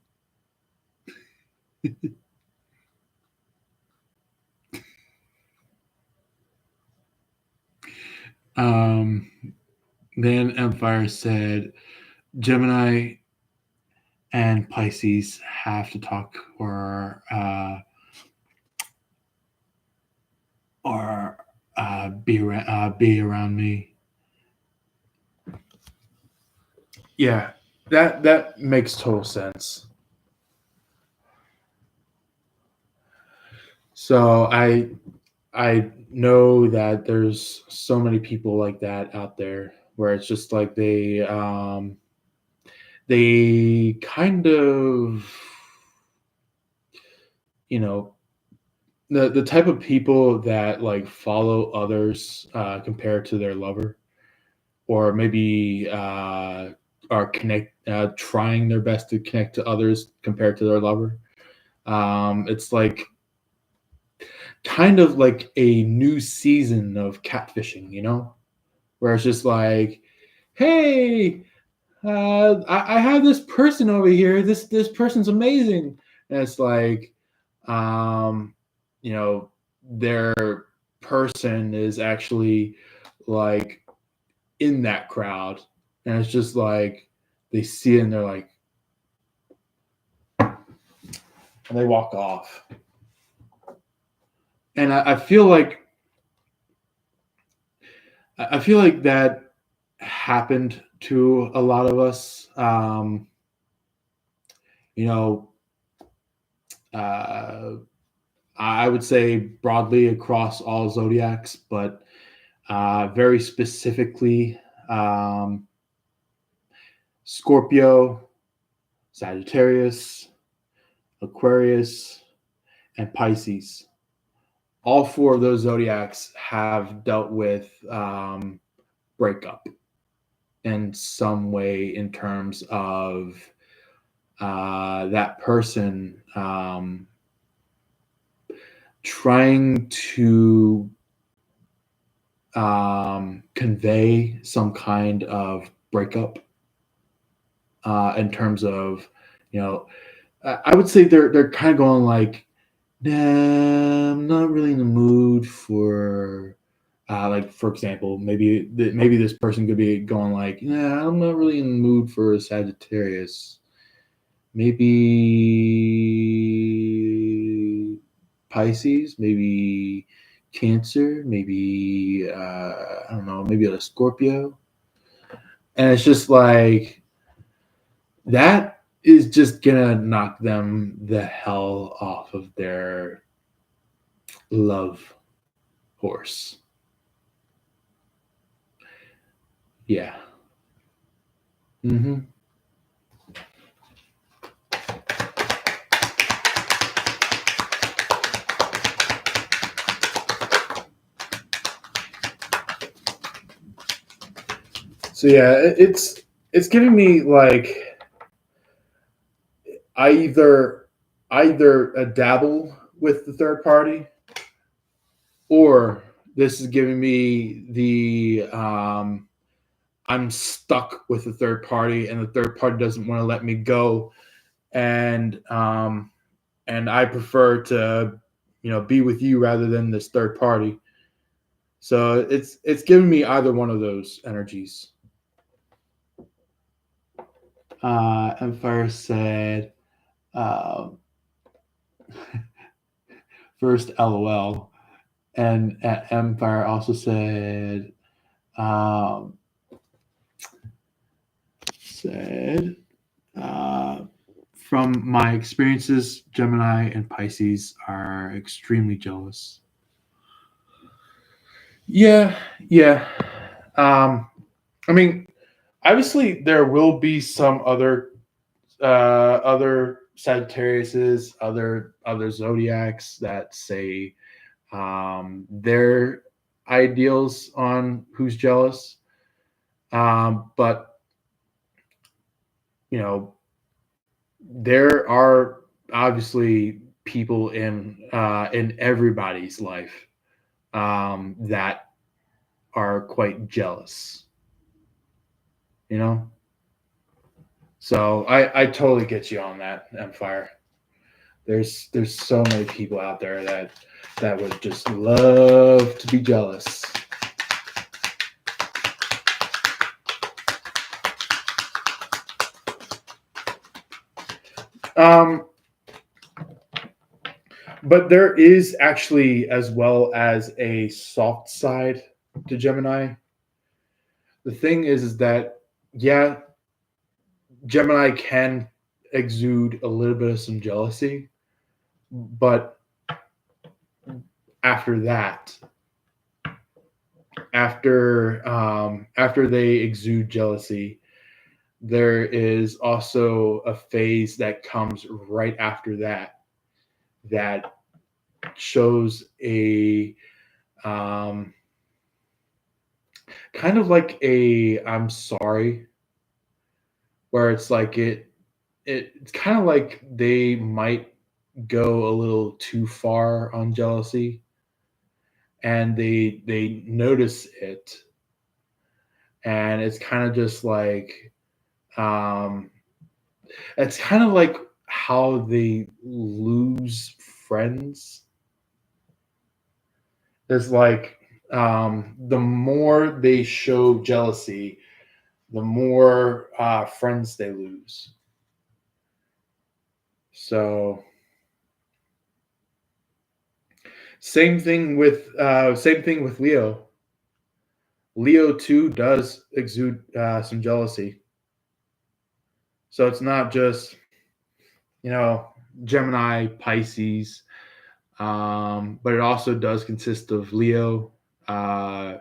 um, then Empire said, "Gemini and Pisces have to talk or be around me." Yeah, that makes total sense. So I know that there's so many people like that out there where it's just like they kind of, you know, the type of people that like follow others compared to their lover, or maybe are trying their best to connect to others compared to their lover. It's like kind of like a new season of catfishing, where it's just like, hey, I have this person over here. This person's amazing, and it's like, um, their person is actually like in that crowd, and it's just like they see it and they're like, and they walk off. And I feel like that happened to a lot of us. You know, uh, I would say broadly across all zodiacs, but very specifically, Scorpio, Sagittarius, Aquarius, and Pisces. All four of those zodiacs have dealt with breakup in some way in terms of that person trying to convey some kind of breakup in terms of, I would say they're kind of going like, nah, I'm not really in the mood for, like, for example, maybe this person could be going like, nah, I'm not really in the mood for a Sagittarius. Maybe Pisces, maybe Cancer, maybe I don't know, maybe a Scorpio. And it's just like that is just gonna knock them the hell off of their love horse. Yeah. hmm So yeah, it's giving me like I either dabble with the third party, or this is giving me the I'm stuck with the third party, and the third party doesn't want to let me go, and I prefer to be with you rather than this third party. So it's giving me either one of those energies. Empire said, um, first LOL, and Empire also said, um, said from my experiences, Gemini and Pisces are extremely jealous. Yeah, yeah. I mean, obviously, there will be some other Sagittariuses, other zodiacs that say they're ideals on who's jealous. But you know, there are obviously people in everybody's life that are quite jealous. You know, so I totally get you on that, Empire. There's so many people out there that would just love to be jealous. Um, but there is actually, as well as a soft side to Gemini. The thing is that yeah, Gemini can exude a little bit of some jealousy, but after that, after they exude jealousy, there is also a phase that comes right after that that shows a um, kind of like a I'm sorry, where it's like it's kind of like they might go a little too far on jealousy, and they notice it, and it's kind of just like um, it's kind of like how they lose friends. It's like the more they show jealousy, the more friends they lose. So same thing with Leo. Leo too does exude some jealousy. So it's not just you know Gemini, Pisces, but it also does consist of Leo uh,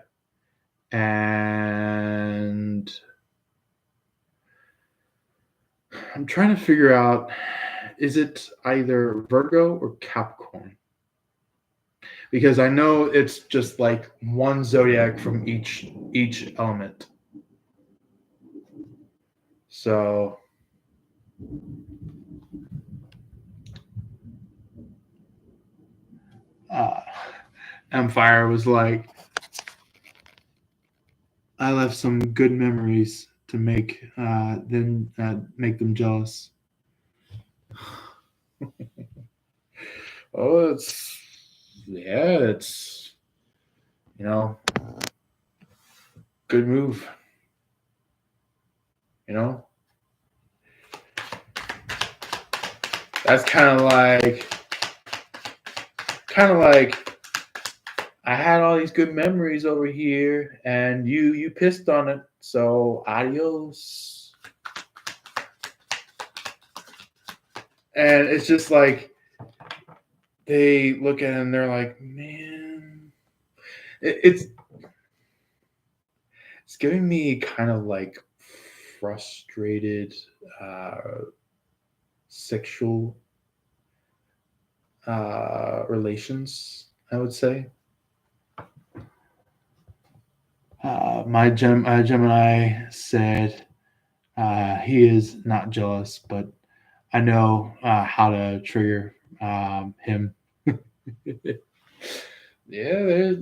and I'm trying to figure out, is it either Virgo or Capricorn? Because I know it's just like one zodiac from each element. So uh, Empire was like, I left some good memories to make them jealous. Oh, it's you know good move. You know, that's kind of like I had all these good memories over here, and you pissed on it. So adios. And it's just like they look at it and they're like, man, it's giving me kind of like frustrated sexual relations, I would say. Gemini said he is not jealous, but I know how to trigger him. Yeah,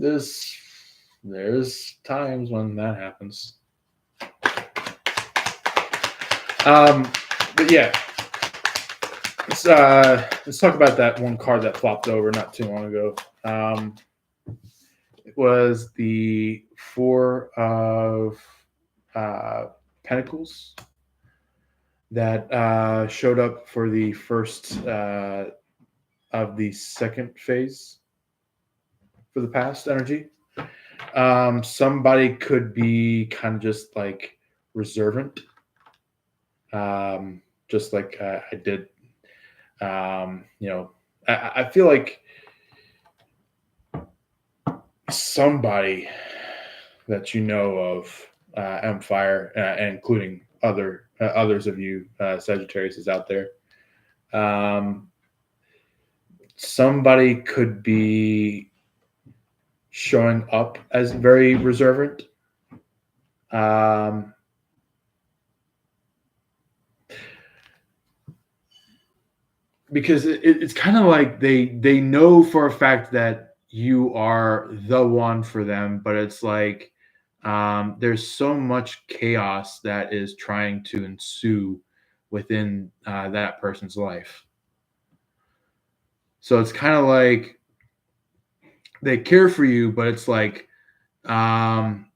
there's times when that happens. But yeah, let's talk about that one card that flopped over not too long ago. It was the Four of Pentacles that showed up for the first of the second phase for the past energy. Somebody could be kind of just like reservant, just like I did. I feel like somebody that you know of, Empire, including others of you Sagittarius is out there. Somebody could be showing up as very reservant. Um, because it's kind of like they know for a fact that you are the one for them, but it's like there's so much chaos that is trying to ensue within that person's life. So it's kind of like they care for you, but it's like um,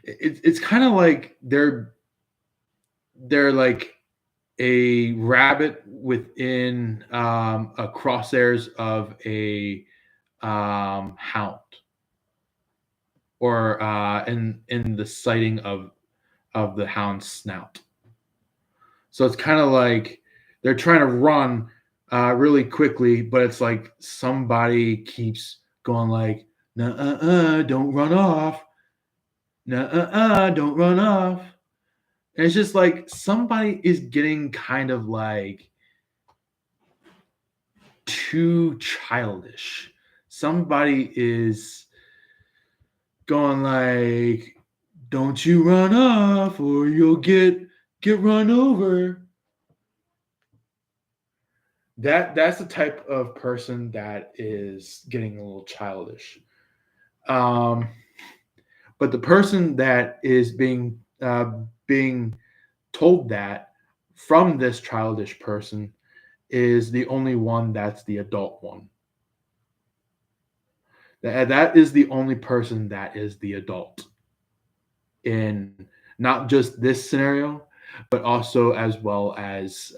it's kind of like they're like a rabbit within a crosshairs of a hound, or in the sighting of the hound's snout. So it's kind of like they're trying to run really quickly, but it's like somebody keeps going like, "Nah, don't run off. Nah, don't run off." And it's just like somebody is getting kind of like too childish. Somebody is going like, "Don't you run off or you'll get run over." That's the type of person that is getting a little childish. Um, but the person that is being told that from this childish person is the only one that's the adult one. That is the only person that is the adult in not just this scenario, but also as well as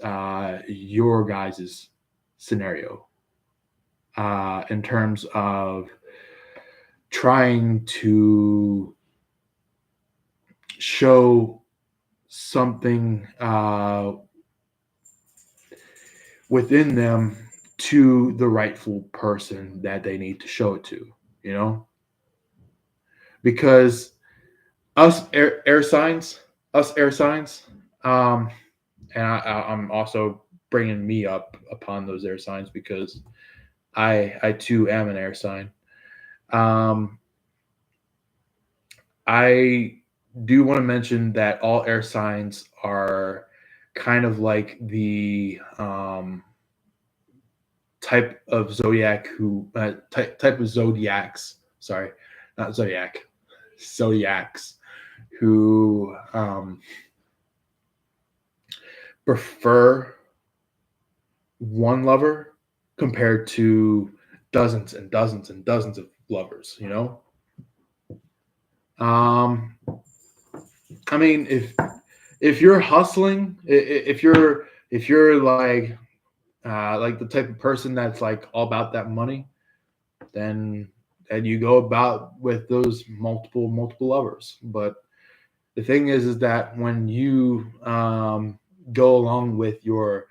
your guys's scenario, in terms of trying to show something within them to the rightful person that they need to show it to, you know? Because us air signs, um, and I'm also bringing me up upon those air signs because I too am an air sign. Um, I do want to mention that all air signs are kind of like the type of zodiac who type of zodiacs. Sorry, not zodiac, zodiacs who prefer one lover compared to dozens and dozens and dozens of lovers. You know, um, I mean, if you're hustling, if you're like the type of person that's like all about that money, then you go about with those multiple lovers. But the thing is that when you go along with your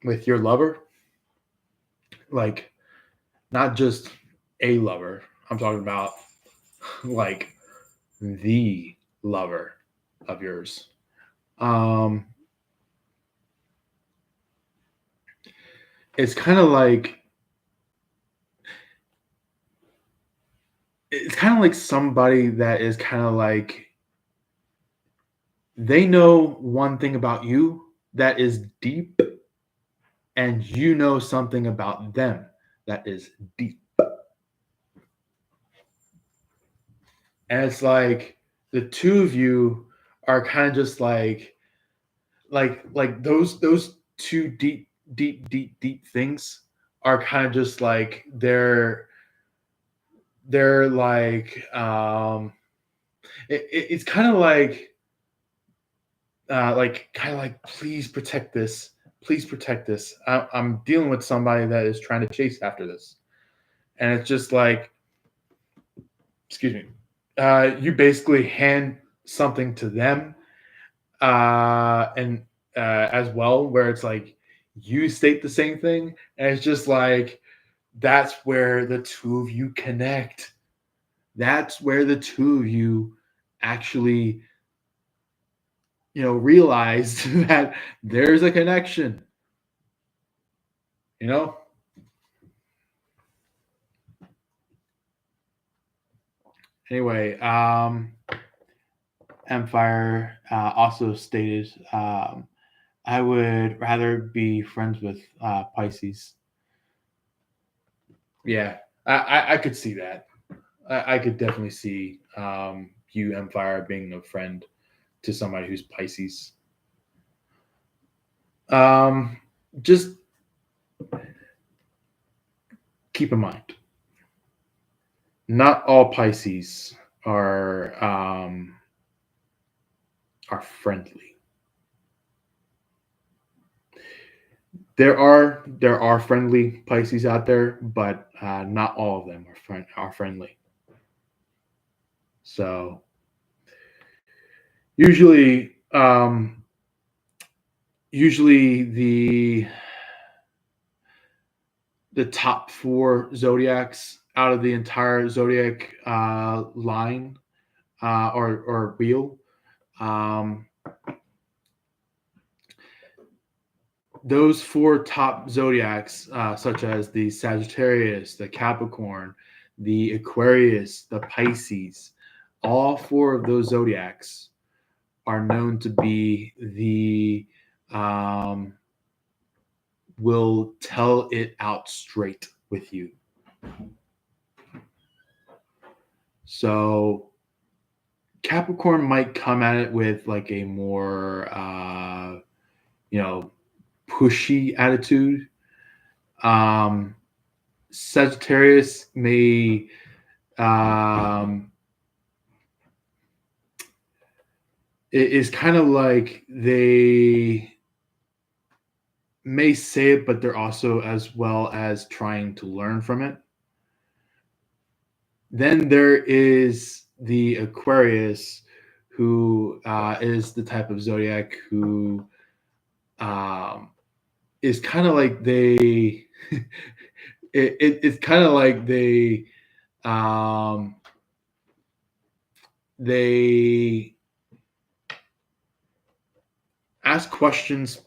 lover, like not just a lover, I'm talking about like the lover of yours. Um, it's kind of like somebody that is kind of like they know one thing about you that is deep, and you know something about them that is deep. And it's like the two of you are kind of just like those two deep things are kind of just like they're like it's kind of like kind of like, please protect this, please protect this. I'm dealing with somebody that is trying to chase after this, and it's just like, excuse me, you basically hand something to them, and as well, where it's like you state the same thing, and it's just like that's where the two of you connect. That's where the two of you actually, realize that there's a connection. You know, Anyway, Empire also stated, I would rather be friends with Pisces. Yeah, I could see that. I could definitely see you, Empire, being a friend to somebody who's Pisces. Just keep in mind, not all Pisces are friendly. There are friendly Pisces out there, but not all of them are friendly. So usually, usually the top four zodiacs out of the entire zodiac line or wheel. Um, those four top zodiacs, such as the Sagittarius, the Capricorn, the Aquarius, the Pisces, all four of those zodiacs are known to be the will tell it out straight with you. So Capricorn might come at it with like a more pushy attitude. Sagittarius may it is kind of like they may say it, but they're also as well as trying to learn from it. Then there is the Aquarius, who is the type of zodiac who is kind of like they it's kind of like they ask questions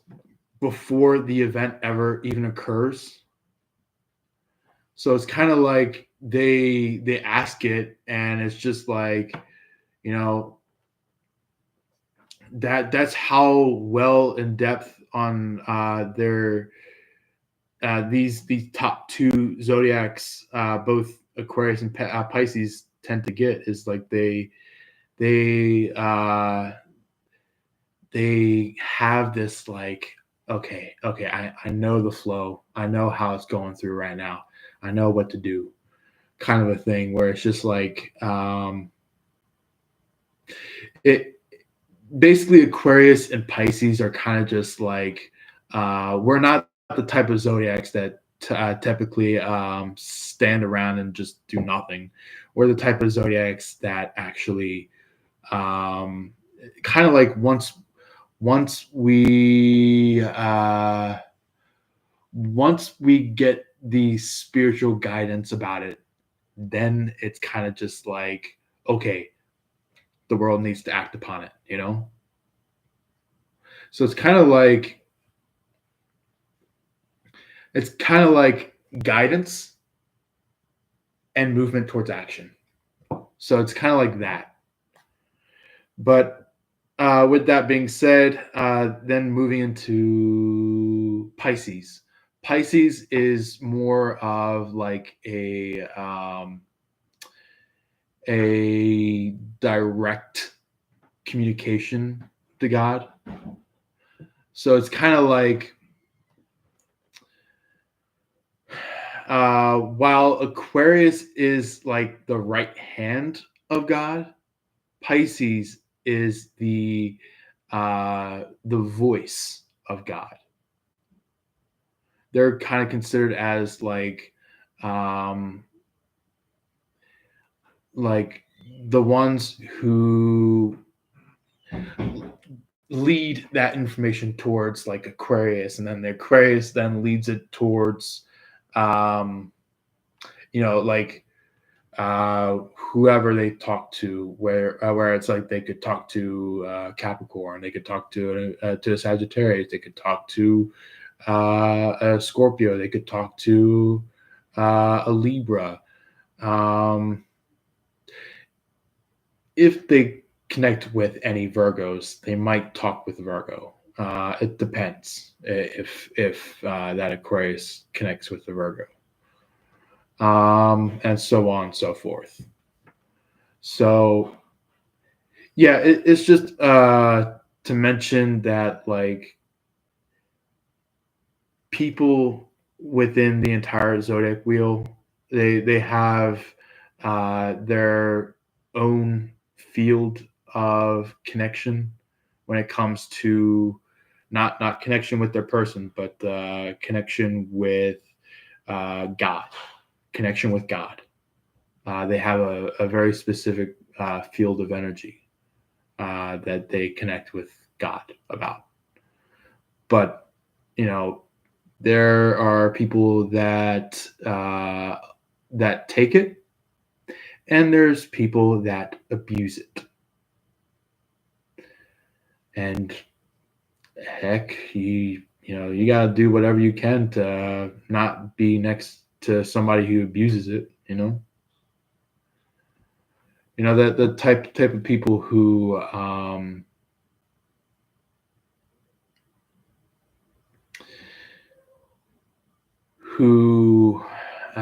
before the event ever even occurs. So it's kind of like they ask it, and it's just like, you know, that's how well in depth on their these top two zodiacs, both Aquarius and Pisces, tend to get, is like they they have this like, okay, I know the flow, I know how it's going through right now, I know what to do, kind of a thing, where it's just like it basically Aquarius and Pisces are kind of just like we're not the type of zodiacs that typically stand around and just do nothing. We're the type of zodiacs that actually kind of like once we get the spiritual guidance about it, then it's kind of just like, okay, the world needs to act upon it, you know? So it's kind of like guidance and movement towards action. So it's kind of like that. But with that being said, then moving into Pisces. Pisces is more of like a direct communication to God. So it's kind of like while Aquarius is like the right hand of God, Pisces is the voice of God. They're kind of considered as like the ones who lead that information towards like Aquarius, and then the Aquarius then leads it towards like whoever they talk to, where it's like they could talk to Capricorn, they could talk to a Sagittarius, they could talk to a Scorpio, they could talk to a Libra. if they connect with any Virgos, they might talk with Virgo. It depends if that Aquarius connects with the Virgo, and so on and so forth. So yeah, it's just to mention that like people within the entire zodiac wheel, they have their own field of connection when it comes to not connection with their person, but connection with God, connection with God. They have a very specific field of energy that they connect with God about. But you know, there are people that take it, and there's people that abuse it. And heck, you got to do whatever you can to not be next to somebody who abuses it. That the type of people who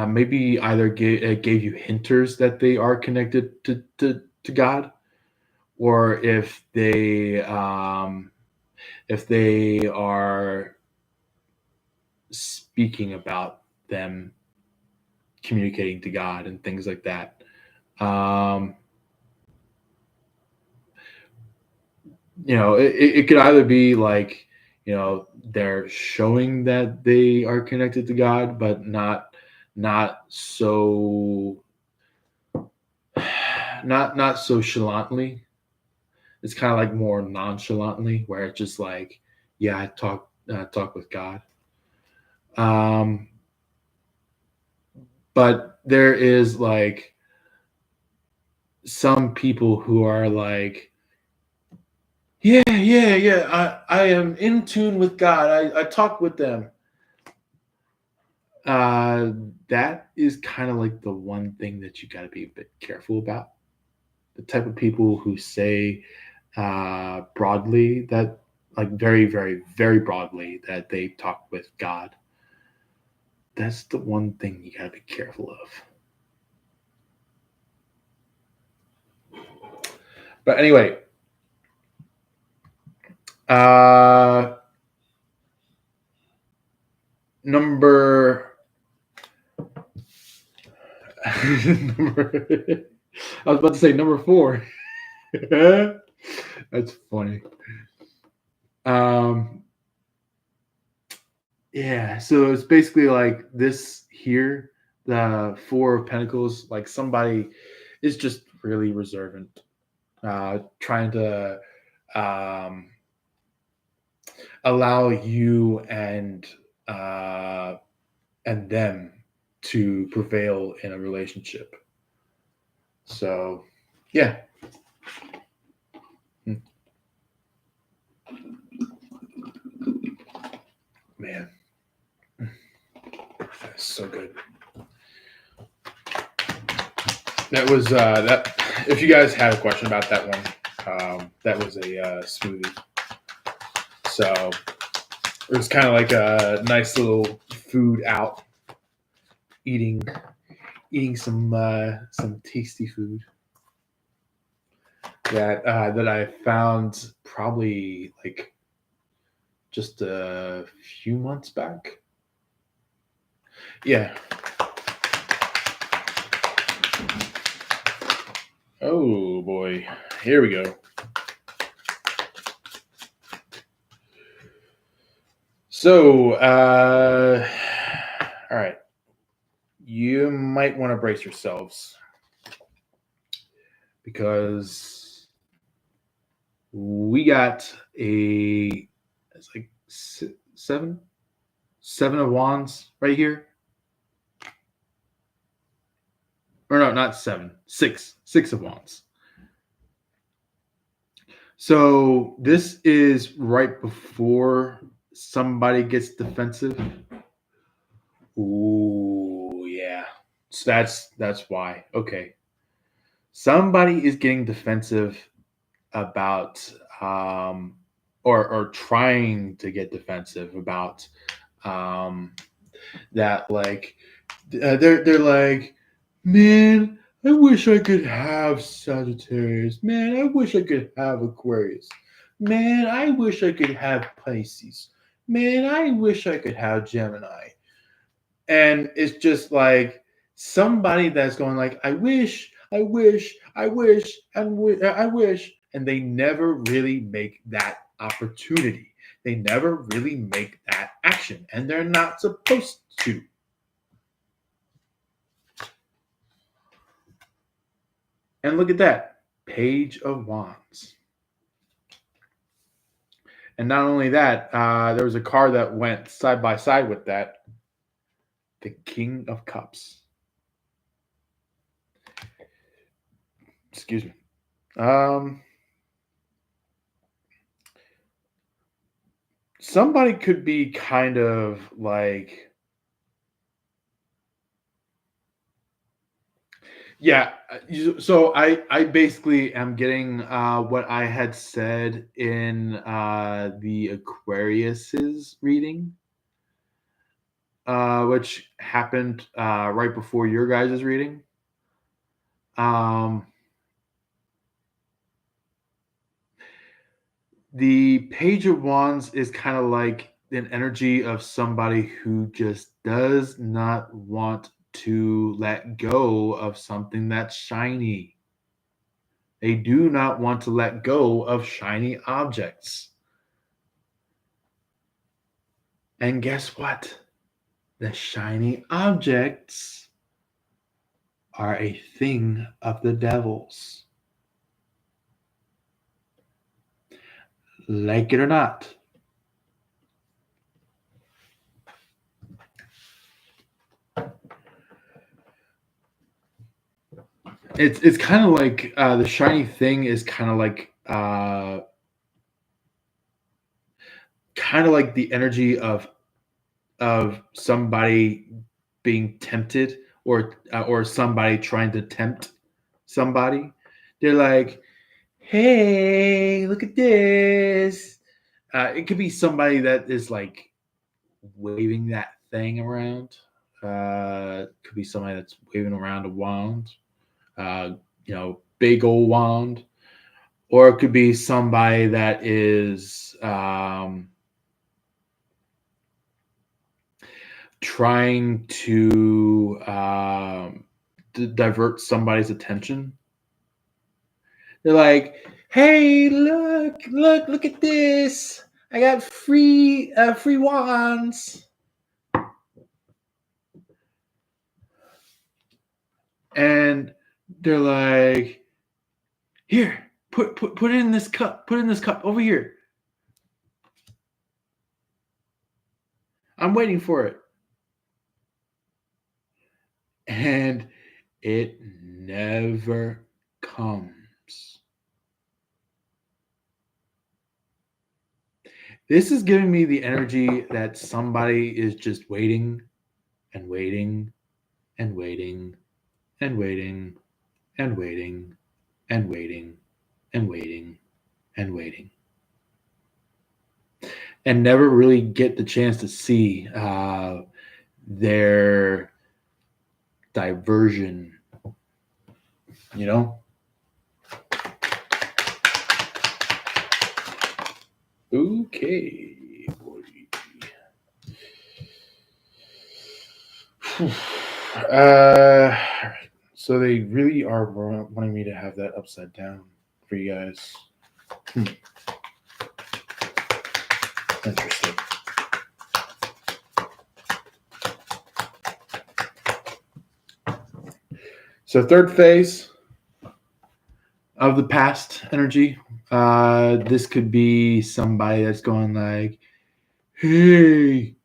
maybe either gave you hinters that they are connected to God, or if they are speaking about them communicating to God and things like that. It could either be like, they're showing that they are connected to God, but not so not so chalantly. It's kind of like more nonchalantly, where it's just like, yeah, I talk with God. But there is like some people who are like, yeah, I am in tune with God. I talk with them. That is kind of like the one thing that you got to be a bit careful about. The type of people who say broadly that, like very, very, very broadly, that they talk with God. That's the one thing you got to be careful of. But anyway, number I was about to say number 4. That's funny. Yeah, so it's basically like this here, the 4 of Pentacles, like somebody is just really reservant, trying to um, allow you and them to prevail in a relationship. So, yeah. Man, that's so good. That was that. If you guys had a question about that one, that was a smoothie. So it was kind of like a nice little food out, eating some tasty food that I found probably like just a few months back. Yeah. Oh boy, here we go. So, all right, you might want to brace yourselves because we got it's like seven of wands right here. Or no, not 7, 6 of wands. So this is right before somebody gets defensive. Ooh, yeah. So that's why. Okay. somebody is getting defensive about or trying to get defensive about um, that like they're like, man, I wish I could have Sagittarius. Man, I wish I could have Aquarius. Man, I wish I could have Pisces. Man, I wish I could have Gemini. And it's just like somebody that's going like, I wish, I wish, I wish, and I wish, and they never really make that opportunity. They never really make that action, and they're not supposed to. And look at that, Page of Wands. And not only that, there was a card that went side by side with that, the King of Cups. Excuse me. Somebody could be kind of like, yeah. So I basically am getting what I had said in the Aquarius's reading, which happened right before your guys' reading. The Page of Wands is kind of like an energy of somebody who just does not want to let go of something that's shiny. They do not want to let go of shiny objects. And guess what? The shiny objects are a thing of the devil's. Like it or not. It's kind of like the shiny thing is kind of like the energy of somebody being tempted or somebody trying to tempt somebody. They're like, hey, look at this. It could be somebody that is like waving that thing around. Could be somebody that's waving around a wand, big old wand, or it could be somebody that is trying to divert somebody's attention. They're like, "Hey, look at this! I got free wands." And they're like, "Here, put it in this cup. Put it in this cup over here. I'm waiting for it." And it never comes. This is giving me the energy that somebody is just waiting and waiting and waiting and waiting and waiting and waiting and waiting and waiting and never really get the chance to see their diversion, you know? Okay. So they really are wanting me to have that upside down for you guys. Interesting. So third phase of the past energy. This could be somebody that's going like, hey,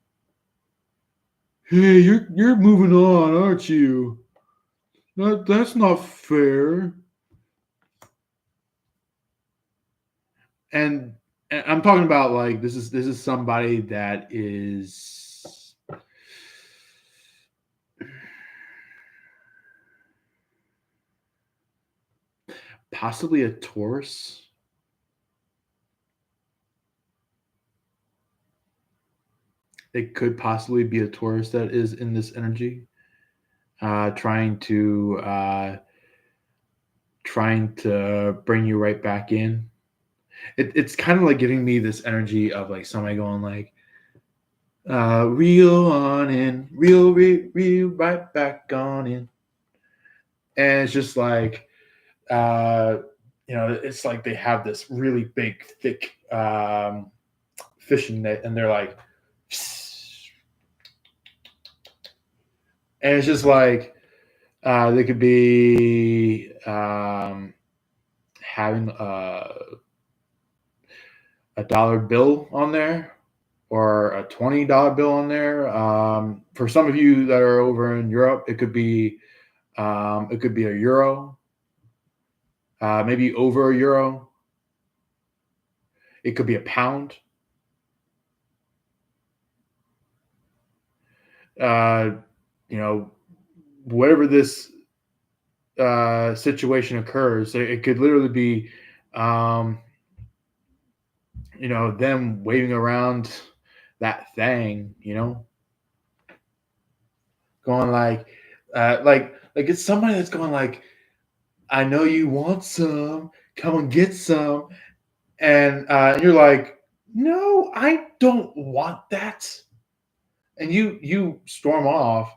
you're moving on, aren't you? That's not fair. And I'm talking about like this is somebody that is possibly a Taurus. It could possibly be a Taurus that is in this energy, trying to bring you right back in. It's kind of like giving me this energy of like somebody going like, reel on in, reel right back on in. And it's just like, it's like they have this really big, thick fishing net, and they're like, and it's just like they could be having a dollar bill on there or a $20 bill on there. For some of you that are over in Europe, it could be a euro, maybe over a euro. It could be a pound. Whatever this situation occurs, it could literally be, them waving around that thing, going like it's somebody that's going like, I know you want some, come and get some. And you're like, no, I don't want that. And you storm off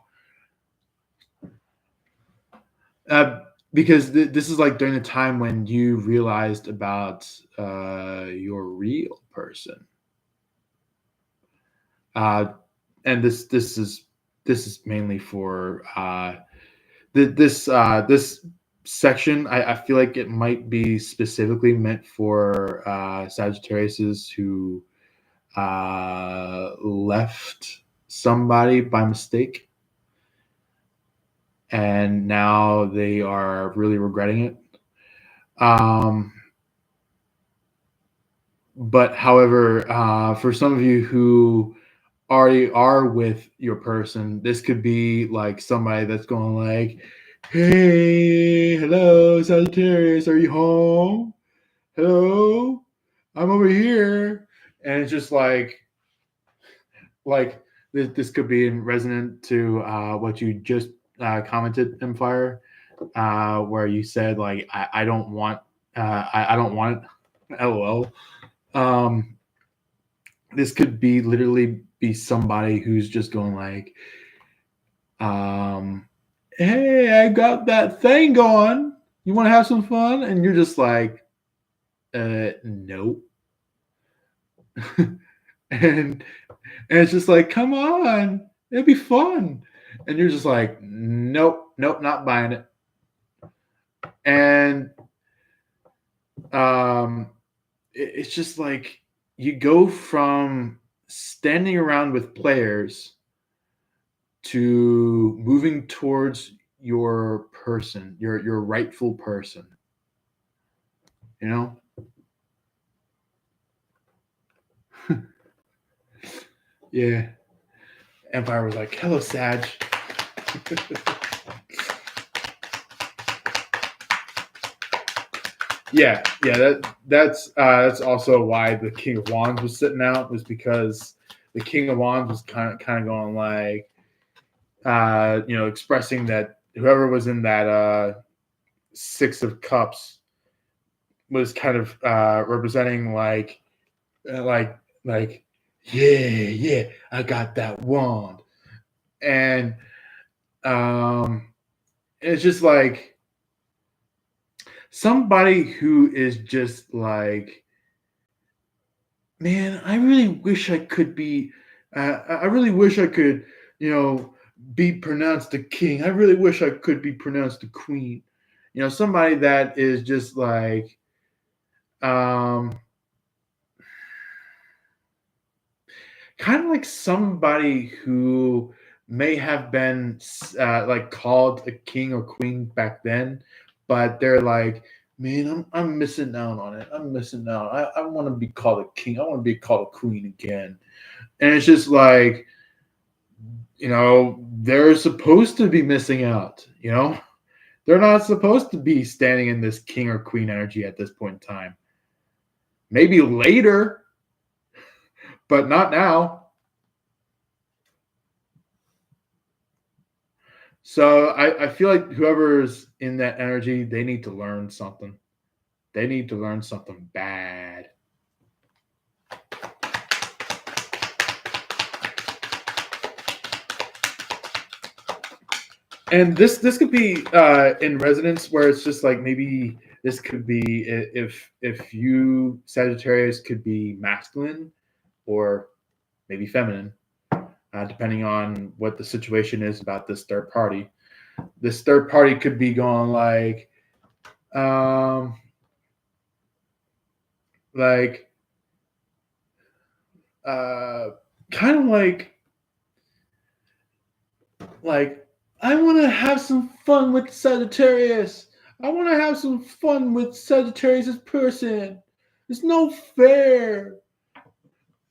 because this is like during the time when you realized about your real person. And this is mainly for this section. I feel like it might be specifically meant for Sagittariuses who left somebody by mistake, and now they are really regretting it. But however, for some of you who already are with your person, this could be like somebody that's going like, hey, hello, Sagittarius, are you home? Hello, I'm over here. And it's just like this could be in resonant to what you just commented, Empire, where you said like, I don't want I don't want it. LOL. This could be literally be somebody who's just going like, hey, I got that thing going. You want to have some fun? And you're just like, nope. and it's just like, come on, it'd be fun. And you're just like, nope, not buying it. And it's just like you go from standing around with players to moving towards your person, your rightful person. Yeah. Empire was like, hello, Sag. Yeah, that's also why the King of Wands was sitting out, was because the King of Wands was kind of going like, expressing that whoever was in that Six of Cups was kind of representing like, yeah, I got that wand. And it's just like somebody who is just like, man, I really wish I could be, I really wish I could, be pronounced a king. I really wish I could be pronounced a queen. Somebody that is just like, kind of like somebody who may have been like called a king or queen back then, but they're like, man, I'm missing out on it. I'm missing out. I want to be called a king. I want to be called a queen again. And it's just like, they're supposed to be missing out. They're not supposed to be standing in this king or queen energy at this point in time. Maybe later, but not now. So I feel like whoever's in that energy, they need to learn something. They need to learn something bad. And this could be in resonance where it's just like maybe this could be if you Sagittarius could be masculine or maybe feminine, depending on what the situation is about this third party. This third party could be going um, like kind of like I want to have some fun with Sagittarius. I want to have some fun with Sagittarius' person. It's no fair.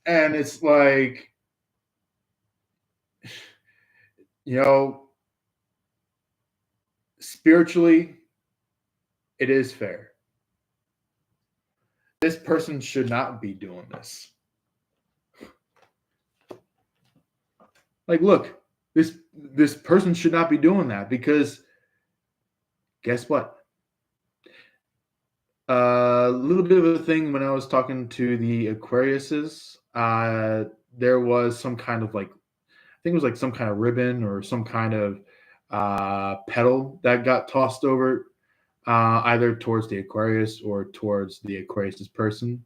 And it's like, you know, spiritually, it is fair. This person should not be doing this. Like, look, this person should not be doing that because guess what? A little bit of a thing when I was talking to the Aquariuses, there was some kind of like, I think it was like some kind of ribbon or some kind of petal that got tossed over either towards the Aquarius or towards the Aquarius's person.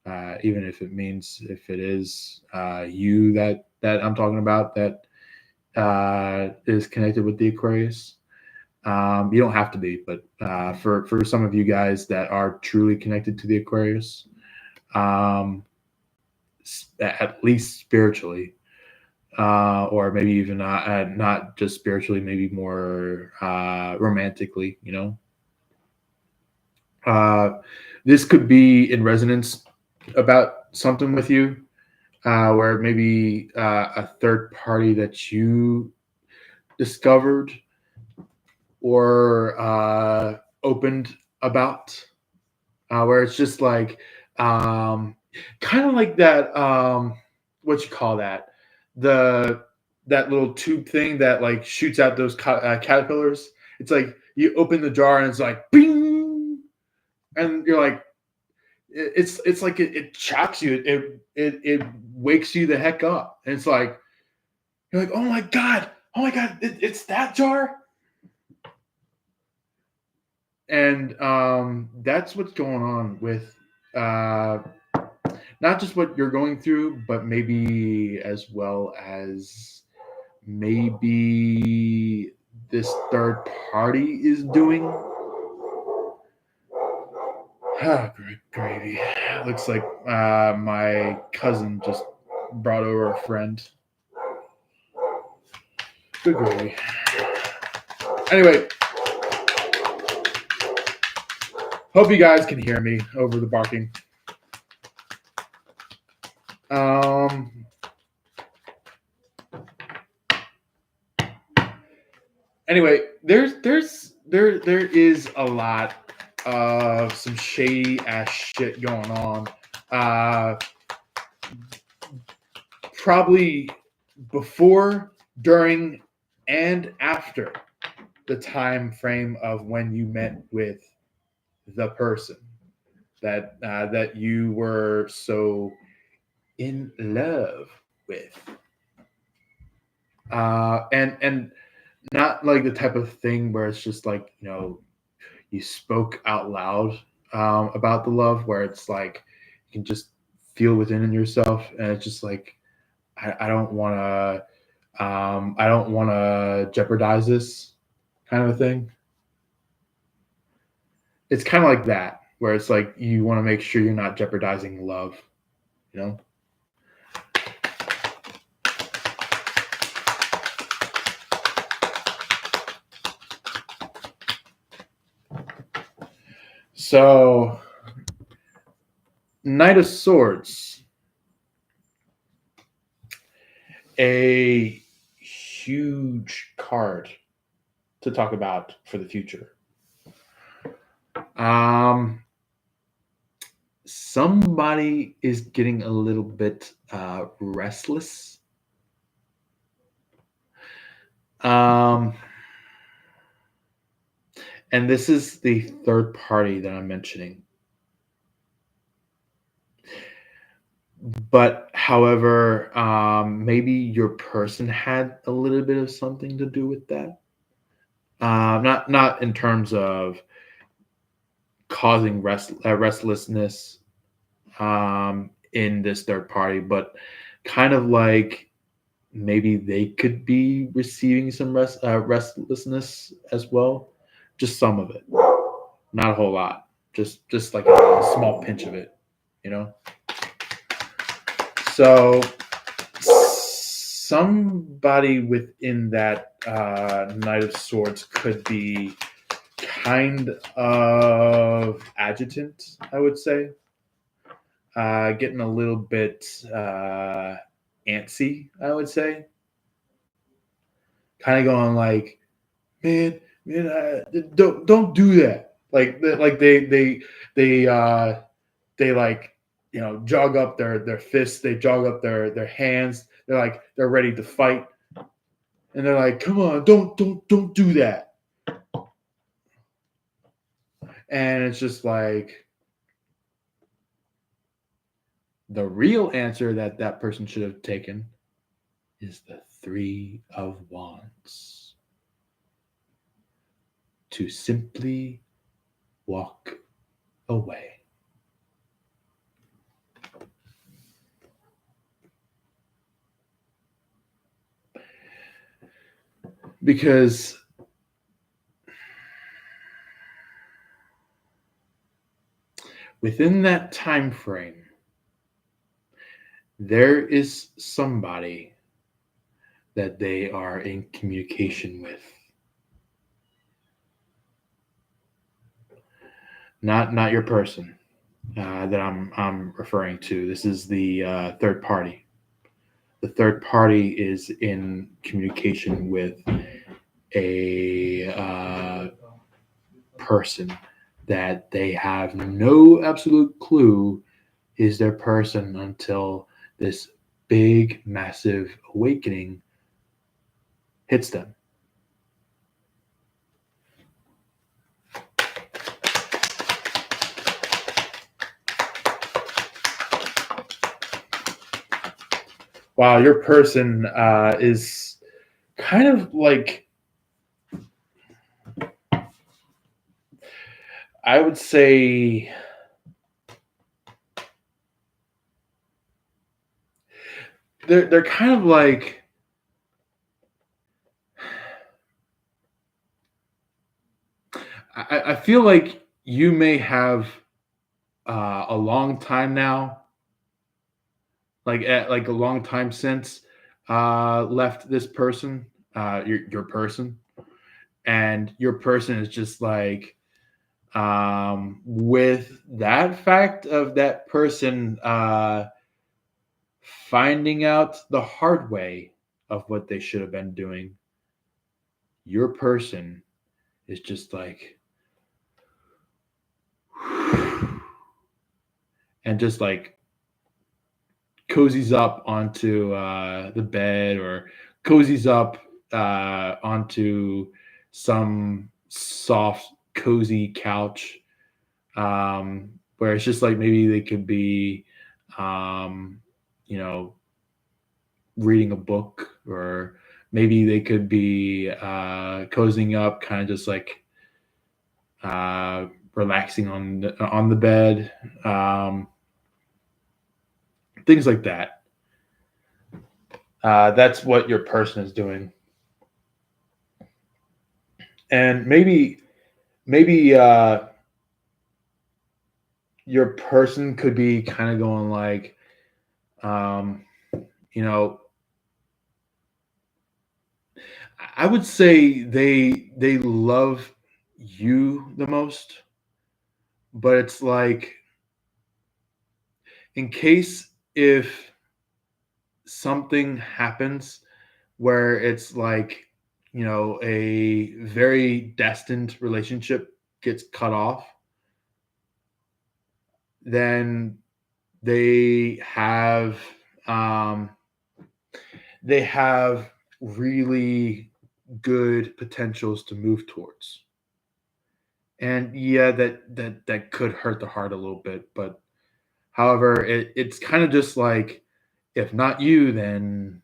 Even if it means if it is you that I'm talking about that is connected with the Aquarius. You don't have to be, but for some of you guys that are truly connected to the Aquarius, at least spiritually, or maybe even not just spiritually, maybe more romantically, you know. This could be in resonance about something with you, where maybe a third party that you discovered or opened about, where it's just like kind of like that. What you call that? That little tube thing that like shoots out those caterpillars. It's like you open the jar and it's like bing, and you're like, it's like it shocks you. It wakes you the heck up, and it's like you're like, oh my god, it's that jar. And that's what's going on with not just what you're going through, but maybe as well as maybe this third party is doing. Ah, gravy. Looks like my cousin just brought over a friend. Good gravy. Anyway, hope you guys can hear me over the barking. Anyway, there is a lot of some shady ass shit going on. Probably before, during, and after the time frame of when you met with the person that you were so in love with, and not like the type of thing where it's just like, you know, you spoke out loud about the love, where it's like you can just feel within in yourself, and it's just like I don't want to jeopardize this kind of a thing. It's kind of like that, where it's like you want to make sure you're not jeopardizing love, you know. So, Knight of Swords, a huge card to talk about for the future. Somebody is getting a little bit restless. And this is the third party that I'm mentioning. But however, maybe your person had a little bit of something to do with that. Not in terms of causing restlessness in this third party, but kind of like maybe they could be receiving some restlessness as well. Just some of it, not a whole lot. Just like a small pinch of it, you know. So somebody within that Knight of Swords could be kind of agitant, I would say. Getting a little bit antsy, I would say. Kind of going like, man, don't do that. Like they like, jog up their fists, they jog up their hands. They're ready to fight, and they're like, come on, don't do that. And it's just like the real answer that person should have taken is the Three of Wands. To simply walk away. Because within that time frame, there is somebody that they are in communication with. Not your person that I'm referring to. This is the third party. The third party is in communication with a person that they have no absolute clue is their person until this big, massive awakening hits them. Wow, your person is kind of like, I would say, they're kind of like, I feel like you may have a long time now, like a long time since left this person, your person, and your person is just like, with that fact of that person finding out the hard way of what they should have been doing, your person is just like, and just like cozies up onto the bed, or cozies up onto some soft, cozy couch, where it's just like maybe they could be, you know, reading a book, or maybe they could be cozying up, kind of just like relaxing on the bed, things like that. That's what your person is doing, and maybe your person could be kind of going like, you know, I would say they love you the most, but it's like, in case if something happens where it's like a very destined relationship gets cut off, then they have um, they have really good potentials to move towards. And yeah, that could hurt the heart a little bit, but however, it's kind of just like, if not you, then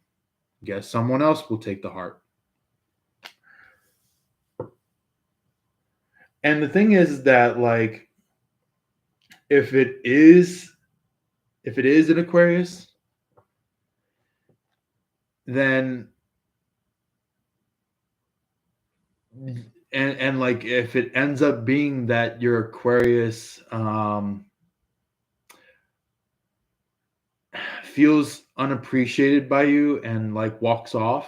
guess someone else will take the heart. And the thing is that, like, if it is if it is an Aquarius, then and like if it ends up being that your Aquarius feels unappreciated by you and like walks off,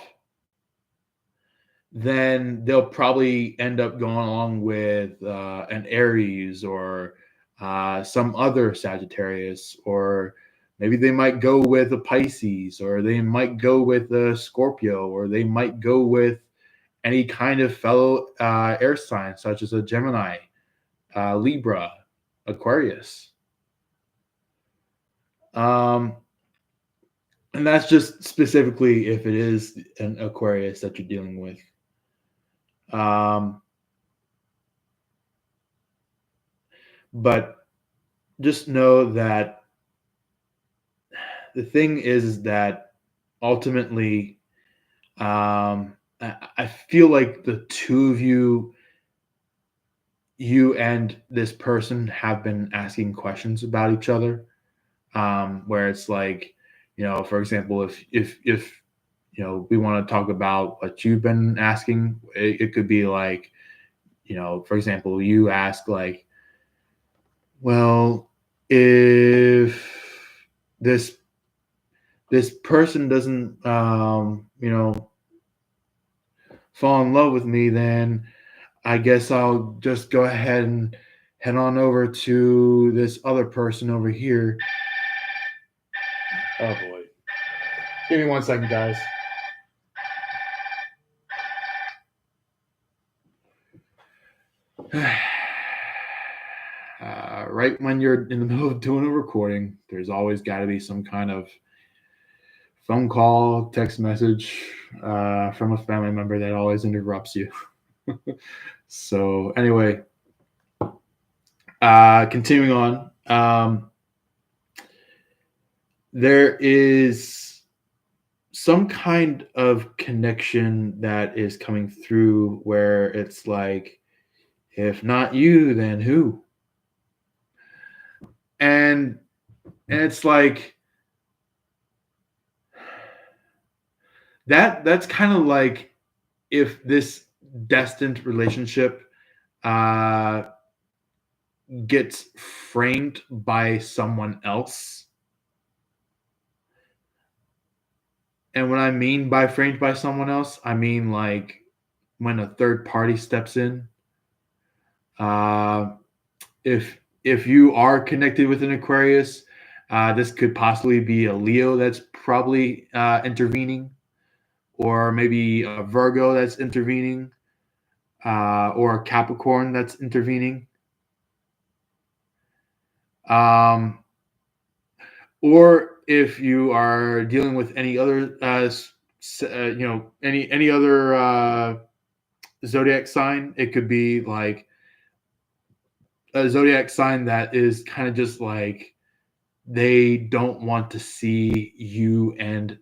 then they'll probably end up going along with an Aries or some other Sagittarius, or maybe they might go with a Pisces, or they might go with a Scorpio, or they might go with any kind of fellow air sign, such as a Gemini, Libra, Aquarius. Um, and that's just specifically if it is an Aquarius that you're dealing with. Um, but just know that the thing is that ultimately, I feel like the two of you and this person have been asking questions about each other, where it's like, for example, if we want to talk about what you've been asking, it could be like, for example, you ask like, well, if this this person doesn't fall in love with me, then I guess I'll just go ahead and head on over to this other person over here. Oh boy. Give me 1 second, guys. Right when you're in the middle of doing a recording, there's always got to be some kind of phone call, text message from a family member that always interrupts you. So anyway, continuing on, there is some kind of connection that is coming through where it's like, if not you, then who? And it's like that's kind of like, if this destined relationship uh gets framed by someone else. And what I mean by framed by someone else, I mean like when a third party steps in. Uh, if you are connected with an Aquarius, this could possibly be a Leo that's probably intervening, or maybe a Virgo that's intervening, or a Capricorn that's intervening. Or if you are dealing with any other, any other zodiac sign, it could be like a zodiac sign that is kind of just like, they don't want to see you and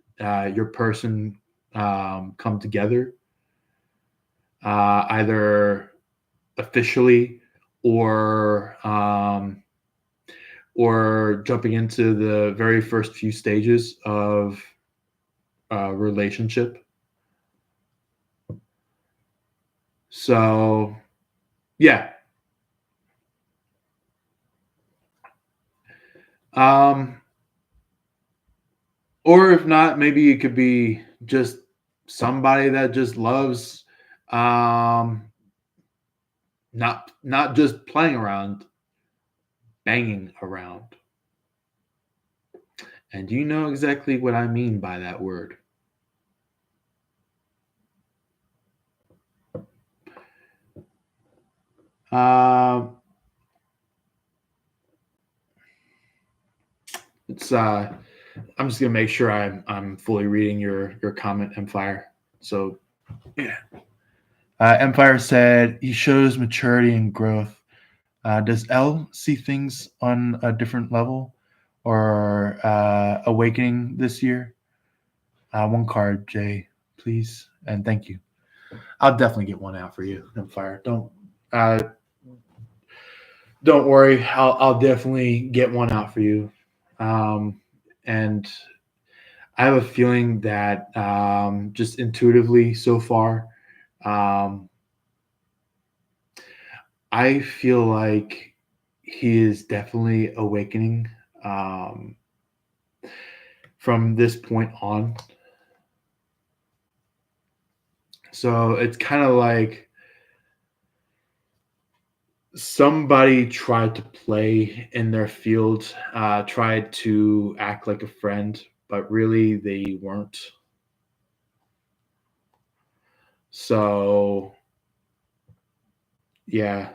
your person come together, either officially or jumping into the very first few stages of a relationship. So, yeah. Or if not, maybe it could be just somebody that just loves not just playing around, banging around. And you know exactly what I mean by that word. Um, it's I'm just gonna make sure I'm fully reading your comment, Empire. So yeah, Empire said he shows maturity and growth. Does L see things on a different level or awakening this year? One card, Jay, please, and thank you. I'll definitely get one out for you, Empire. Uh, don't worry. I'll definitely get one out for you. And I have a feeling that just intuitively so far, um, I feel like he is definitely awakening um, from this point on. So it's kind of like somebody tried to play in their field, tried to act like a friend, but really they weren't. So yeah,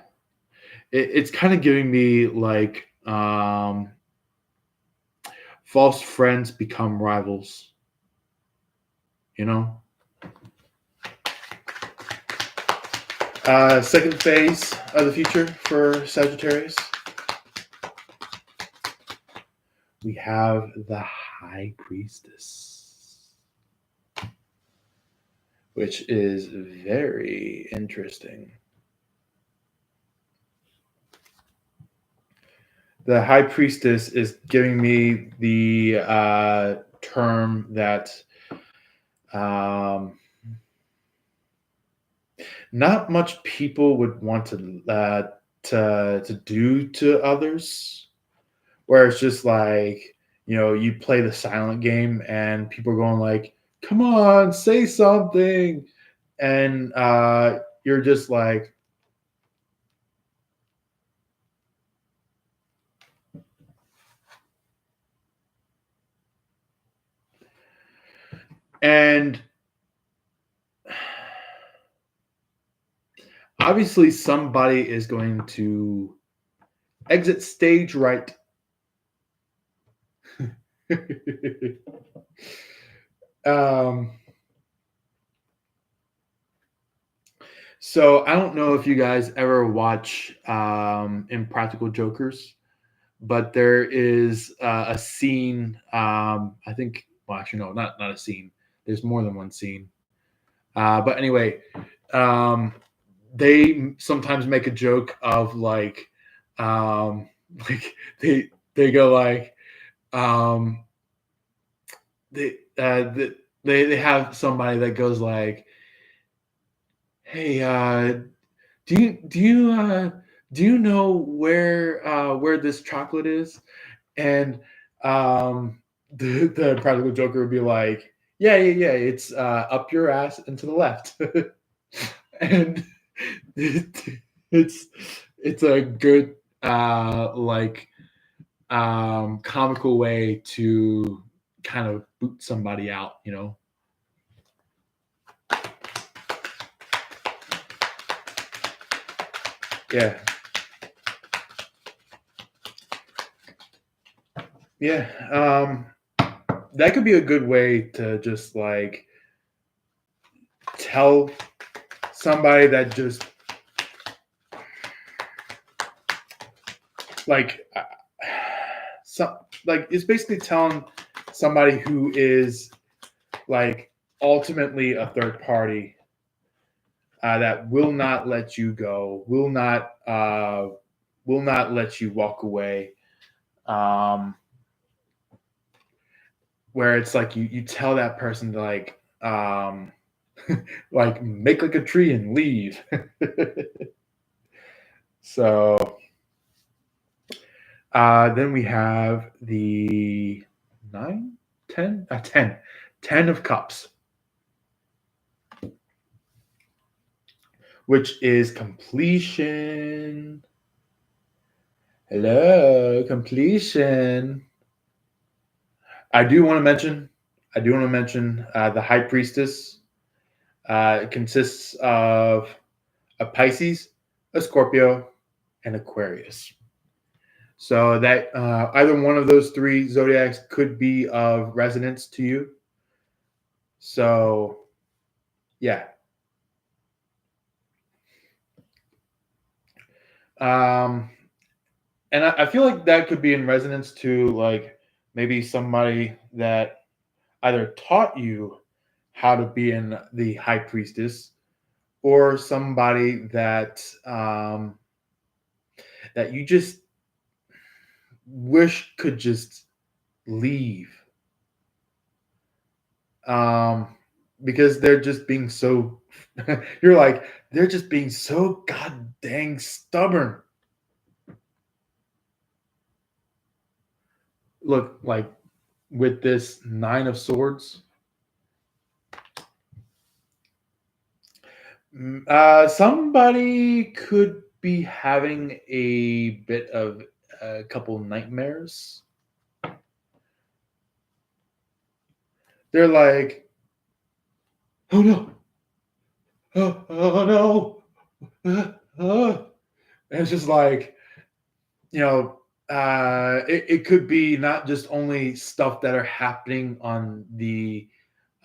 it's kind of giving me like false friends become rivals, you know? Second phase of the future for Sagittarius, we have the High Priestess, which is very interesting. The High Priestess is giving me the term that not much people would want to do to others, where it's just like, you play the silent game and people are going like, come on, say something, and you're just like, and obviously somebody is going to exit stage right. um So I don't know if you guys ever watch Impractical Jokers, but there is a scene. I think. Well, actually, no, not a scene. There's more than one scene. But anyway, um, they sometimes make a joke of um, like they go like, um, they, they have somebody that goes like, hey, do you know where this chocolate is? And the practical joker would be like, yeah, it's up your ass and to the left. And it's it's a good comical way to kind of boot somebody out, Yeah. Yeah. That could be a good way to just like tell somebody that just like so like it's basically telling somebody who is like ultimately a third party that will not let you go, will not let you walk away. Um, where it's like you tell that person to like make like a tree and leave. So then we have the 9, 10, 10, 10 of cups, which is completion. Hello, completion. I do want to mention. The High Priestess. It consists of a Pisces, a Scorpio, and Aquarius. So that either one of those three zodiacs could be of resonance to you. So yeah. Um, and I feel like that could be in resonance to like maybe somebody that either taught you how to be in the high priestess or somebody that you just wish could just leave, um, because they're just being so you're like they're just being so god dang stubborn. Look, like with this nine of swords, somebody could be having a bit of a couple nightmares. They're like, oh no, oh no, and it's just like, you know, it could be not just only stuff that are happening on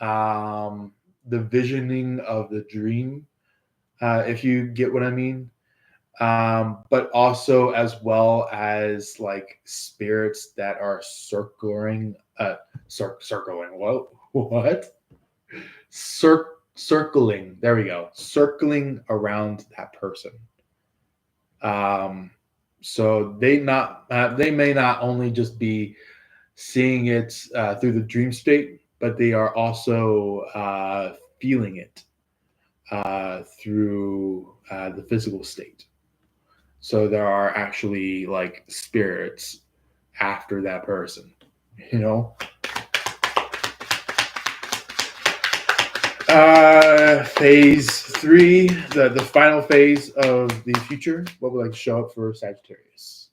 um, the visioning of the dream, if you get what I mean, but also as well as like spirits that are circling. What? Circling. There we go. Circling around that person. Um, so they may not only just be seeing it through the dream state, but they are also feeling it through the physical state. So there are actually like spirits after that person, you know. Phase three, the final phase of the future. What would like to show up for Sagittarius?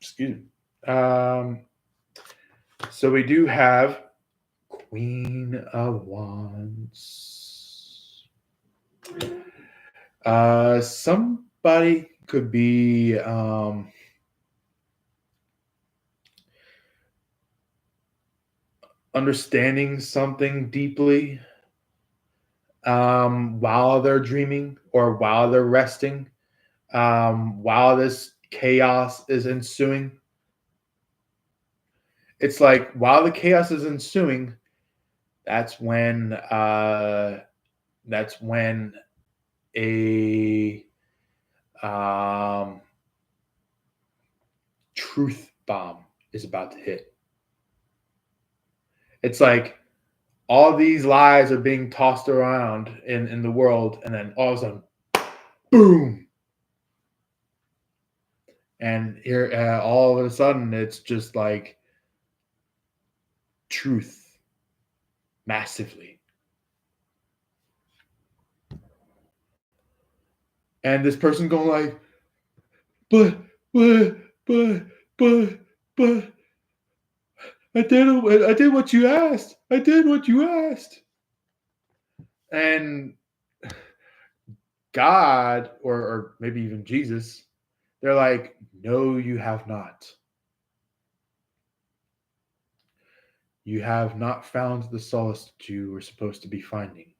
Excuse me. So we do have Queen of Wands. Somebody could be understanding something deeply while they're dreaming or while they're resting, while this chaos is ensuing. It's like while the chaos is ensuing, that's when that's when a um, truth bomb is about to hit. It's like all these lies are being tossed around in the world, and then all of a sudden, boom! And here, all of a sudden, it's just like truth massively. And this person going like, but, but, but, but, but, I did what you asked. I did what you asked. And God, or maybe even Jesus, they're like, no, you have not. You have not found the solace that you were supposed to be finding.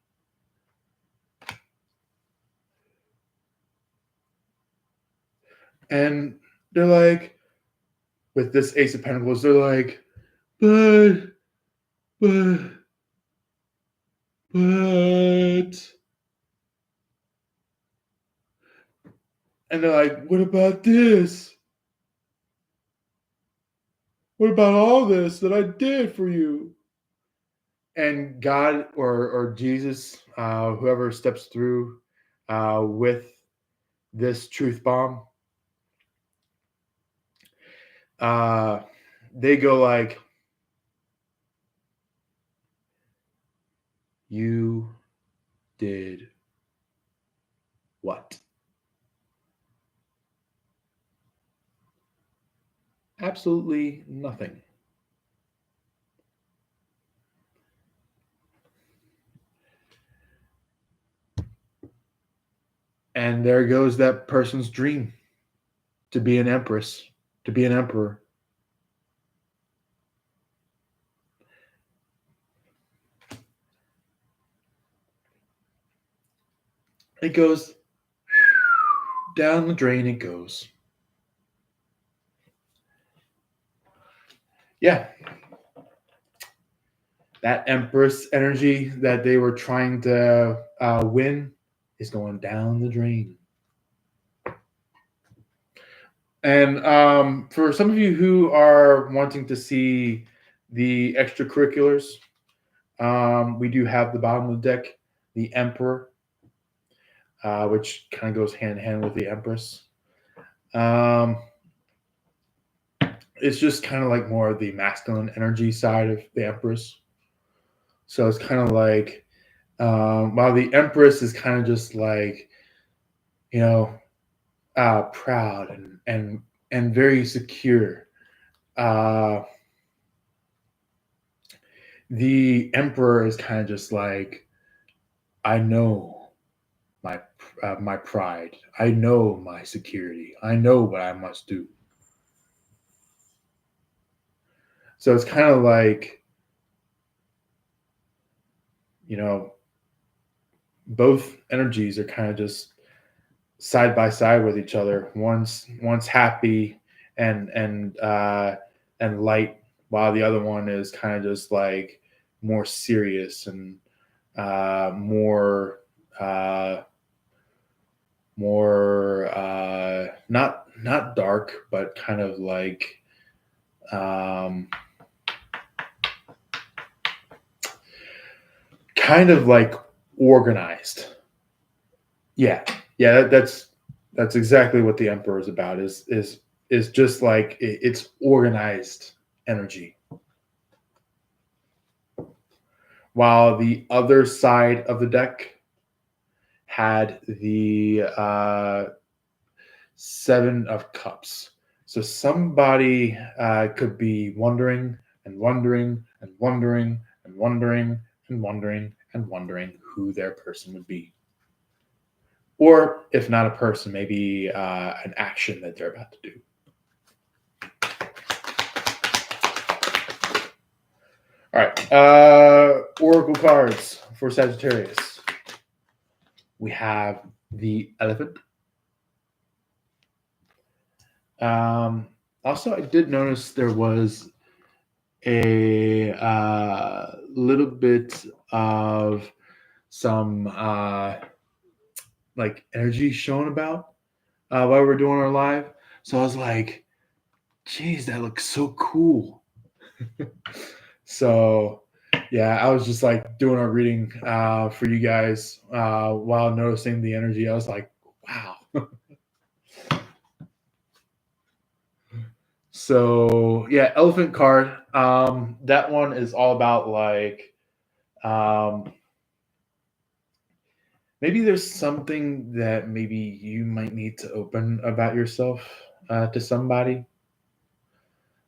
And they're like, with this Ace of Pentacles, they're like, but, but, but. And they're like, what about this? What about all this that I did for you? And God or Jesus, whoever steps through with this truth bomb, uh, they go like, you did what? Absolutely nothing. And there goes that person's dream to be an empress, to be an emperor. It goes down the drain, it goes. Yeah. That empress energy that they were trying to win is going down the drain. And for some of you who are wanting to see the extracurriculars, we do have the bottom of the deck, the Emperor, which kind of goes hand in hand with the Empress. It's just kind of like more of the masculine energy side of the Empress. So it's kind of like, while the Empress is kind of just like, you know, proud and very secure. The Emperor is kind of just like, I know my pride. I know my security. I know what I must do. So it's kind of like, you know, both energies are kind of just side by side with each other. One's happy and light, while the other one is kind of just like more serious and more not dark, but kind of like kind of like organized. Yeah, that's exactly what the Emperor is about. Is just like it's organized energy. While the other side of the deck had the Seven of Cups. So somebody could be wondering and wondering and wondering and wondering and wondering and wondering who their person would be. Or if not a person, maybe an action that they're about to do. All right. Oracle cards for Sagittarius. We have the Elephant. Also, I did notice there was a little bit of some like energy shown about while we were doing our live. So I was like, geez, that looks so cool. So yeah, I was just like doing a reading for you guys while noticing the energy. I was like, wow. So yeah, elephant card. That one is all about like maybe there's something that maybe you might need to open about yourself to somebody.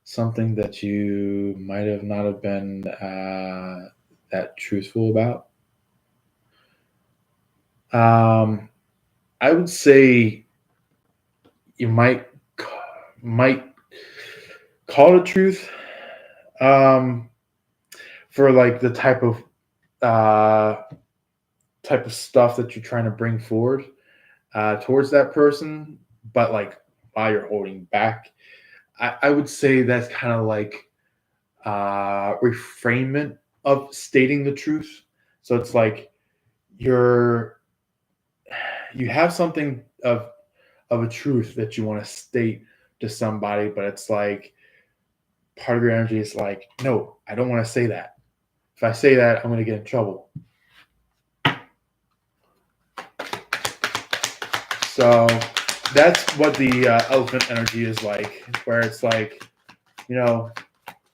Something that you might have not have been that truthful about. I would say you might call it truth for like the type of stuff that you're trying to bring forward towards that person, but like while you're holding back, I would say that's kind of like reframement of stating the truth. So it's like you have something of a truth that you want to state to somebody, but it's like part of your energy is like, no, I don't want to say that. If I say that, I'm going to get in trouble. So that's what the elephant energy is like, where it's like, you know,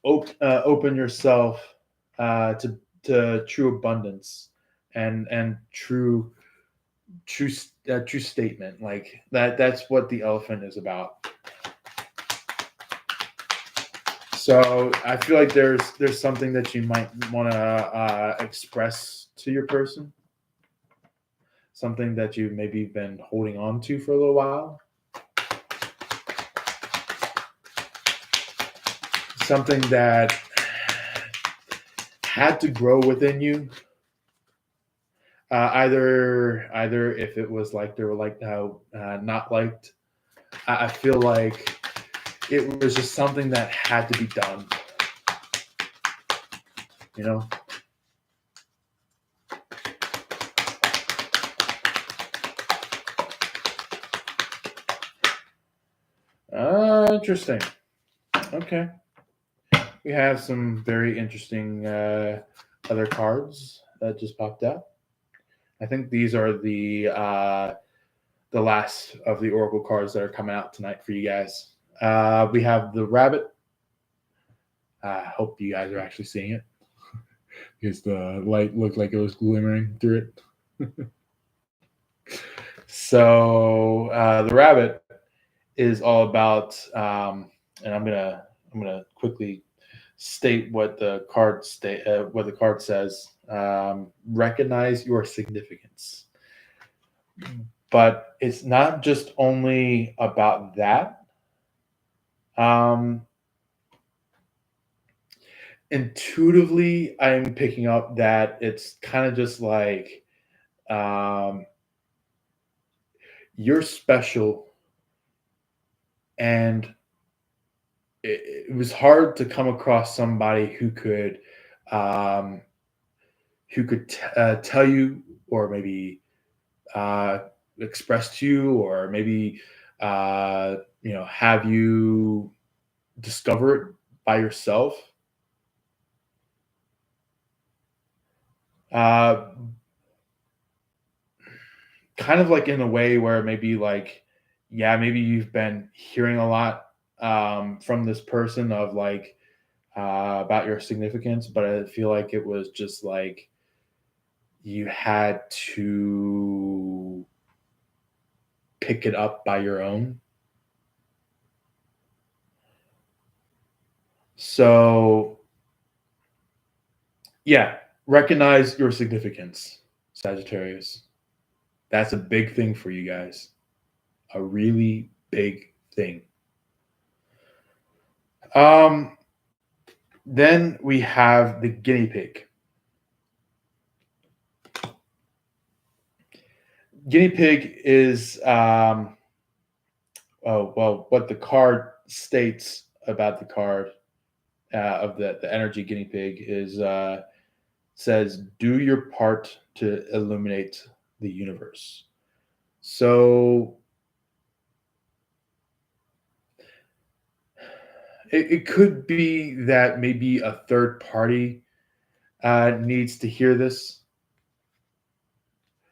open yourself to true abundance and true statement like that. That's what the elephant is about. So I feel like there's something that you might want to express to your person. something that you've maybe been holding on to for a little while, something that had to grow within you. Either if it was like they were like how not liked. I feel like it was just something that had to be done. You know. Interesting. Okay. We have some very interesting other cards that just popped out. I think these are the last of the Oracle cards that are coming out tonight for you guys. We have the Rabbit. I hope you guys are actually seeing it because the light looked like it was glimmering through it. So the Rabbit is all about, and I'm gonna quickly state what the card says. Recognize your significance, but it's not just only about that. Intuitively, I'm picking up that it's kind of just like you're special, and it was hard to come across somebody um, who could tell you, or maybe express to you, or maybe have you discover it by yourself. Uh, Kind of like in a way where maybe like, yeah, maybe you've been hearing a lot from this person of like about your significance, but I feel like it was just like you had to pick it up by your own. So, yeah, recognize your significance, Sagittarius. That's a big thing for you guys. A really big thing. Um, then we have the guinea pig. Guinea pig is what the card states about the card of the energy guinea pig is says, do your part to illuminate the universe. So it could be that maybe a third party needs to hear this,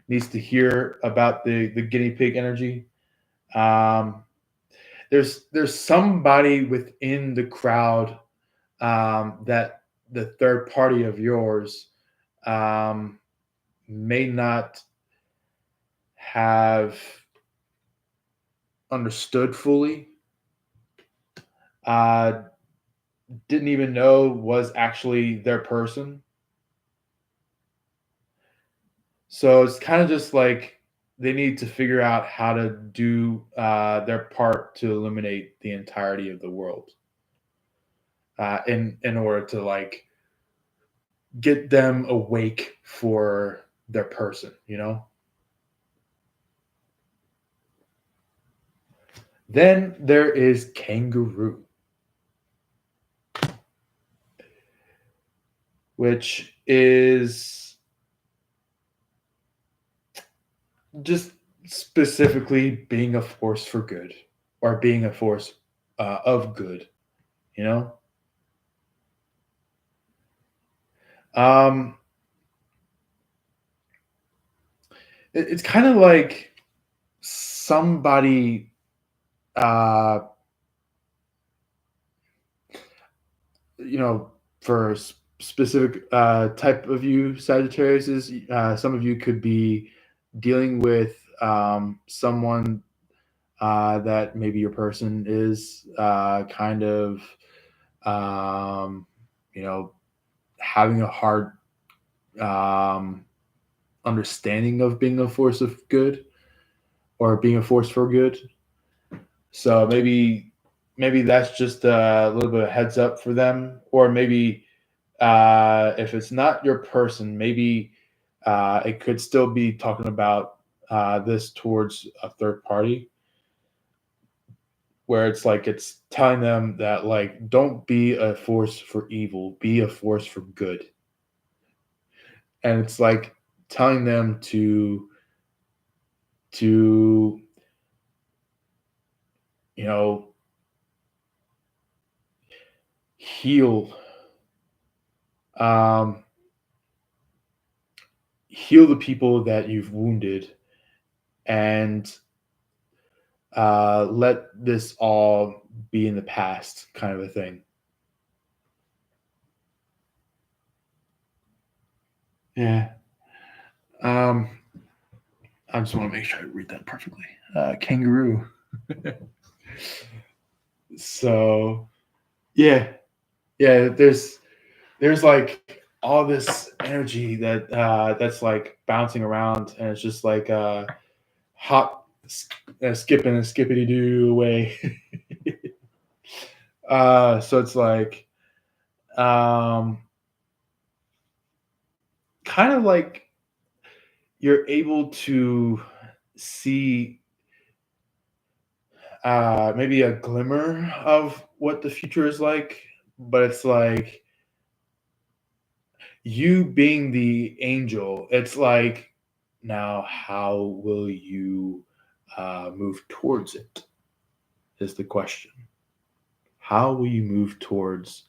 needs to hear about the guinea pig energy. Um, there's somebody within the crowd that the third party of yours um, may not have understood fully, uh, didn't even know was actually their person. So it's kind of just like they need to figure out how to do their part to eliminate the entirety of the world in order to like get them awake for their person, you know? Then there is kangaroo, which is just specifically being a force for good or being a force of good, you know? Um, it's kind of like somebody, uh, for specific type of you, Sagittarius is some of you could be dealing with someone that maybe your person is kind of, um, you know, having a hard um, understanding of being a force of good or being a force for good. So maybe that's just a little bit of heads up for them, or maybe if it's not your person, maybe it could still be talking about this towards a third party, where it's like it's telling them that like don't be a force for evil, be a force for good, and it's like telling them to you know heal um, heal the people that you've wounded and let this all be in the past, kind of a thing. Yeah. Um, I just want to make sure I read that perfectly. Kangaroo. So yeah, yeah. There's like all this energy that's like bouncing around, and it's just like hop, skipping and skippity doo away. So it's like um, kind of like you're able to see maybe a glimmer of what the future is like, but it's like you being the angel. It's like now, how will you move towards it? Is the question. How will you move towards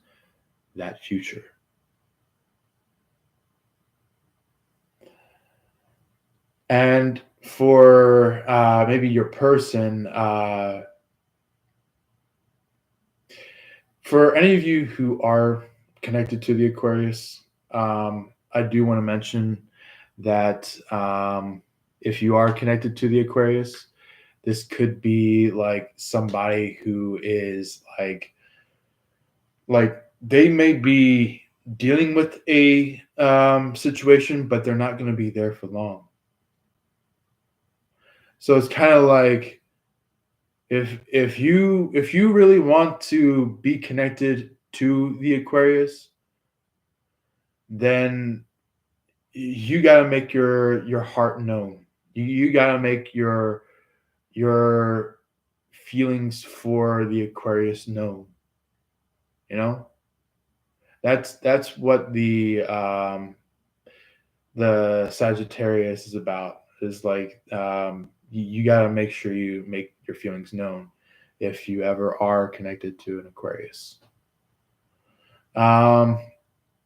that future? And for maybe your person, for any of you who are connected to the Aquarius, I do want to mention that if you are connected to the Aquarius, this could be like somebody who is like they may be dealing with a situation, but they're not going to be there for long. So it's kind of like if you really want to be connected to the Aquarius, then you got to make your heart known. You got to make your feelings for the Aquarius known. You know, that's what the Sagittarius is about. Is like you got to make sure you make your feelings known if you ever are connected to an Aquarius. Um,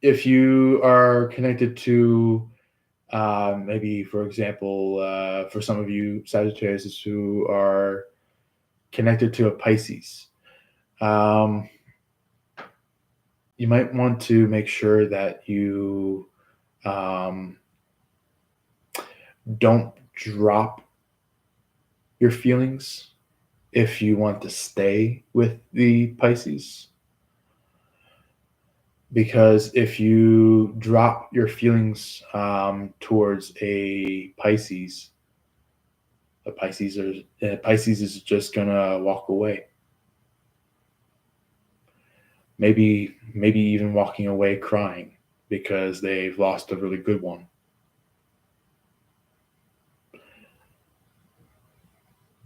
if you are connected to maybe, for example, for some of you Sagittarius who are connected to a Pisces, um, you might want to make sure that you um, don't drop your feelings if you want to stay with the Pisces. Because if you drop your feelings towards a Pisces is just gonna walk away. Maybe even walking away crying because they've lost a really good one.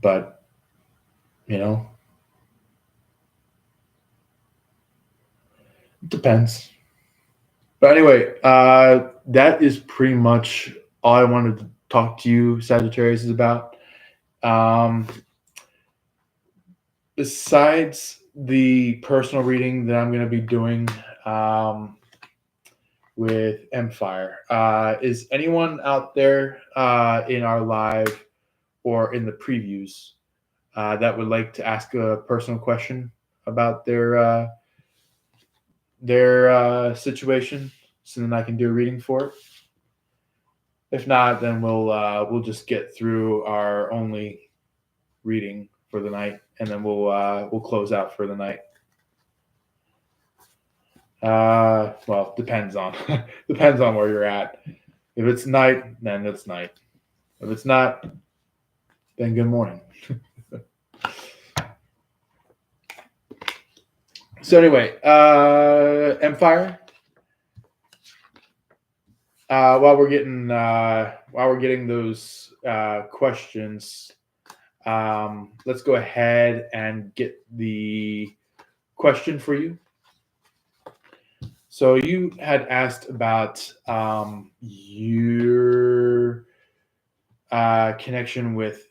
But you know, it depends. But anyway, that is pretty much all I wanted to talk to you, Sagittarius, is about. Um, Besides the personal reading that I'm going to be doing with Empire, is anyone out there in our live or in the previews that would like to ask a personal question about their situation, so then I can do a reading for it? If not, then we'll just get through our only reading for the night, and then we'll close out for the night. Well, depends on depends on where you're at. If it's night, then it's night. If it's not, then good morning. So anyway, Empire. While we're getting those questions, let's go ahead and get the question for you. So you had asked about your connection with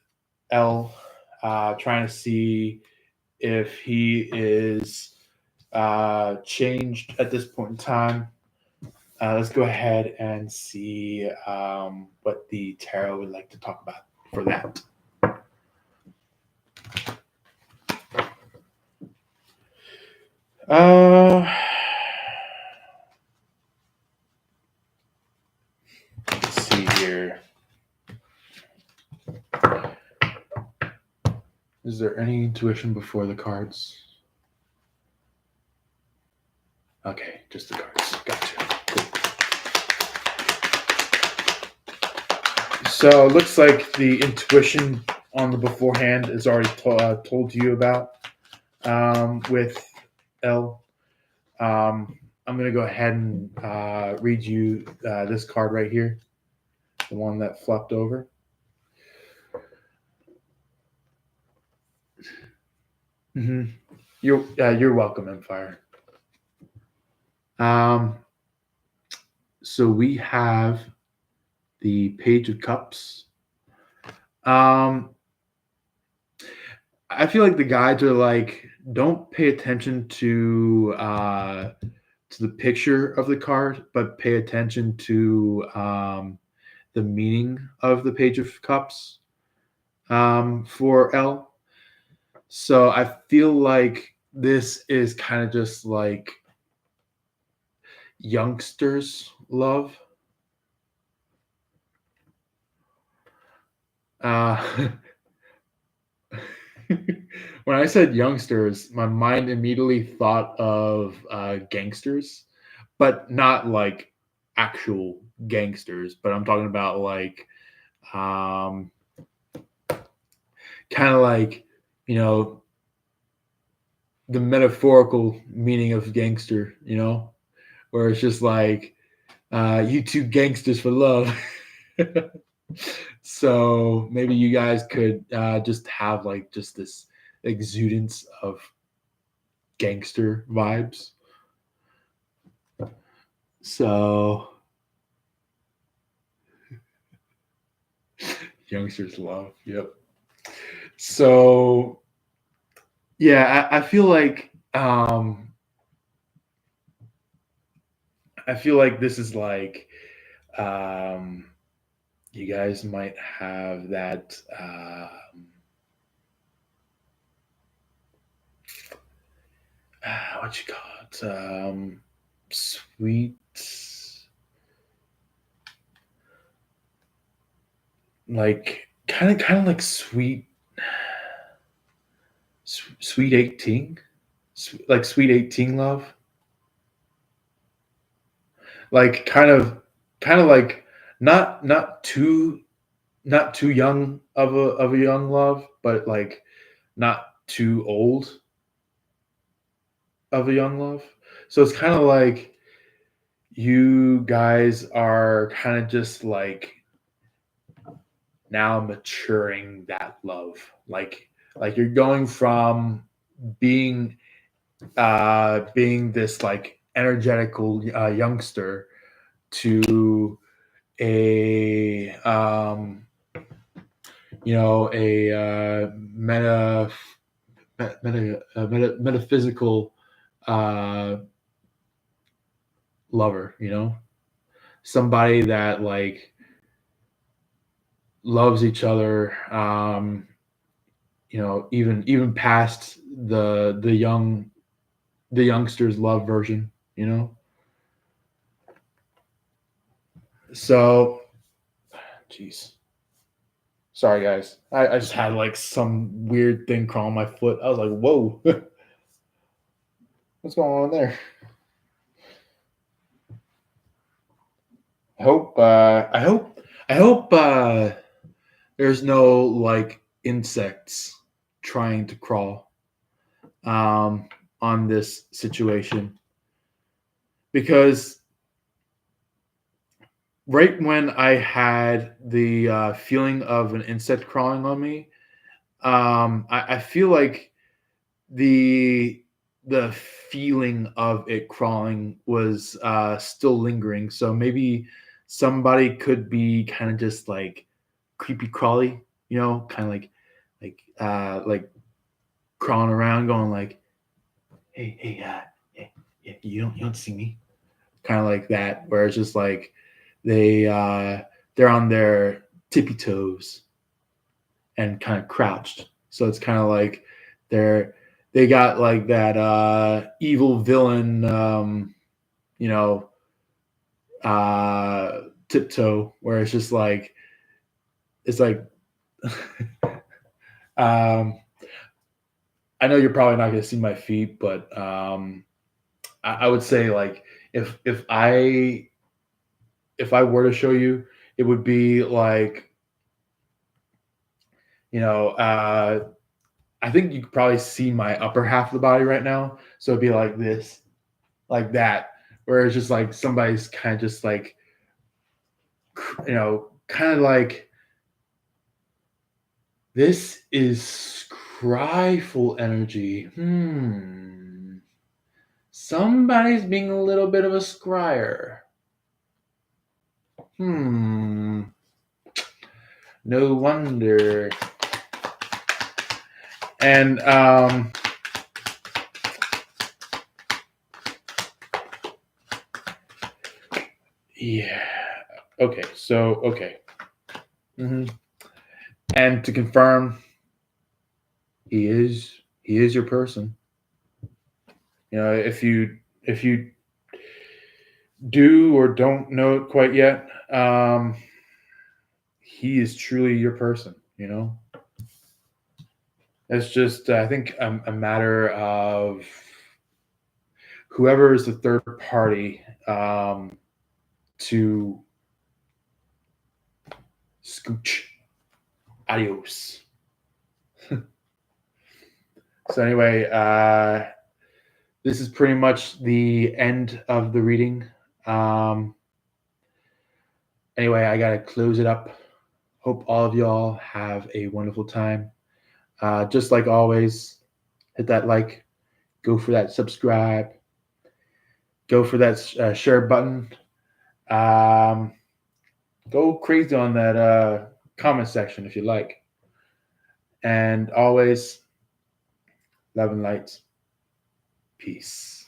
L, trying to see if he is changed at this point in time. Let's go ahead and see what the tarot would like to talk about for that. Let's see here. Is there any intuition before the cards? Okay, just the cards. Gotcha. Cool. So it looks like the intuition on the beforehand is already told to you about with L. I'm going to go ahead and read you this card right here, the one that flopped over. Mm-hmm. You're welcome, Empire. So we have the Page of Cups. I feel like the guides are like, don't pay attention to the picture of the card, but pay attention to the meaning of the Page of Cups for L. So I feel like this is kind of just like youngsters' love. When I said youngsters, my mind immediately thought of gangsters, but not like actual gangsters. But I'm talking about like kind of like, you know, the metaphorical meaning of gangster, you know, where it's just like you two gangsters for love. So maybe you guys could just have like just this exudance of gangster vibes. So youngsters love, yep. So yeah, I feel like this is like you guys might have that what you call it, sweet, like kind of like sweet 18, like sweet 18 love, like kind of like not too young of a young love, but like not too old of a young love. So it's kind of like you guys are kind of just like now maturing that love, like you're going from being this like energetical youngster to a you know, a metaphysical lover, you know, somebody that like loves each other, you know, even past the youngster's love version, you know. So jeez, sorry guys, I just had like some weird thing crawl on my foot. I was like, whoa. What's going on there? I hope there's no like insects trying to crawl on this situation, because right when I had the feeling of an insect crawling on me, I feel like the the feeling of it crawling was still lingering. So maybe somebody could be kind of just like creepy crawly, kind of like crawling around, going like, hey, yeah, you don't see me, kind of like that, where it's just like they're on their tippy toes and kind of crouched. So it's kind of like they got like that evil villain, you know, tiptoe, where it's just like it's like um, I know you're probably not going to see my feet, but I would say like if I were to show you, it would be like, I think you could probably see my upper half of the body right now. So it'd be like this, like that, where it's just like somebody's kind of just like, kind of like, this is scryful energy. Somebody's being a little bit of a scryer. No wonder. And yeah. Okay. So okay. And to confirm, he is your person. If you do or don't know it quite yet, he is truly your person. It's just, I think, a matter of whoever is the third party to scooch. Adios. So anyway, this is pretty much the end of the reading. Anyway, I gotta close it up. Hope all of y'all have a wonderful time. Just like always, hit that like, go for that subscribe, go for that share button. Go crazy on that comment section if you like. And always, love and light. Peace.